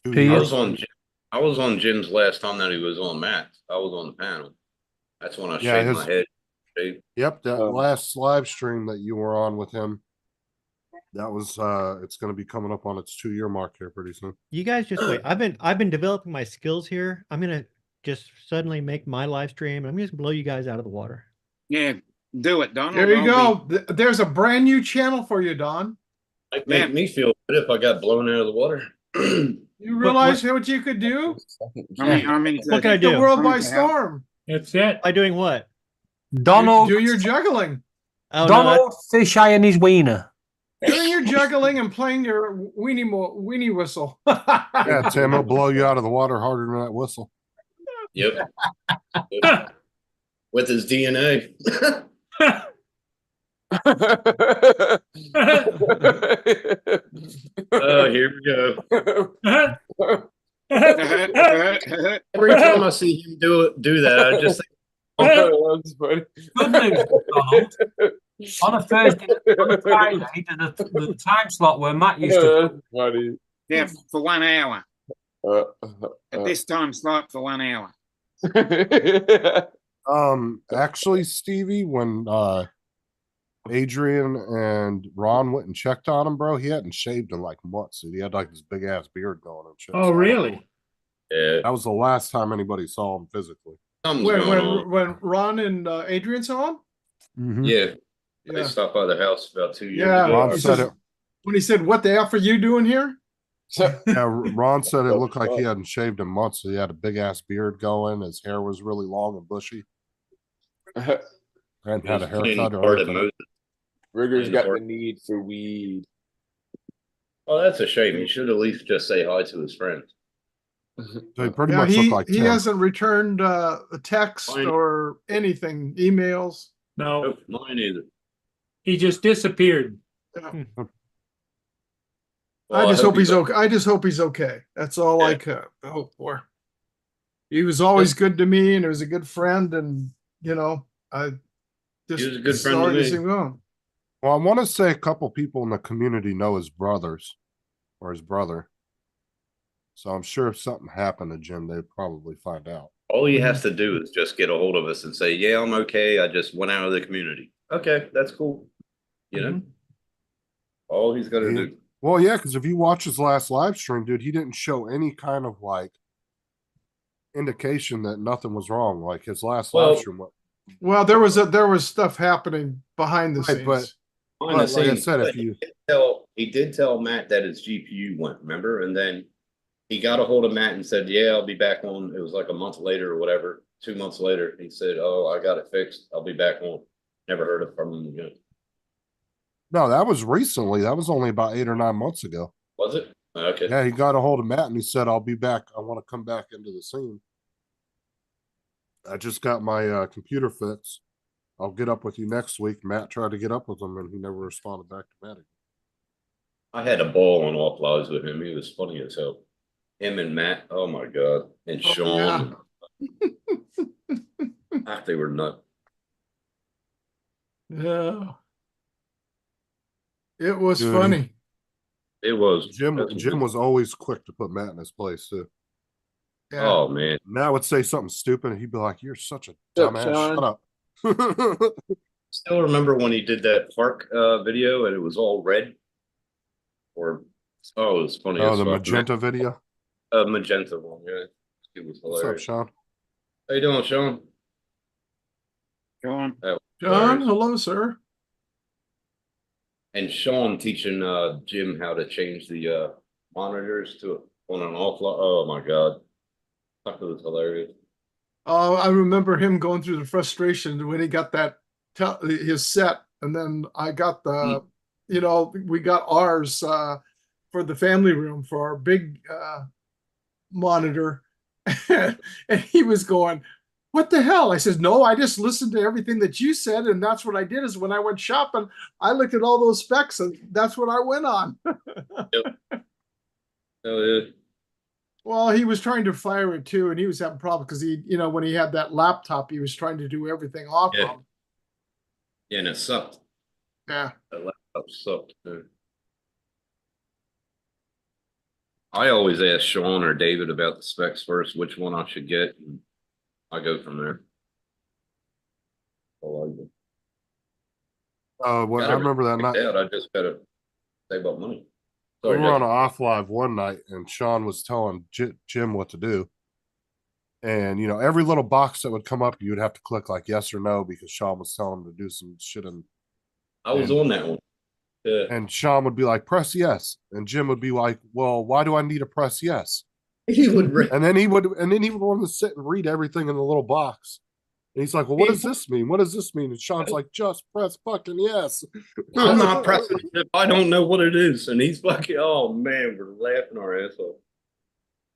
2 2 I years. was on. I was on Jim's last time that he was on Matt's. I was on the panel. That's when I Yeah, shaved his- my head. Shaved. Yep, that Oh. last live stream that you were on with him, that was it's gonna be coming up on its 2 year mark here pretty soon. You guys just wait. I've been developing my skills here. I'm gonna just suddenly make my live stream. I'm just blow you guys out of the water. Yeah, do it, Donald. There you I'll go. There's a brand new channel for you, Don. It made me feel good if I got blown out of the water. You realize what you could do? I'm into What can I Take the do? world I'm by into help. storm. That's it. By doing what? Donald, Do your juggling. Oh, no, Donald Fisheye and his wiener. Doing your juggling and playing your weenie whistle. Yeah, Tim will blow you out of the water harder than that whistle. Yep. With his DNA. Oh, here we go. Every time I see him do that, I just think, That's funny. Good news, Donald. On a Thursday, on a Friday, the time slot where Matt used to. That's funny. Yeah, for 1 hour. At this time slot for 1 hour. Actually, Stevie, when Adrian and Ron went and checked on him, bro, he hadn't shaved in like months. He had like this big ass beard going and shit. Oh, really? Yeah, That was the last time anybody saw him physically. something's When going on. when Ron and Adrian saw him? Mhm. Yeah, they Yeah. stopped by the house about 2 years Yeah. ago. Ron He said says, it. when he said, "What the F are you doing here?" Yeah, Ron said it looked like he hadn't shaved in months. So he had a big ass beard going. His hair was really long and bushy, and He had was a playing haircut or part of anything. Moses. Rigger's And got Bart- the need for weed. Oh, that's a shame. He should at least just say hi to his friends. So he pretty Yeah, much looked like he Tim. hasn't returned a text Fine. or anything, emails. No, Nope, mine either. he just disappeared. Well, I just hope he's o- okay. I just hope he's okay. That's all I Yeah. could hope for. He was always good to me, and he was a good friend, and I just He was a good friend to sorry to me. see him go. Well, I want to say a couple people in the community know his brothers or his brother. So I'm sure if something happened to Jim, they'd probably find out. All he has to do is just get a hold of us and say, "Yeah, I'm okay. I just went out of the community." Okay, that's cool. You know, all he's got to Yeah. do. Well, yeah, because if you watch his last live stream, dude, he didn't show any kind of like indication that nothing was wrong. Like his last Well, live stream, Well, there was stuff happening behind the Right, scenes. but- Behind the like I scenes, said, but if you he did tell Matt that his GPU went, remember? And then he got a hold of Matt and said, "Yeah, I'll be back on." It was like a month later or whatever, 2 months later. He said, "Oh, I got it fixed. I'll be back on." Never heard of from him again. no, that was recently. That was only about 8 or 9 months ago. Was it? Okay. Yeah, he got a hold of Matt and he said, "I'll be back. I want to come back into the scene. I just got my computer fixed. I'll get up with you next week." Matt tried to get up with him and he never responded back to Matt. I had a ball on Off Lives with him. He was funny as hell. Him and Matt, oh my God. And Oh, Sean. They were nuts. Yeah. It was Dude, funny. It was. Jim That's Jim was always quick to put Matt in his place too. Yeah. Oh, man. Matt would say something stupid and he'd be like, "You're such a What's up, dumbass. Sean?" Shut up." Still remember when he did that park video and it was all red? Or, oh, it was funny. Oh, as the fuck. magenta video. Magenta one, yeah. It was What's up, hilarious. Sean? How you doing, Sean? Go on. That was John, hilarious. hello, sir. And Sean teaching Jim how to change the monitors to on an offline. Oh my God. That was hilarious. Oh, I remember him going through the frustration when he got that his set, and then I got the, we got ours for the family room for our big monitor, and he was going, "What the hell?" I says, "No, I just listened to everything that you said, and that's what I did. Is when I went shopping, I looked at all those specs, and that's what I went on." Oh, yeah. Well, he was trying to fire it too, and he was having problems because he, when he had that laptop, he was trying to do everything off Yeah. of. Yeah, and it sucked. Yeah. That laptop sucked. Yeah. I always ask Sean or David about the specs first, which one I should get, and I go from there. All I do. Well, I Gotta remember that figure night. it out. I just gotta save up money. We Sorry, were on Justin. an off live one night, and Sean was telling Jim what to do. And every little box that would come up, you would have to click like yes or no because Sean was telling him to do some shit. I was on that one. Yeah. And Sean would be like, "Press yes," and Jim would be like, "Well, why do I need to press yes?" He would. And then he would want to sit and read everything in the little box. And he's like, "Well, what does this mean? What does this mean?" And Sean's like, "Just press fucking yes." I'm not pressing it if I don't know what it is. And he's fucking, oh man, we're laughing our ass off.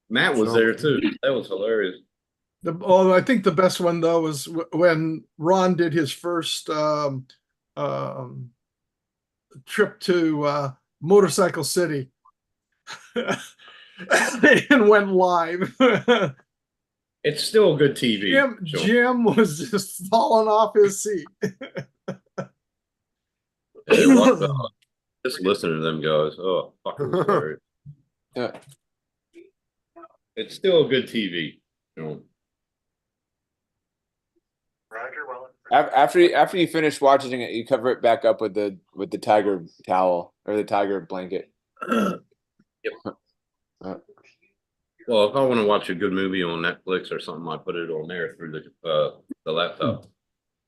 Matt was there too. That was hilarious. I think the best one though was when Ron did his first trip to Motorcycle City and went live. It's still good TV. Sean. Jim was just falling off his seat. Hey, what the- just listening to them guys. Oh, fucking hilarious. Yeah. It's still good TV. Roger, well. After you finish watching it, you cover it back up with the tiger towel or the tiger blanket. Yep. Well, if I want to watch a good movie on Netflix or something, I put it on there through the laptop.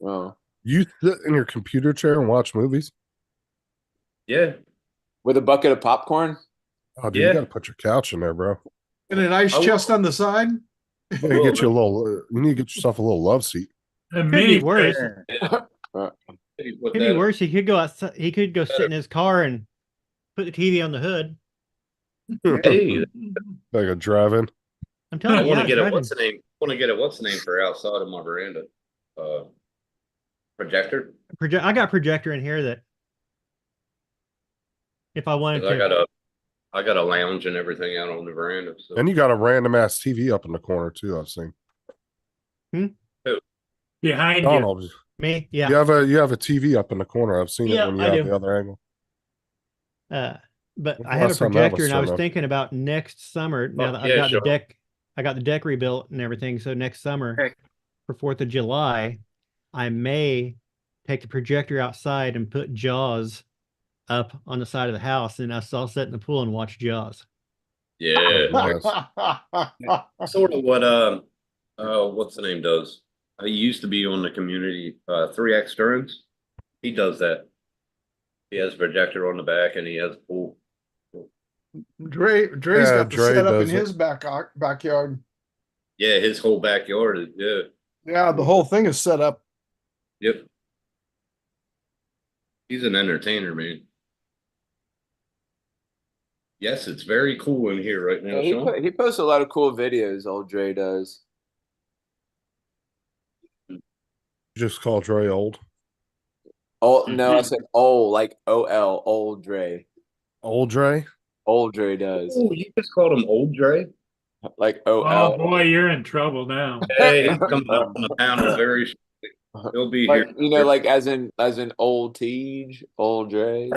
Well, You sit in your computer chair and watch movies? Yeah. with a bucket of popcorn. Oh, dude, Yeah. you got to put your couch in there, bro. And an ice I will- chest on the side. You need to get you a little. You need to get yourself a little love seat. A Could mini be worse. Hey, put Could be that- worse. He could go outside. He could go sit in his car and put the TV on the hood. Hey, Like a drive-in. I'm I telling you, want yeah, to get a driving. what's the name? Want to get a what's the name for outside of my veranda? Projector. I got projector in here that if I wanted 'Cause to. I got a lounge and everything out on the veranda. So. And you got a random ass TV up in the corner too. I've seen. behind you. Donald, Me, yeah. you have a TV up in the corner. I've seen Yeah, it when you I have do. the other angle. But When's I the have a last time that was projector, and I was shown up? thinking about next summer. Now that I've yeah, got sure. I got the deck rebuilt and everything. So next summer, Okay. for 4th of July, I may take the projector outside and put Jaws up on the side of the house, and I'll sit in the pool and watch Jaws. Yeah. Nice. Sort of what what's the name does. I used to be on the community 3X Stearns. He does that. He has a projector on the back and he has a pool. Dre's Yeah, got the Dre setup in does it. his backyard. Yeah, his whole backyard is Yeah, the whole thing is set up. yep. He's an entertainer, man. Yes, it's very cool in here right now, Yeah, Sean. he posts a lot of cool videos. Old Dre does. Just call Dre old. Oh no, I said like OL, old Dre. Old Dre. Old Dre does. Oh, you just called him Old Dre? Like Oh OL. boy, you're in trouble now. Hey, he's coming up on the panel very shortly. He'll be Like, here. you know, like as in old Tej, old Dre.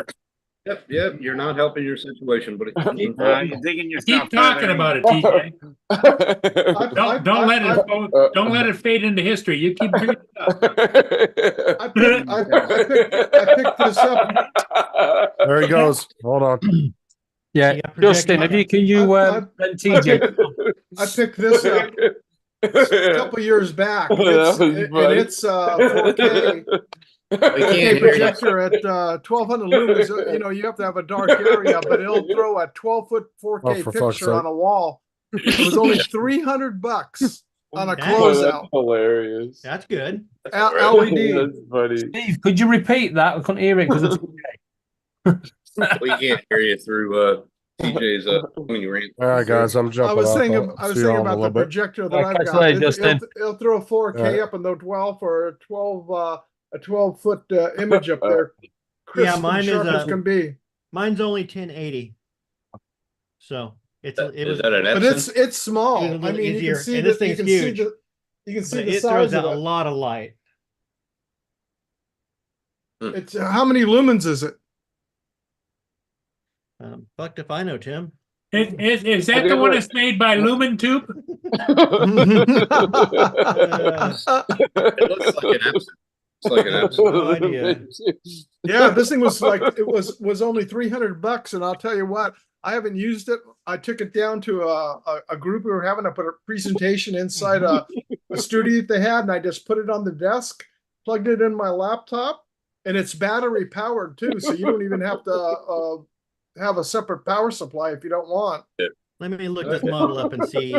Yep. You're not helping your situation, but You're digging yourself. Keep talking further about in. it, TJ. I- Don't let I- it don't let it fade into history. You keep bringing it up. I picked this up. There he goes. Hold on. Yeah, You got projector Justin, on can you I- let TJ? I picked this up a couple years back. That It's, was and funny. it's 4K. can't 4K hear you. projector at 1200 lumens. You know, you have to have a dark area, but it'll throw a 12-foot 4K Oh, for fuck's picture on sake. a wall. It was only $300 on a That's- closeout. Hilarious. That's good. LED. That's funny. Steve, could you repeat that? I couldn't hear it because We can't hear you through TJ's when you ran. All right, guys. I'm jumping. I was off. thinking, I'll I was see y'all thinking in a about the little bit. projector that Like I've I got. say, Justin. It'll throw 4K Yeah. up in the 12 or a 12-foot image up there. Crisp and mine is, sharp as can be. Mine's only 1080. So it Is was that an But Epson? it's small. It was a I little mean, you easier, can see and the this you thing's can see huge. you can see but the it size throws of out a it. lot of light. It's how many lumens is it? Fucked if I know, Tim. Is that the one that's made by Lumen Tube? It looks like an Epson. It's like an Epson. No idea. Yeah, this thing was like it was only $300, and I'll tell you what, I haven't used it. I took it down to a group we were having to put a presentation inside a studio that they had, and I just put it on the desk, plugged it in my laptop, and it's battery powered too, so you don't even have to have a separate power supply if you don't want. Let me look this model up and see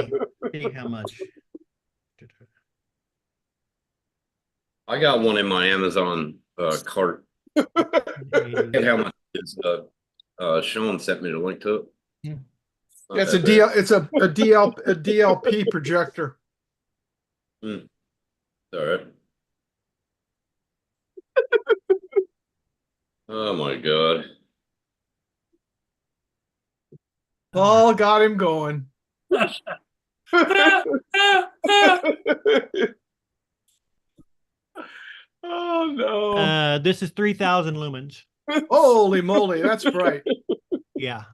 how much. I got one in my Amazon cart. Look how much is Sean sent me the link to it. Not It's a that bad. DLP projector. All right. Oh my god. Paul got him going. Oh no. This is 3,000 lumens. Holy moly, that's bright. Yeah.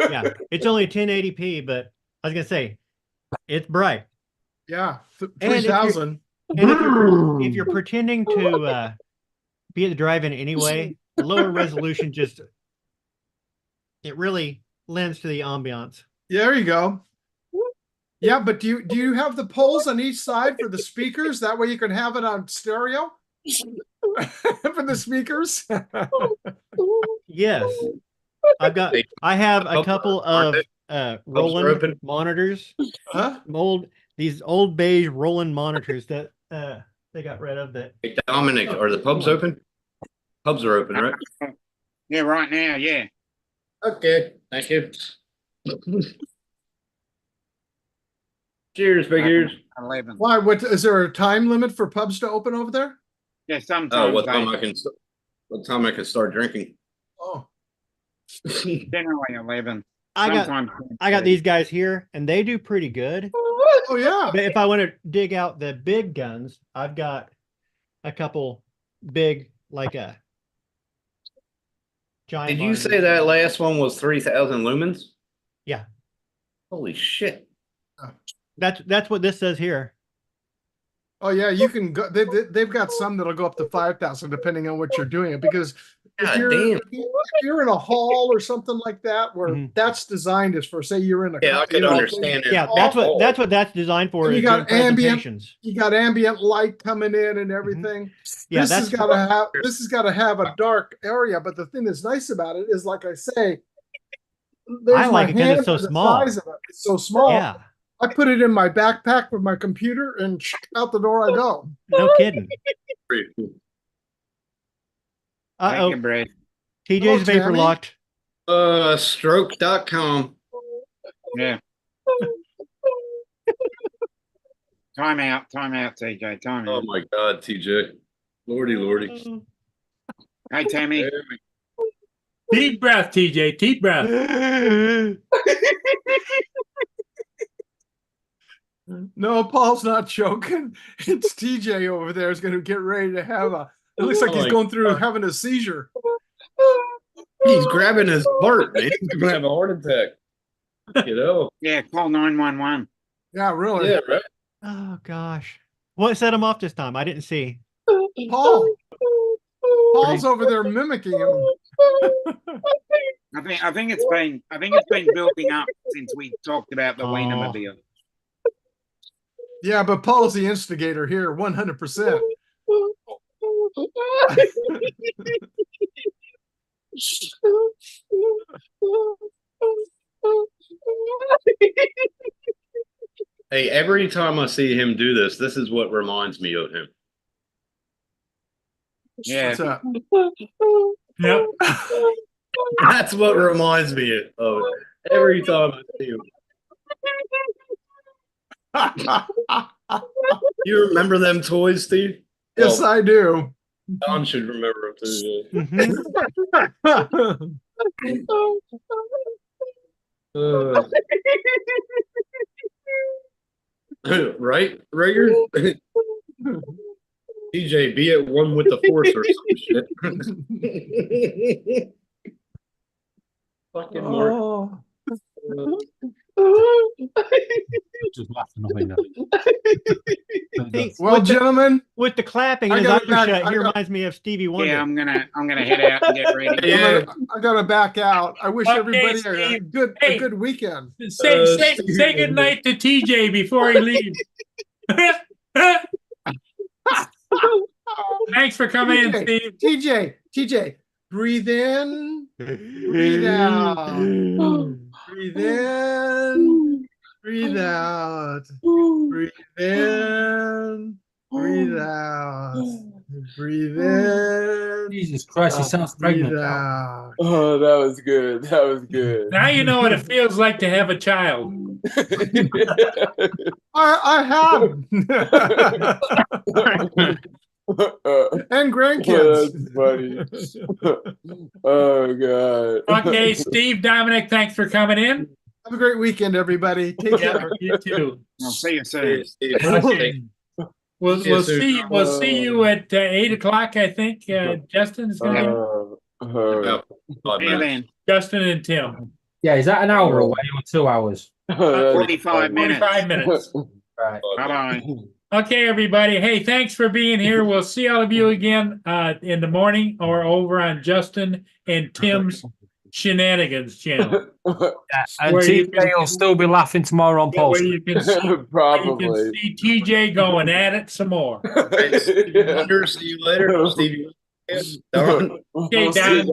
Yeah. It's only 1080p, but I was gonna say it's bright. Yeah, And if you're- 3,000. And if you're pretending to be at the drive-in anyway, lower resolution just it really lends to the ambiance. There you go. Yeah, but do you have the poles on each side for the speakers? That way you can have it on stereo for the speakers. Yes. I have a couple of Roland open? monitors. Huh? These old beige Roland monitors that they got rid of that. Hey, Dominic, are the pubs open? Pubs are open, right? Yeah, right now, yeah. Okay, thank you. Cheers, big ears. 11. Why? What is there a time limit for pubs to open over there? Yeah, sometimes. Oh, what time I can start drinking? Oh, Generally 11. I got Sometimes these guys here, and they do pretty good. oh yeah. But if I want to dig out the big guns, I've got a couple big, like a giant. Did you say that last one was 3,000 lumens? Yeah. Holy shit. That's what this says here. Oh yeah, you can go. They've got some that'll go up to 5,000 depending on what you're doing. Because if God you're, damn. if you're in a hall or something like that, where that's designed is for, say you're in a Yeah, I could understand it. Yeah, that's what that's designed for. And you is got doing ambient, presentations. you got ambient light coming in and everything. Yeah, this has got to have a dark area. But the thing that's nice about it is, like I say, I like it because it's so small. Size of it. It's so small. Yeah. I put it in my backpack with my computer, and out the door I go. No kidding. Take a break. TJ's Hello, vapor Tammy. locked. Stroke.com. Yeah. Time out, TJ. Time Oh out. my God, TJ. Lordy. Hey, Tammy. Deep breath, TJ. Deep breath. No, Paul's not joking. It's TJ over there is going to get ready to have a. It looks like he's going through having a seizure. He's grabbing his heart, man. He's gonna have a heart attack. You know? Yeah, call 911. Yeah, really. Yeah, right. Oh gosh. What set him off this time? I didn't see. Paul's over there mimicking him. I think it's been building up since we talked about the Wienermobile. Yeah, but Paul's the instigator here, 100%. Hey, every time I see him do this, this is what reminds me of him. Yeah. What's up? Yep. That's what reminds me of it. Every time I see him. You remember them toys, Steve? Yes, I do. Don should remember them too. Right, Rager? DJ, be at one with the force or some shit. Fucking Mark. Just laughing away now. Well, gentlemen, with the clapping I and his gotta eyes back- shut, I he gotta- reminds me of Stevie Wonder. Yeah, I'm gonna head out and get ready. Yeah. I got to back out. I wish Okay, everybody a Steve. good Hey. a good weekend. Say good night to TJ before he leaves. Thanks for coming in, Steve. TJ, breathe in, breathe out, breathe in, breathe out, breathe in, breathe out, breathe in. Jesus Christ, he sounds breathe pregnant. out. Oh, that was good. That was good. Now you know what it feels like to have a child. I have. And grandkids. That's funny. Oh god. Okay, Steve, Dominic, thanks for coming in. Have a great weekend, everybody. Take Yeah, care. you too. I'll see you soon. Okay. We'll See you soon. see you at 8 o'clock. I think Justin's gonna About 5 See you minutes. then. Justin and Tim. Yeah, is that an hour away or 2 hours? 45 minutes. 45 minutes. Right. Bye-bye. Okay, everybody. Hey, thanks for being here. We'll see all of you again in the morning or over on Justin and Tim's Shenanigans channel. And Where you TJ will still be laughing tomorrow on Where post. you can see, where you Probably. can see TJ going at it some more. Wonder, see you later, Stevie. Okay, Don.